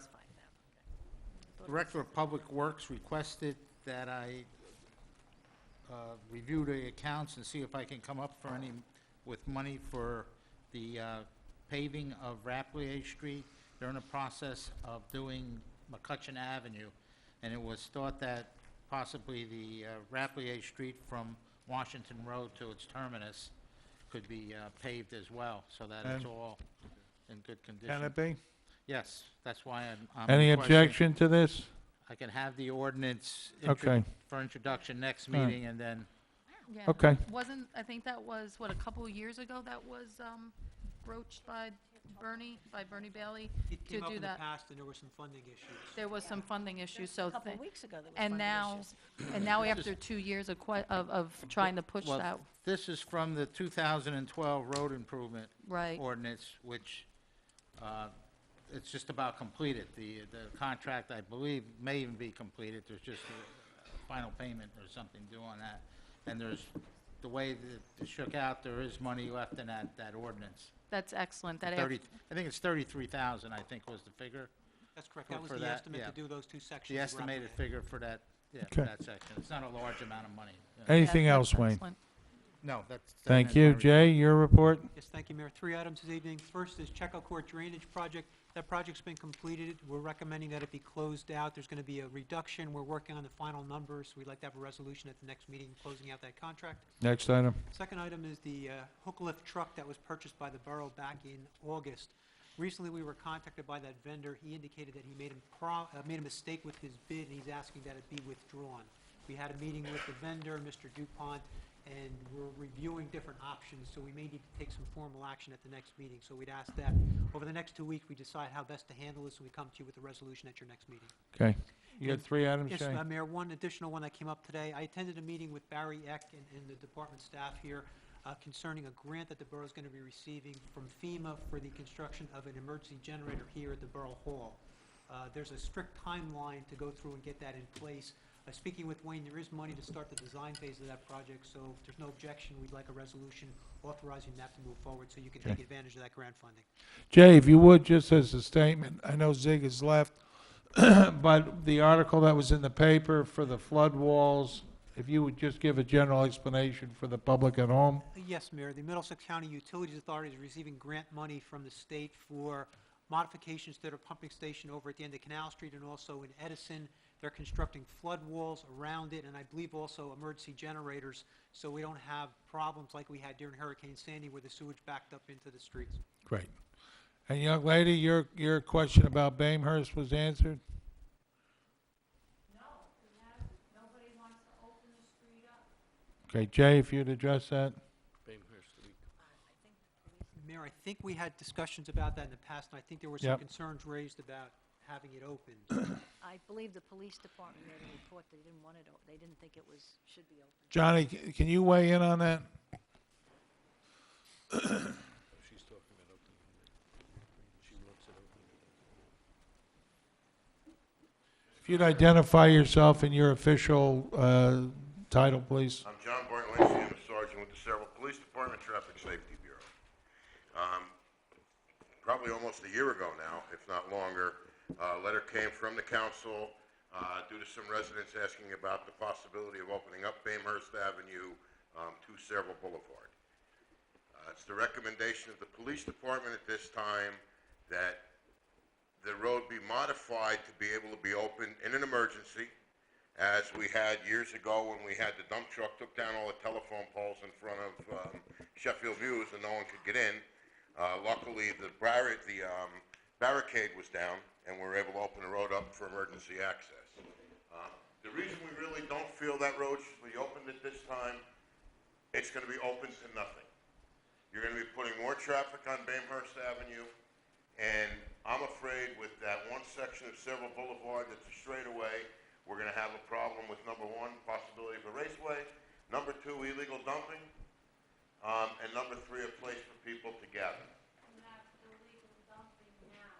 S17: Director of Public Works requested that I review the accounts and see if I can come up with money for the paving of Rapplier Street. They're in the process of doing McCutcheon Avenue, and it was thought that possibly the Rapplier Street from Washington Road to its terminus could be paved as well, so that it's
S2: And-
S17: all in good condition.
S2: Can it be?
S17: Yes, that's why I'm
S2: Any
S17: requesting-
S2: objection to this?
S17: I can have the ordinance
S2: Okay.
S17: for introduction next
S2: All right.
S17: meeting, and then,
S3: Yeah.
S2: Okay.
S3: I think that was, what, a couple of years ago that was broached by Bernie Bailey
S14: It
S3: to
S14: came up
S3: do
S14: in the
S3: that.
S14: past, and there were some funding issues.
S3: There was some funding issues, so.
S15: A couple
S3: thi-
S15: weeks ago, there was
S3: And
S15: funding
S3: now,
S15: issues.
S3: and now after 2 years of trying to push
S17: well,
S3: that,
S17: this is from the 2012 road improvement
S3: right,
S17: ordinance, which It's just about completed. The contract, I believe, may even be completed. There's just a final payment or something due on that. And there's, the way that it shook out, there is money left in that ordinance.
S3: That's excellent. That
S17: 30, I think it's 33,000, I think was the figure.
S14: That's correct.
S17: For-
S14: That was
S17: for
S14: the
S17: that,
S14: estimate
S17: yeah.
S14: to do those two sections.
S17: The
S14: of
S17: estimated
S14: Rappahannock.
S17: figure for that, yeah,
S18: Okay.
S17: for that section. It's not a large amount of money. Yeah.
S18: Anything
S3: Yeah,
S18: else,
S3: that's
S18: Wayne?
S3: excellent.
S17: No, that's.
S18: Thank
S17: that's
S18: you.
S17: my
S18: Jay,
S17: report.
S18: your report?
S14: Yes, thank you, Mayor. 3 items this evening. First is Checo Court Drainage Project. That project's been completed. We're recommending that it be closed out. There's going to be a reduction. We're working on the final numbers. We'd like to have a resolution at the next meeting closing out that contract.
S18: Next item.
S14: Second item is the hook lift truck that was purchased by the borough back in August. Recently, we were contacted by that vendor. He indicated that he made a mistake with his bid, and he's asking that it be withdrawn. We had a meeting with the vendor, Mr. DuPont, and we're reviewing different options, so we may need to take some formal action at the next meeting. So we'd ask that over the next 2 weeks, we decide how best to handle this, and we come to you with a resolution at your next meeting.
S18: Okay. You had 3 items,
S14: Yes,
S18: Jay?
S14: Mayor, one additional one that came up today. I attended a meeting with Barry Eck and the department staff here concerning a grant that the borough is going to be receiving from FEMA for the construction of an emergency generator here at the Borough Hall. There's a strict timeline to go through and get that in place. Speaking with Wayne, there is money to start the design phase of that project, so if there's no objection, we'd like a resolution authorizing that to move forward so you can take
S18: Okay.
S14: advantage of that grant funding.
S18: Jay, if you would, just as a statement, I know Zig has left, but the article that was in the paper for the flood walls, if you would just give a general explanation for the public at home?
S14: Yes, Mayor. The Middlesex County Utilities Authority is receiving grant money from the state for modifications to their pumping station over at the end of Canal Street and also in Edison. They're constructing flood walls around it, and I believe also emergency generators, so we don't have problems like we had during Hurricane Sandy where the sewage backed up into the streets.
S18: Great. And young lady, your question about Bamehurst was answered? Okay, Jay, if you'd address that?
S14: Mayor, I think we had discussions about that in the past, and I think there were some
S18: Yep.
S14: concerns raised about having it open.
S10: I believe the police department made a report, they didn't want it, they didn't think it should be open.
S18: Johnny, can you weigh in on that?
S11: She's talking about opening it. She looks at opening it.
S18: If you'd identify yourself and your official title, please.
S6: I'm John Bartolini. I'm a sergeant with the Several Police Department Traffic Safety Bureau. Probably almost a year ago now, if not longer, a letter came from the council due to some residents asking about the possibility of opening up Bamehurst Avenue to Several Boulevard. It's the recommendation of the police department at this time that the road be modified to be able to be open in an emergency, as we had years ago when we had the dump truck took down all the telephone poles in front of Sheffield Views and no one could get in. Luckily, the barricade was down and we were able to open the road up for emergency access. The reason we really don't feel that road should be opened at this time, it's going to be open to nothing. You're going to be putting more traffic on Bamehurst Avenue, and I'm afraid with that one section of Several Boulevard that's a straightaway, we're going to have a problem with, number one, possibility of a raceway, number two, illegal dumping, and number three, a place for people to gather.
S19: We have illegal dumping now,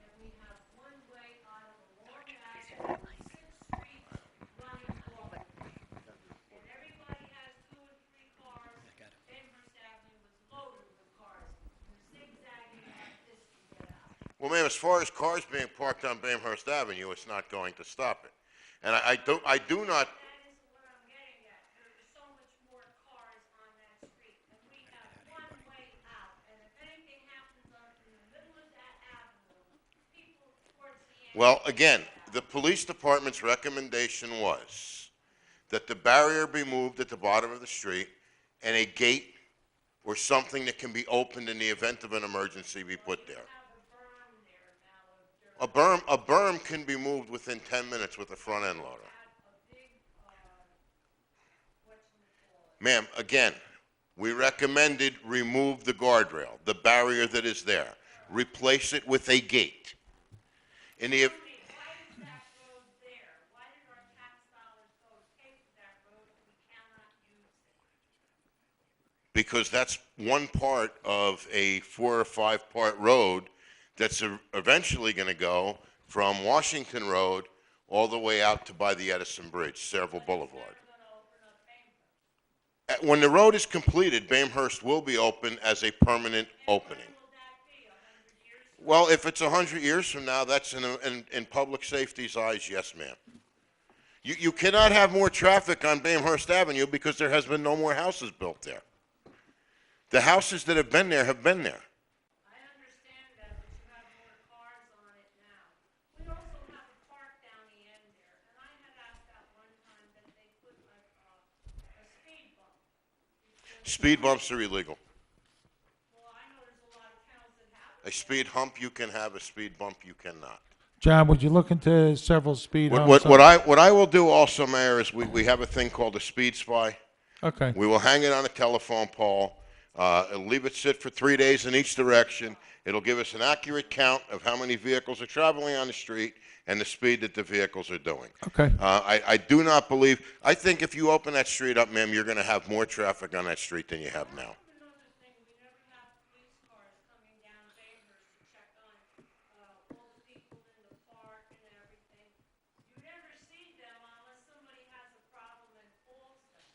S19: and we have one way out of the long avenue, 6th Street running forward. And everybody has 2 and 3 cars. Amherst Avenue was loaded with cars. They're zigzagging like this to get out.
S6: Well, ma'am, as far as cars being parked on Bamehurst Avenue, it's not going to stop it. And I do not.
S19: That is what I'm getting at. There are so much more cars on that street, and we have one way out. And if anything happens in the middle of that avenue, people towards the end.
S6: Well, again, the police department's recommendation was that the barrier be moved at the bottom of the street and a gate or something that can be opened in the event of an emergency be put there. A berm can be moved within 10 minutes with a front end loader. Ma'am, again, we recommended remove the guardrail, the barrier that is there. Replace it with a gate. In the,
S19: Why is that road there? Why did our tax dollars go to pay for that road if we cannot use it?
S6: because that's one part of a 4 or 5 part road that's eventually going to go from Washington Road all the way out to by the Edison Bridge, Sayreville Boulevard. When the road is completed, Bamehurst will be open as a permanent opening. Well, if it's 100 years from now, that's in public safety's eyes, yes, ma'am. You cannot have more traffic on Bamehurst Avenue because there has been no more houses built there. The houses that have been there have been there.
S19: I understand that, but you have more cars on it now. We also have a park down the end there, and I had asked that one time that they put like a speed bump.
S6: Speed bumps are illegal.
S19: Well, I know there's a lot of towns that have.
S6: A speed hump you can have, a speed bump you cannot.
S18: John, would you look into several speed
S6: What,
S18: humps?
S6: what I will do also, Mayor, is we have a thing called a speed spy.
S18: Okay.
S6: We will hang it on a telephone pole, leave it sit for 3 days in each direction. It'll give us an accurate count of how many vehicles are traveling on the street and the speed that the vehicles are doing.
S18: Okay.
S6: I do not believe, I think if you open that street up, ma'am, you're going to have more traffic on that street than you have now.
S19: Another thing, we never have police cars coming down Bainhurst to check on all the people in the park and everything. You never see them unless somebody has a problem and calls them.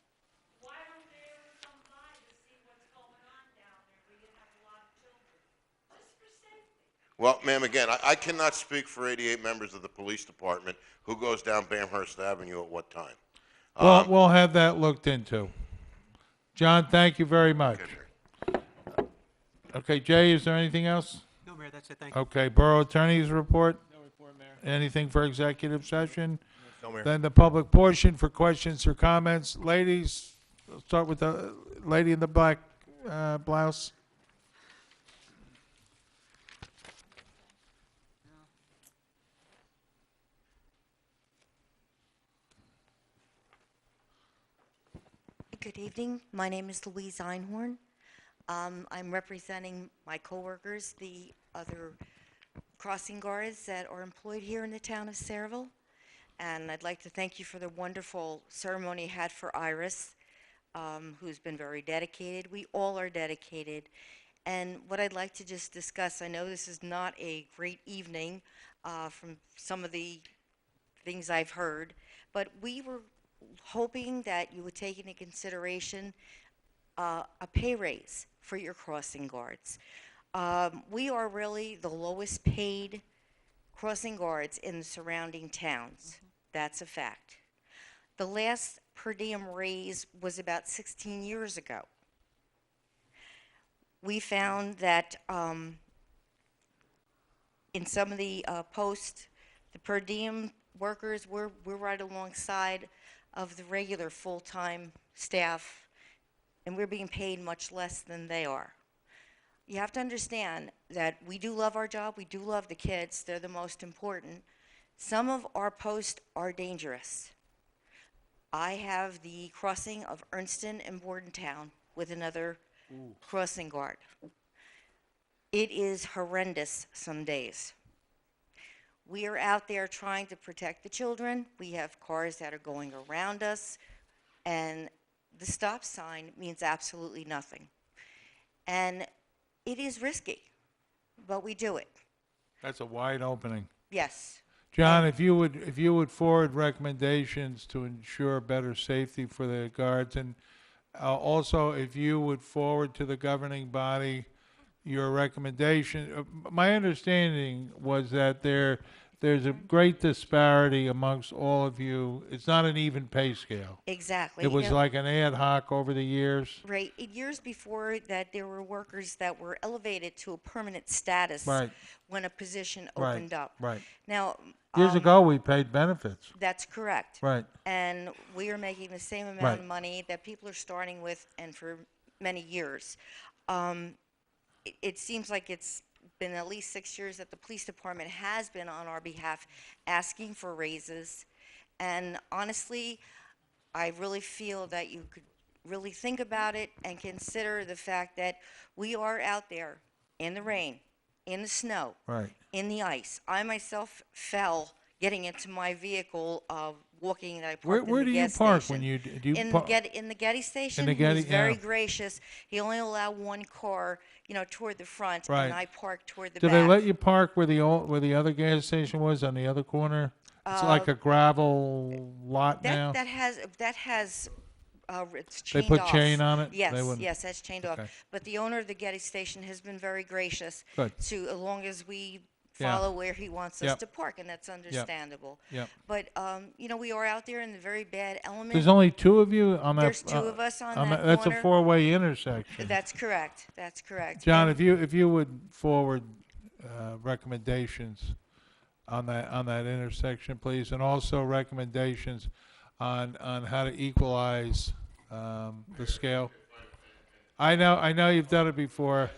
S19: Why don't they ever come by to see what's going on down there where you have a lot of children? Just for safety.
S6: Well, ma'am, again, I cannot speak for 88 members of the police department who goes down Bamehurst Avenue at what time.
S18: Well, we'll have that looked into. John, thank you very much. Okay, Jay, is there anything else?
S14: No, Mayor, that's it. Thank you.
S18: Okay, Borough Attorney's report?
S12: No report, Mayor.
S18: Anything for executive session?
S13: No, Mayor.
S18: Then the public portion for questions or comments. Ladies, let's start with the lady in the black blouse.
S20: Good evening. My name is Louise Einhorn. I'm representing my coworkers, the other crossing guards that are employed here in the town of Sayreville. And I'd like to thank you for the wonderful ceremony you had for Iris, who's been very dedicated. We all are dedicated. And what I'd like to just discuss, I know this is not a great evening from some of the things I've heard, but we were hoping that you would take into consideration a pay raise for your crossing guards. We are really the lowest paid crossing guards in the surrounding towns. That's a fact. The last per diem raise was about 16 years ago. We found that in some of the posts, the per diem workers we're right alongside of the regular full-time staff, and we're being paid much less than they are. You have to understand that we do love our job, we do love the kids, they're the most important. Some of our posts are dangerous. I have the crossing of Ernston and Bordentown with another crossing guard. It is horrendous some days. We are out there trying to protect the children. We have cars that are going around us, and the stop sign means absolutely nothing. And it is risky, but we do it.
S18: That's a wide opening.
S20: Yes.
S18: John, if you would forward recommendations to ensure better safety for the guards, and also if you would forward to the governing body your recommendation. My understanding was that there's a great disparity amongst all of you. It's not an even pay scale.
S20: Exactly.
S18: It was like an ad hoc over the years.
S20: Right. Years before that, there were workers that were elevated to a permanent status
S18: Right.
S20: when a position
S18: Right,
S20: opened up.
S18: right.
S20: Now,
S18: Years ago, we paid benefits.
S20: that's correct.
S18: Right.
S20: And we are making the same amount
S18: Right.
S20: of money that people are starting with, and for many years. It seems like it's been at least 6 years that the police department has been on our behalf asking for raises. And honestly, I really feel that you could really think about it and consider the fact that we are out there in the rain, in the snow,
S18: Right.
S20: in the ice. I myself fell getting into my vehicle walking, and I
S18: Where,
S20: parked in
S18: where
S20: the
S18: do you
S20: gas
S18: park
S20: station.
S18: when you, do you
S20: In the
S18: park?
S20: in the Getty station,
S18: the
S20: he was
S18: Getty,
S20: very
S18: yeah.
S20: gracious. He only allowed one car, toward the front,
S18: Right.
S20: and I parked toward the
S18: Do
S20: back.
S18: they let you park where where the other gas station was on the other corner? It's like a gravel lot now?
S20: That has it's
S18: They
S20: chained
S18: put
S20: off.
S18: chain on it? They
S20: Yes,
S18: wouldn't-
S20: yes, that's chained off.
S18: Okay.
S20: But the owner of the Getty station has been very gracious
S18: Good.
S20: to, as long as we
S18: Yeah.
S20: follow where he wants us
S18: Yep.
S20: to park, and that's understandable.
S18: Yep.
S20: But we are out there in the very bad element.
S18: There's only two of you on that?
S20: There's two of us on that
S18: That's a
S20: corner.
S18: four-way intersection.
S20: That's correct. That's correct.
S18: John,
S20: And-
S18: if you would forward recommendations on that intersection, please, and also recommendations on how to equalize the scale. I know you've done it before.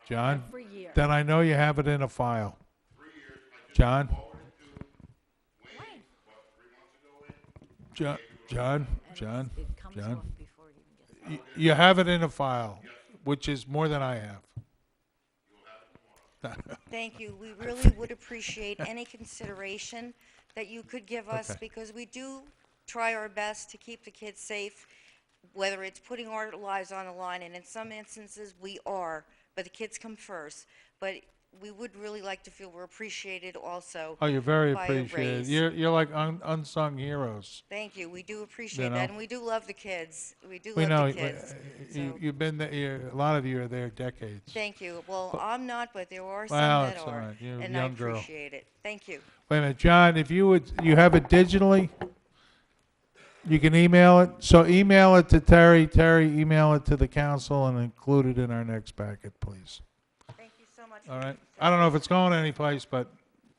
S18: John,
S15: Every year.
S18: then I know you have it in a file. John? John, John, you have it in a file, which is more than I have.
S20: Thank you. We really would appreciate any consideration that you could give us,
S18: Okay.
S20: because we do try our best to keep the kids safe, whether it's putting our lives on the line, and in some instances we are, but the kids come first. But we would really like to feel we're appreciated also.
S18: Oh, you're very
S20: by a
S18: appreciated.
S20: raise.
S18: You're like unsung heroes.
S20: Thank you. We do appreciate
S18: You know?
S20: that, and we do love the kids. We do
S18: We
S20: love
S18: know
S20: the kids. So,
S18: you've been there. A lot of you are there decades.
S20: thank you. Well, I'm not, but there are some
S18: Well,
S20: that
S18: it's all
S20: are,
S18: right. You're a
S20: and I
S18: young girl.
S20: appreciate it. Thank you.
S18: Wait a minute, John. If you have it digitally, you can email it. So email it to Terry. Terry, email it to the council and include it in our next packet, please.
S20: Thank you so much.
S18: All right. I don't know if it's going anyplace, but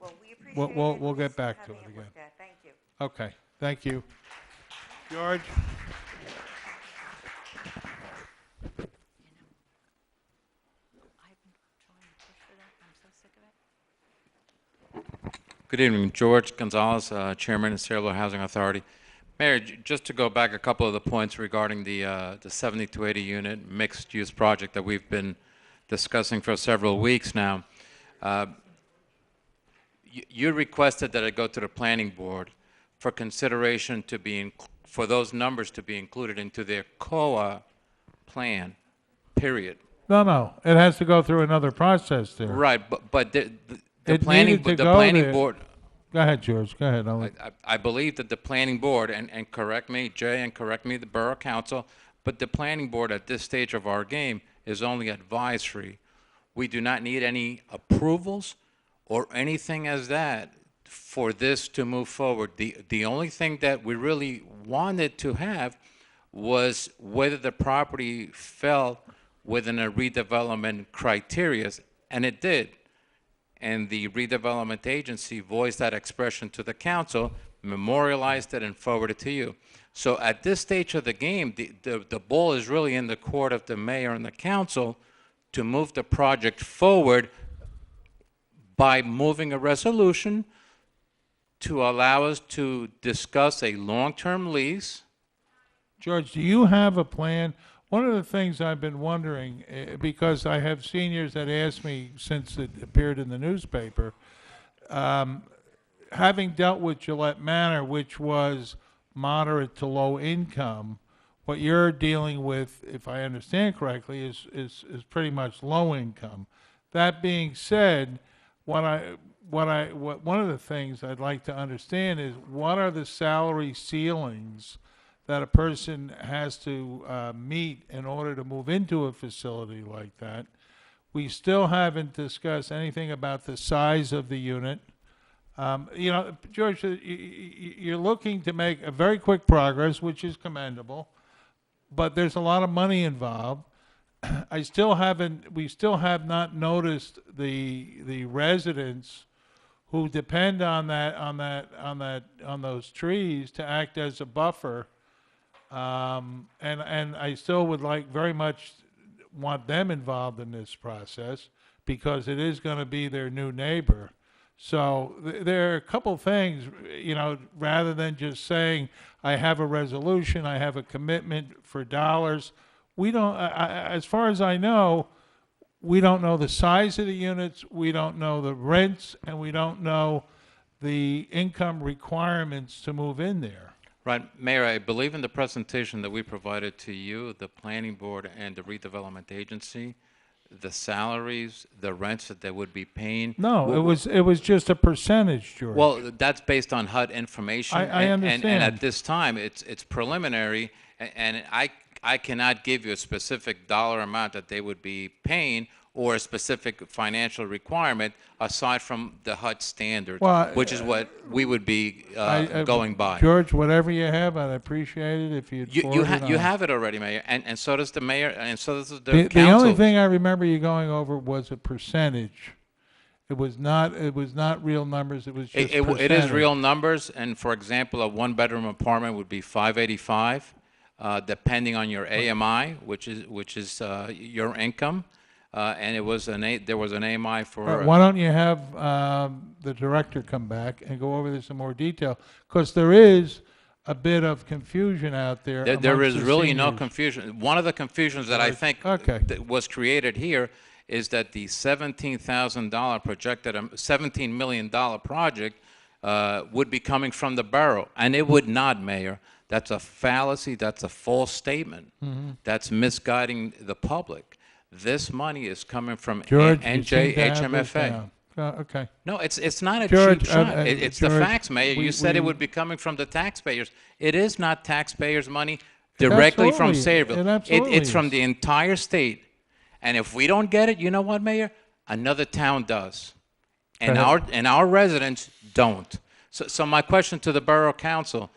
S20: Well, we appreciate it.
S18: we'll
S20: We're
S18: get
S20: still
S18: back to
S20: having
S18: it again.
S20: looked at. Thank you.
S18: Okay. Thank you, George.
S21: Good evening, George Gonzalez, Chairman of Sailor Housing Authority. Mayor, just to go back a couple of the points regarding the 70 to 80 unit mixed-use project that we've been discussing for several weeks now. You requested that it go to the planning board for consideration to be, for those numbers to be included into their COA plan, period.
S18: No. It has to go through another process there.
S21: Right, but the
S18: It
S21: planning,
S18: needed to
S21: the
S18: go
S21: planning
S18: there.
S21: board,
S18: Go ahead, George. Go ahead.
S21: I believe that the planning board, and correct me, Jay, and correct me, the Borough Council, but the planning board at this stage of our game is only advisory. We do not need any approvals or anything as that for this to move forward. The only thing that we really wanted to have was whether the property fell within a redevelopment criteria, and it did. And the redevelopment agency voiced that expression to the council, memorialized it, and forwarded it to you. So at this stage of the game, the ball is really in the court of the mayor and the council to move the project forward by moving a resolution to allow us to discuss a long-term lease.
S18: George, do you have a plan? One of the things I've been wondering, because I have seniors that ask me since it appeared in the newspaper, having dealt with Gillette Manor, which was moderate to low income, what you're dealing with, if I understand correctly, is pretty much low income. That being said, one of the things I'd like to understand is what are the salary ceilings that a person has to meet in order to move into a facility like that. We still haven't discussed anything about the size of the unit. George, you're looking to make a very quick progress, which is commendable, but there's a lot of money involved. We still have not noticed the residents who depend on those trees to act as a buffer. And I still would very much want them involved in this process because it is going to be their new neighbor. So there are a couple things, rather than just saying, I have a resolution, I have a commitment for dollars. We don't, as far as I know, we don't know the size of the units, we don't know the rents, and we don't know the income requirements to move in there.
S21: Right, Mayor, I believe in the presentation that we provided to you, the planning board and the redevelopment agency, the salaries, the rents that they would be paying.
S18: No, it was just a percentage, George.
S21: Well, that's based on HUD information.
S18: I understand.
S21: And at this time, it's preliminary, and I cannot give you a specific dollar amount that they would be paying or a specific financial requirement aside from the HUD standard,
S18: Well,
S21: which is what we would be going by.
S18: George, whatever you have, I'd appreciate it if you'd forward it on.
S21: You have it already, Mayor, and so does the mayor, and so does the
S18: The
S21: council.
S18: only thing I remember you going over was a percentage. It was not real numbers, it was just
S21: It is
S18: percentage.
S21: real numbers, and for example, a one-bedroom apartment would be 585, depending on your AMI, which is your income, and there was an AMI for.
S18: Why don't you have the director come back and go over this in more detail? Because there is a bit of confusion out there.
S21: There
S18: amongst
S21: is
S18: the
S21: really no
S18: seniors.
S21: confusion. One of the confusions that I think that was created here is that the $17,000 projected, $17 million project would be coming from the borough, and it would not, Mayor. That's a fallacy. That's a false statement.
S18: Mhm.
S21: That's misguiding the public. This money is coming from
S18: George, you seem to have this
S21: NJHMFA.
S18: down. Okay.
S21: No, it's not a
S18: George,
S21: cheap shot. It's the
S18: George,
S21: facts, Mayor. You said it would be coming from the taxpayers. It is not taxpayers' money
S18: It
S21: directly from
S18: absolutely-
S21: Sayreville.
S18: it absolutely
S21: It's from
S18: is.
S21: the entire state. And if we don't get it, you know what, Mayor? Another town does. And
S18: Go ahead.
S21: our residents don't. So my question to the Borough Council,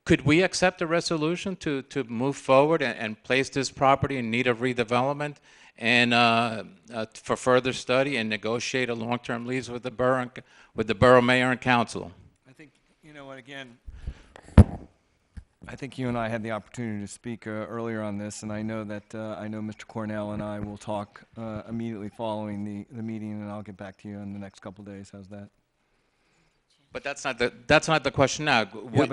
S21: could we accept a resolution to move forward and place this property in need of redevelopment and for further study and negotiate a long-term lease with the borough mayor and council?
S12: I think, you know what, again, I think you and I had the opportunity to speak earlier on this, and I know that I know Mr. Cornell and I will talk immediately following the meeting, and I'll get back to you in the next couple of days. How's that?
S21: But that's not the question now.
S12: Yeah,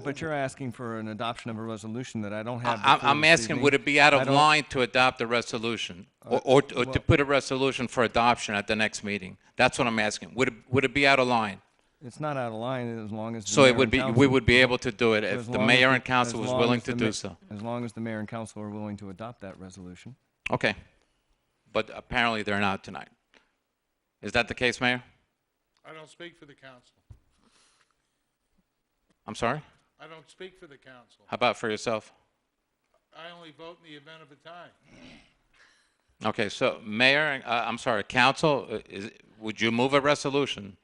S12: but you're asking for an adoption of a resolution that I don't have. before
S21: I'm
S12: this
S21: asking,
S12: evening.
S21: would it be out
S12: I
S21: of
S12: don't-
S21: line to adopt a resolution, or to put a resolution for adoption at the next meeting? That's what I'm asking. Would it be out of line?
S12: It's not out of line as long as. the
S21: So
S12: mayor
S21: it would
S12: and
S21: be,
S12: council-
S21: we would be able to do it
S12: as
S21: if the
S12: long as
S21: mayor
S12: the-
S21: and council
S12: as
S21: was
S12: long
S21: willing
S12: as
S21: to
S12: the
S21: do
S12: ma-
S21: so.
S12: As long as the mayor and council are willing to adopt that resolution.
S21: Okay. But apparently they're not tonight. Is that the case, Mayor?
S18: I don't speak for the council.
S21: I'm sorry?
S18: I don't speak for the council.
S21: How about for yourself?
S18: I only vote in the event of a tie.
S21: Okay, so Mayor, I'm sorry, council, would you move a resolution?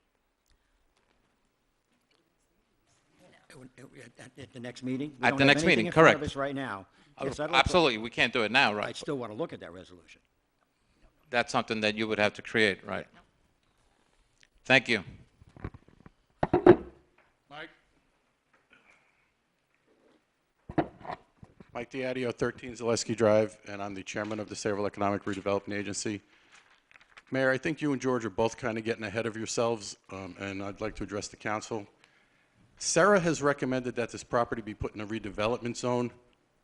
S5: At the next meeting?
S21: At the next meeting, correct.
S5: We don't have anything in front of us right now. Yes, I'd like to-
S21: Absolutely, we can't do it now, right?
S5: I'd still want to look at that resolution.
S21: That's something that you would have to create, right? Thank you.
S18: Mike?
S7: Mike Diadio, 13 Zaleski Drive, and I'm the chairman of the Sayreville Economic Redevelopment Agency. Mayor, I think you and George are both kind of getting ahead of yourselves, and I'd like to address the council. Sarah has recommended that this property be put in a redevelopment zone,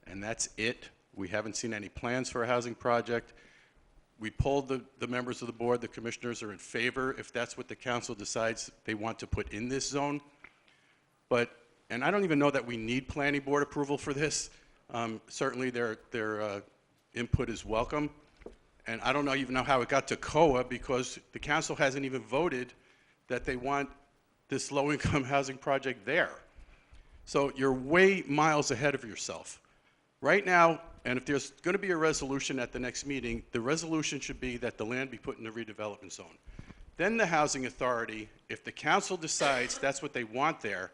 S7: and that's it. We haven't seen any plans for a housing project. We polled the members of the board. The commissioners are in favor if that's what the council decides they want to put in this zone. And I don't even know that we need planning board approval for this. Certainly their input is welcome. And I don't even know how it got to COA because the council hasn't even voted that they want this low-income housing project there. So you're way miles ahead of yourself. Right now, and if there's going to be a resolution at the next meeting, the resolution should be that the land be put in a redevelopment zone. Then the housing authority, if the council decides that's what they want there,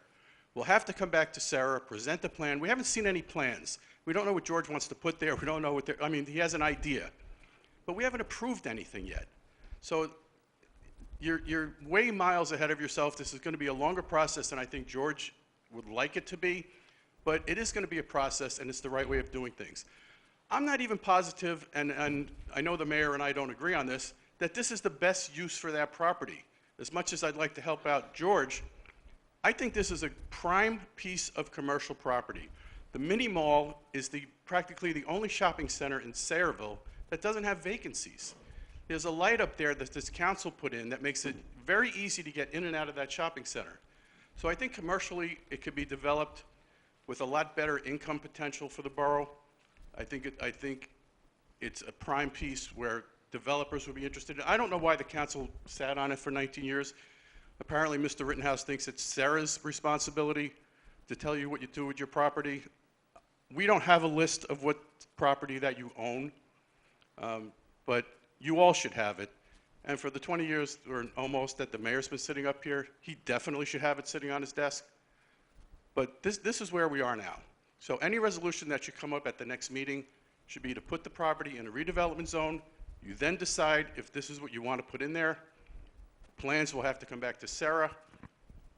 S7: will have to come back to Sarah, present the plan. We haven't seen any plans. We don't know what George wants to put there. We don't know what I mean, he has an idea. But we haven't approved anything yet. So you're way miles ahead of yourself. This is going to be a longer process than I think George would like it to be. But it is going to be a process, and it's the right way of doing things. I'm not even positive, and I know the mayor and I don't agree on this, that this is the best use for that property. As much as I'd like to help out George, I think this is a prime piece of commercial property. The mini mall is practically the only shopping center in Sayreville that doesn't have vacancies. There's a light up there that this council put in that makes it very easy to get in and out of that shopping center. So I think commercially, it could be developed with a lot better income potential for the borough. I think it's a prime piece where developers would be interested. I don't know why the council sat on it for 19 years. Apparently, Mr. Rittenhouse thinks it's Sarah's responsibility to tell you what you do with your property. We don't have a list of what property that you own, but you all should have it. And for the 20 years or almost that the mayor's been sitting up here, he definitely should have it sitting on his desk. But this is where we are now. So any resolution that should come up at the next meeting should be to put the property in a redevelopment zone. You then decide if this is what you want to put in there. Plans will have to come back to Sarah.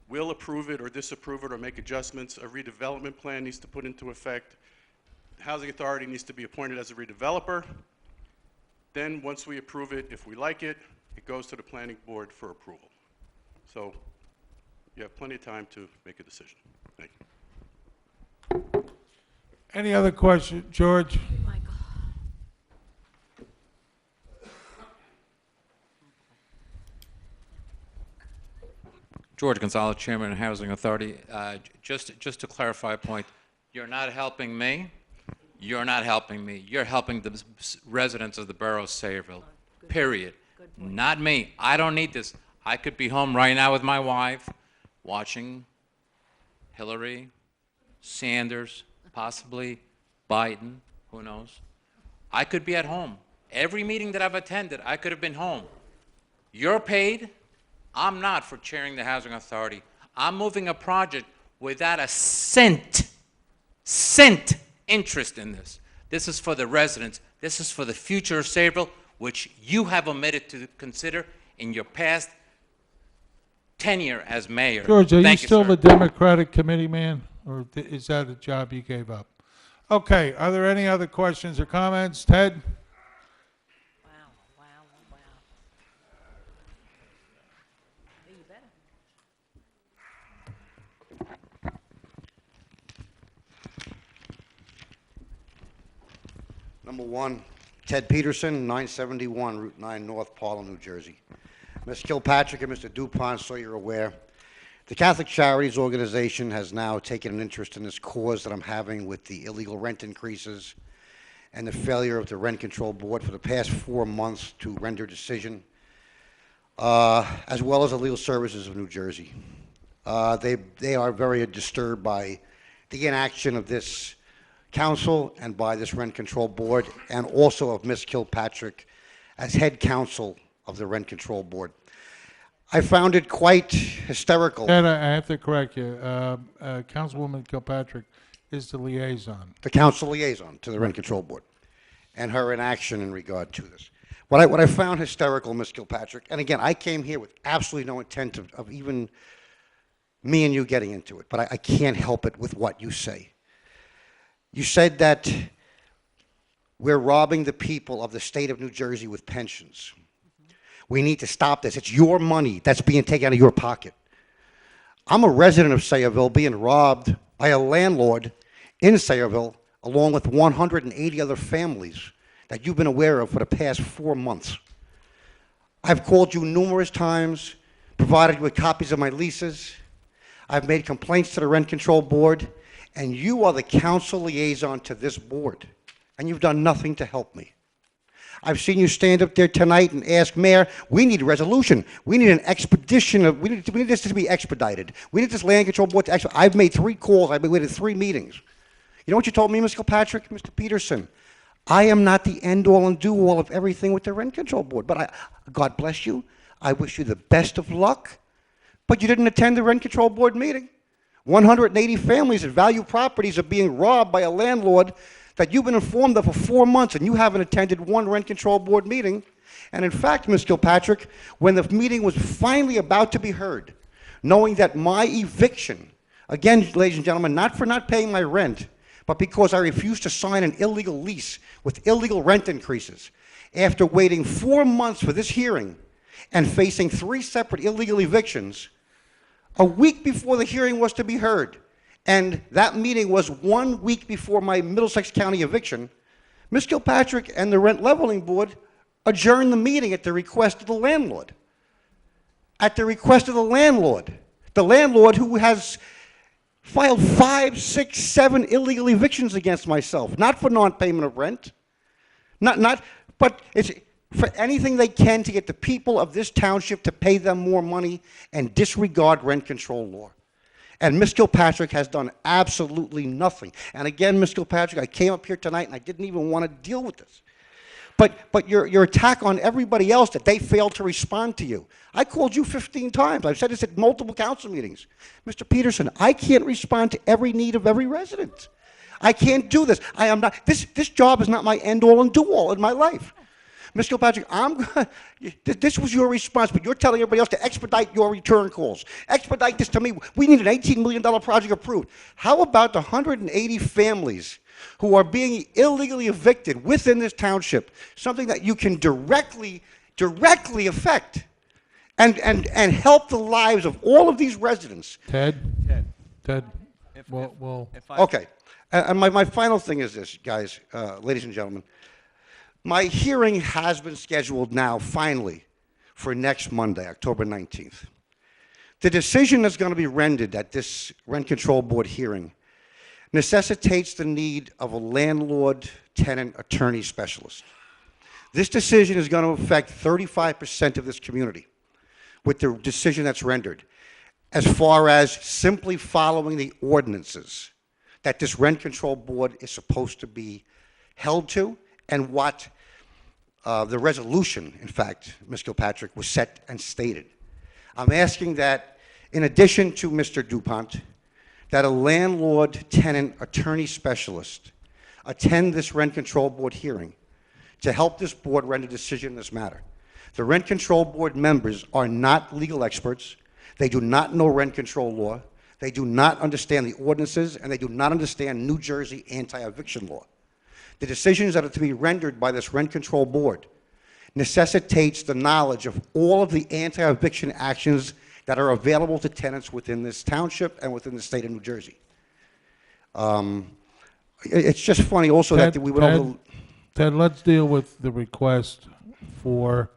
S7: We'll approve it or disapprove it or make adjustments. A redevelopment plan needs to put into effect. The Housing Authority needs to be appointed as a redeveloper. Then once we approve it, if we like it, it goes to the planning board for approval. So you have plenty of time to make a decision. Thank you.
S18: Any other questions? George?
S21: George Gonzalez, Chairman of Housing Authority. Just to clarify a point, you're not helping me. You're not helping me. You're helping the residents of the borough of Sayreville, period. Not me. I don't need this. I could be home right now with my wife watching Hillary, Sanders, possibly Biden, who knows. I could be at home. Every meeting that I've attended, I could have been home. You're paid. I'm not for chairing the Housing Authority. I'm moving a project without a cent interest in this. This is for the residents. This is for the future of Sayreville, which you have omitted to consider in your past tenure as mayor.
S18: George, are you
S21: Thank
S18: still
S21: sir.
S18: the Democratic committee man, or is that a job you gave up? Okay, are there any other questions or comments? Ted?
S4: Number one, Ted Peterson, 971 Route 9 North, Parlin, New Jersey. Ms. Kilpatrick and Mr. DuPont, so you're aware, the Catholic Charities Organization has now taken an interest in this cause that I'm having with the illegal rent increases and the failure of the Rent Control Board for the past 4 months to render decision, as well as the Legal Services of New Jersey. They are very disturbed by the inaction of this council and by this Rent Control Board, and also of Ms. Kilpatrick as head counsel of the Rent Control Board. I found it quite hysterical.
S18: Ted, I have to correct you. Councilwoman Kilpatrick is the liaison.
S4: The council liaison to the Rent Control Board, and her inaction in regard to this. What I found hysterical, Ms. Kilpatrick, and again, I came here with absolutely no intent of even me and you getting into it, but I can't help it with what you say. You said that we're robbing the people of the state of New Jersey with pensions. We need to stop this. It's your money that's being taken out of your pocket. I'm a resident of Sayreville being robbed by a landlord in Sayreville, along with 180 other families that you've been aware of for the past 4 months. I've called you numerous times, provided you with copies of my leases. I've made complaints to the Rent Control Board, and you are the council liaison to this board, and you've done nothing to help me. I've seen you stand up there tonight and ask, Mayor, we need a resolution. We need an expedition of, we need this to be expedited. We need this land control board to expedite. I've made 3 calls. I've waited 3 meetings. You know what you told me, Ms. Kilpatrick, Mr. Peterson? I am not the end-all and do-all of everything with the Rent Control Board, but God bless you. I wish you the best of luck, but you didn't attend the Rent Control Board meeting. 180 families at value properties are being robbed by a landlord that you've been informed of for 4 months, and you haven't attended 1 Rent Control Board meeting. And in fact, Ms. Kilpatrick, when the meeting was finally about to be heard, knowing that my eviction, again, ladies and gentlemen, not for not paying my rent, but because I refused to sign an illegal lease with illegal rent increases, after waiting 4 months for this hearing and facing 3 separate illegal evictions, a week before the hearing was to be heard, and that meeting was 1 week before my Middlesex County eviction, Ms. Kilpatrick and the Rent Leveling Board adjourn the meeting at the request of the landlord. At the request of the landlord. The landlord who has filed 5, 6, 7 illegal evictions against myself, not for non-payment of rent, but it's for anything they can to get the people of this township to pay them more money and disregard rent control law. And Ms. Kilpatrick has done absolutely nothing. And again, Ms. Kilpatrick, I came up here tonight and I didn't even want to deal with this. But your attack on everybody else that they failed to respond to you. I called you 15 times. I've said this at multiple council meetings. Mr. Peterson, I can't respond to every need of every resident. I can't do this. I am not, this job is not my end-all and do-all in my life. Ms. Kilpatrick, this was your response, but you're telling everybody else to expedite your return calls. Expedite this to me. We need an $18 million project approved. How about the 180 families who are being illegally evicted within this township, something that you can directly affect and help the lives of all of these residents?
S18: Ted?
S4: Okay. And my final thing is this, guys, ladies and gentlemen. My hearing has been scheduled now, finally, for next Monday, October 19th. The decision that's going to be rendered at this Rent Control Board hearing necessitates the need of a landlord-tenant attorney specialist. This decision is going to affect 35% of this community with the decision that's rendered, as far as simply following the ordinances that this Rent Control Board is supposed to be held to, and what the resolution, in fact, Ms. Kilpatrick, was set and stated. I'm asking that, in addition to Mr. DuPont, that a landlord-tenant attorney specialist attend this Rent Control Board hearing to help this board render a decision in this matter. The Rent Control Board members are not legal experts. They do not know rent control law. They do not understand the ordinances, and they do not understand New Jersey anti-eviction law. The decisions that are to be rendered by this Rent Control Board necessitates the knowledge of all of the anti-eviction actions that are available to tenants within this township and within the state of New Jersey. It's just funny also that we would
S18: Ted, let's deal with the request for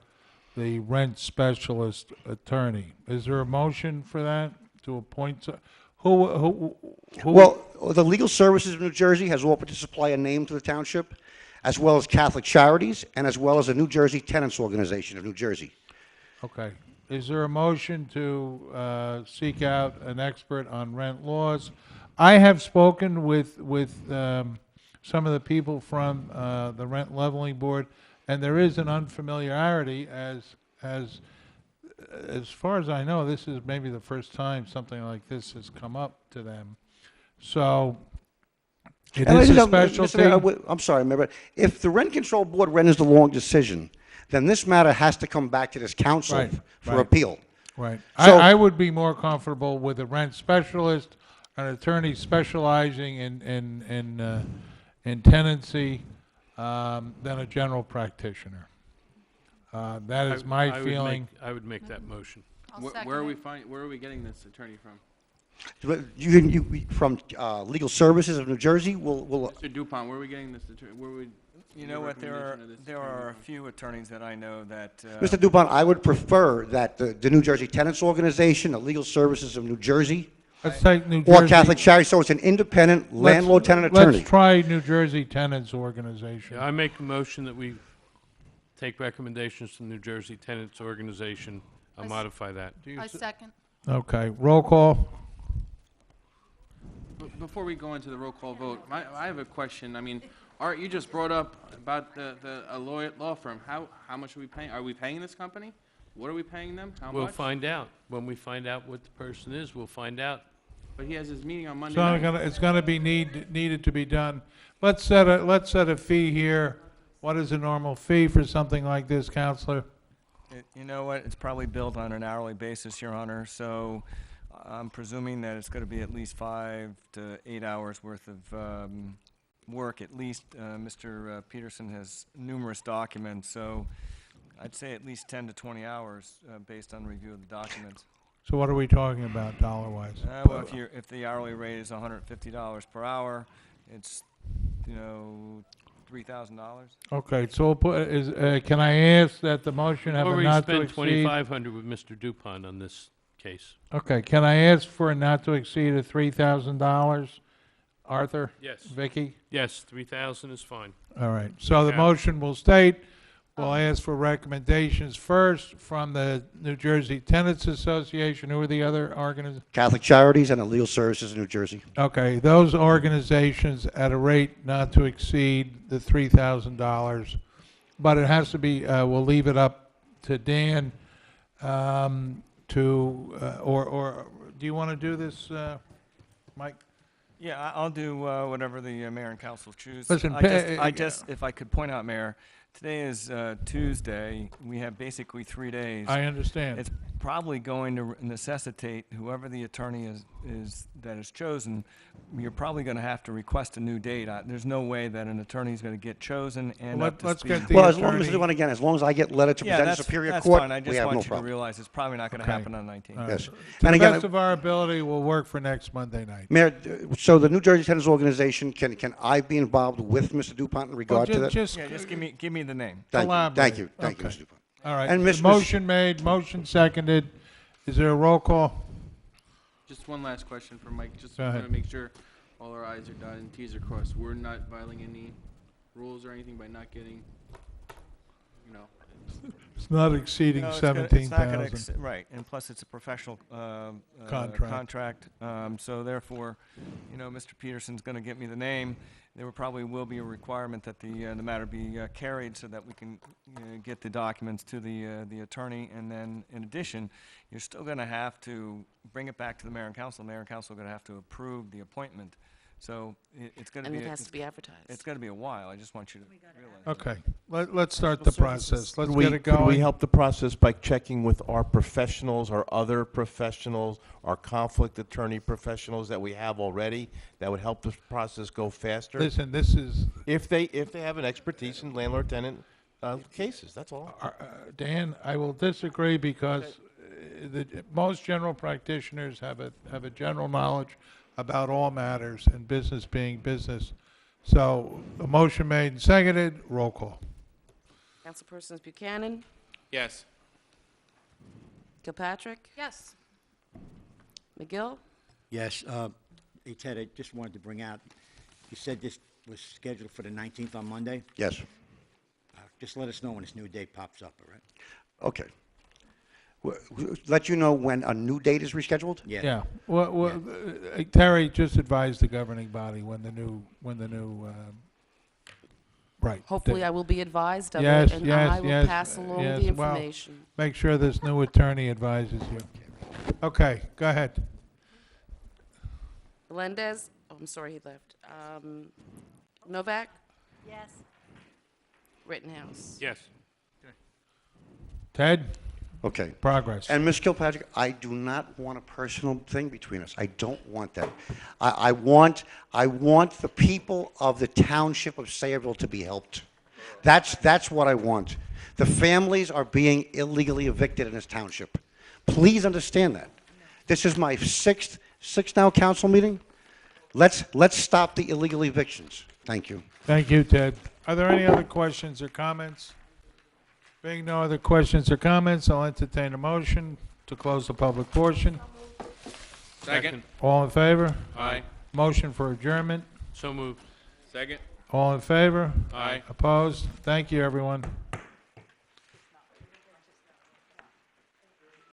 S18: the rent specialist attorney. Is there a motion for that to appoint? Who?
S4: Well, the Legal Services of New Jersey has offered to supply a name to the township, as well as Catholic Charities, and as well as the New Jersey Tenants Organization of New Jersey.
S18: Okay. Is there a motion to seek out an expert on rent laws? I have spoken with some of the people from the Rent Leveling Board, and there is an unfamiliarity as far as I know, this is maybe the first time something like this has come up to them. So it is a specialty.
S4: I'm sorry, but if the Rent Control Board renders the wrong decision, then this matter has to come back to this council for appeal.
S18: Right.
S4: So,
S18: I would be more comfortable with a rent specialist, an attorney specializing in tenancy, than a general practitioner. That is my feeling.
S11: I would make that motion.
S8: Where are we getting this attorney from?
S4: From Legal Services of New Jersey, we'll
S8: Mr. DuPont, where are we getting this attorney?
S12: You know what, there are a few attorneys that I know that...
S4: Mr. DuPont, I would prefer that the New Jersey Tenants Organization, the Legal Services of New Jersey,
S18: let's take New
S4: or
S18: Jersey.
S4: Catholic Charities, so it's an independent landlord-tenant attorney.
S18: Let's try New Jersey Tenants Organization.
S11: Yeah, I make a motion that we take recommendations from New Jersey Tenants Organization. I'll modify that.
S3: I second.
S18: Okay, roll call.
S8: Before we go into the roll call vote, I have a question. I mean, Art, you just brought up about a law firm. How much are we paying? Are we paying this company? What are we paying them? How
S11: We'll
S8: much?
S11: find out. When we find out what the person is, we'll find out.
S8: But he has his meeting on Monday
S18: It's going to be needed to be done. Let's set a fee here. What is a normal fee for something like this, Counselor?
S12: You know what, it's probably billed on an hourly basis, Your Honor, so I'm presuming that it's going to be at least 5 to 8 hours worth of work, at least. Mr. Peterson has numerous documents, so I'd say at least 10 to 20 hours based on review of the documents.
S18: So what are we talking about dollar-wise?
S12: Well, if the hourly rate is $150 per hour, it's, $3,000.
S18: Okay, so we'll put, can I ask that the motion have a
S11: Already
S18: not to
S11: spent
S18: exceed?
S11: 2,500 with Mr. Dupont on this case.
S18: Okay, can I ask for a not to exceed of $3,000? Arthur?
S11: Yes.
S18: Vicky?
S11: Yes, 3,000 is fine.
S18: All right, so the
S11: Yeah.
S18: motion will state, we'll ask for recommendations first from the New Jersey Tenants Association. Who are the other organizations?
S4: Catholic Charities and Legal Services in New Jersey.
S18: Okay, those organizations at a rate not to exceed the $3,000, but it has to be, we'll leave it up to Dan or do you want to do this, Mike?
S12: Yeah, I'll do whatever the mayor and council choose.
S18: Listen,
S12: I just, if I could point out, Mayor, today is Tuesday. We have basically 3 days.
S18: I understand.
S12: It's probably going to necessitate whoever the attorney is that is chosen. You're probably going to have to request a new date. There's no way that an attorney is going to get chosen and up to
S18: Let's
S12: speed.
S18: get the
S4: Well, as long as,
S18: attorney.
S4: again, as long as I get letter to
S12: Yeah,
S4: present to
S12: that's,
S4: Superior
S12: that's
S4: Court,
S12: fine. I
S4: we
S12: just
S4: have no
S12: want you to
S4: problem.
S12: realize it's probably not going to
S18: Okay.
S12: happen on 19th.
S18: All right.
S4: Yes.
S18: To
S4: And
S18: the
S4: again,
S18: best of our ability, we'll work for next Monday night.
S4: Mayor, so the New Jersey Tenants Organization, can I be involved with Mr. Dupont in regard to that?
S18: Just
S12: Yeah, just give me the name.
S4: Thank you,
S18: elaborate.
S4: thank you, thank you,
S18: Okay.
S4: Mr. Dupont.
S18: All right,
S4: And
S18: the
S4: Miss-
S18: motion made, motion seconded. Is there a roll call?
S8: Just one last question for Mike, just
S18: Go
S8: want
S18: ahead.
S8: to make sure all our i's are dotted and t's are crossed. We're not violating any rules or anything by not getting, you know,
S18: It's not exceeding
S12: No, it's not gonna
S18: 17,000.
S12: right, and plus it's a professional
S18: Contract.
S12: contract. So therefore, Mr. Peterson's going to get me the name. There probably will be a requirement that the matter be carried so that we can get the documents to the attorney. And then, in addition, you're still going to have to bring it back to the mayor and council. The mayor and council are going to have to approve the appointment. So it's going to
S1: And
S12: be.
S1: it has to be advertised.
S12: It's going to be a while. I just want you to realize.
S18: Okay, let's start the process. Let's
S13: Could
S18: get it
S13: Could we
S18: going.
S13: help the process by checking with our professionals, our other professionals, our conflict attorney professionals that we have already? That would help the process go faster.
S18: Listen, this is,
S13: If they have an expertise in landlord-tenant cases, that's all.
S18: Dan, I will disagree because most general practitioners have a general knowledge about all matters and business being business. So, a motion made and seconded, roll call.
S1: Councilpersons Buchanan,
S8: yes.
S1: Kilpatrick,
S3: Yes.
S5: Yes,
S1: McGill,
S5: hey Ted, I just wanted to bring out, you said this was scheduled for the 19th on Monday?
S4: Yes,
S5: Just let us know when this new date pops up, all right?
S4: okay. Let you know when a new date is rescheduled?
S18: Yeah, well, Terry, just advise the governing body when the new, right.
S1: hopefully I will be advised of
S18: Yes,
S1: it, and
S18: yes,
S1: I will
S18: yes,
S1: pass along
S18: yes.
S1: the
S18: Well,
S1: information.
S18: make sure this new attorney advises you. Okay, go ahead.
S1: Melendez, oh, I'm sorry, he left. Novak,
S15: Yes.
S1: Rittenhouse.
S11: Yes.
S18: Ted,
S4: Okay.
S18: progress.
S4: And Ms. Kilpatrick, I do not want a personal thing between us. I don't want that. I want the people of the township of Sayreville to be helped. That's what I want. The families are being illegally evicted in this township. Please understand that. This is my sixth now council meeting. Let's stop the illegal evictions. Thank you.
S18: Thank you, Ted. Are there any other questions or comments? Being no other questions or comments, I'll entertain a motion to close the public portion.
S8: Second.
S18: All in favor?
S8: Aye.
S18: Motion for adjournment.
S11: So moved.
S8: Second.
S18: All in favor?
S8: Aye.
S18: Opposed? Thank you, everyone.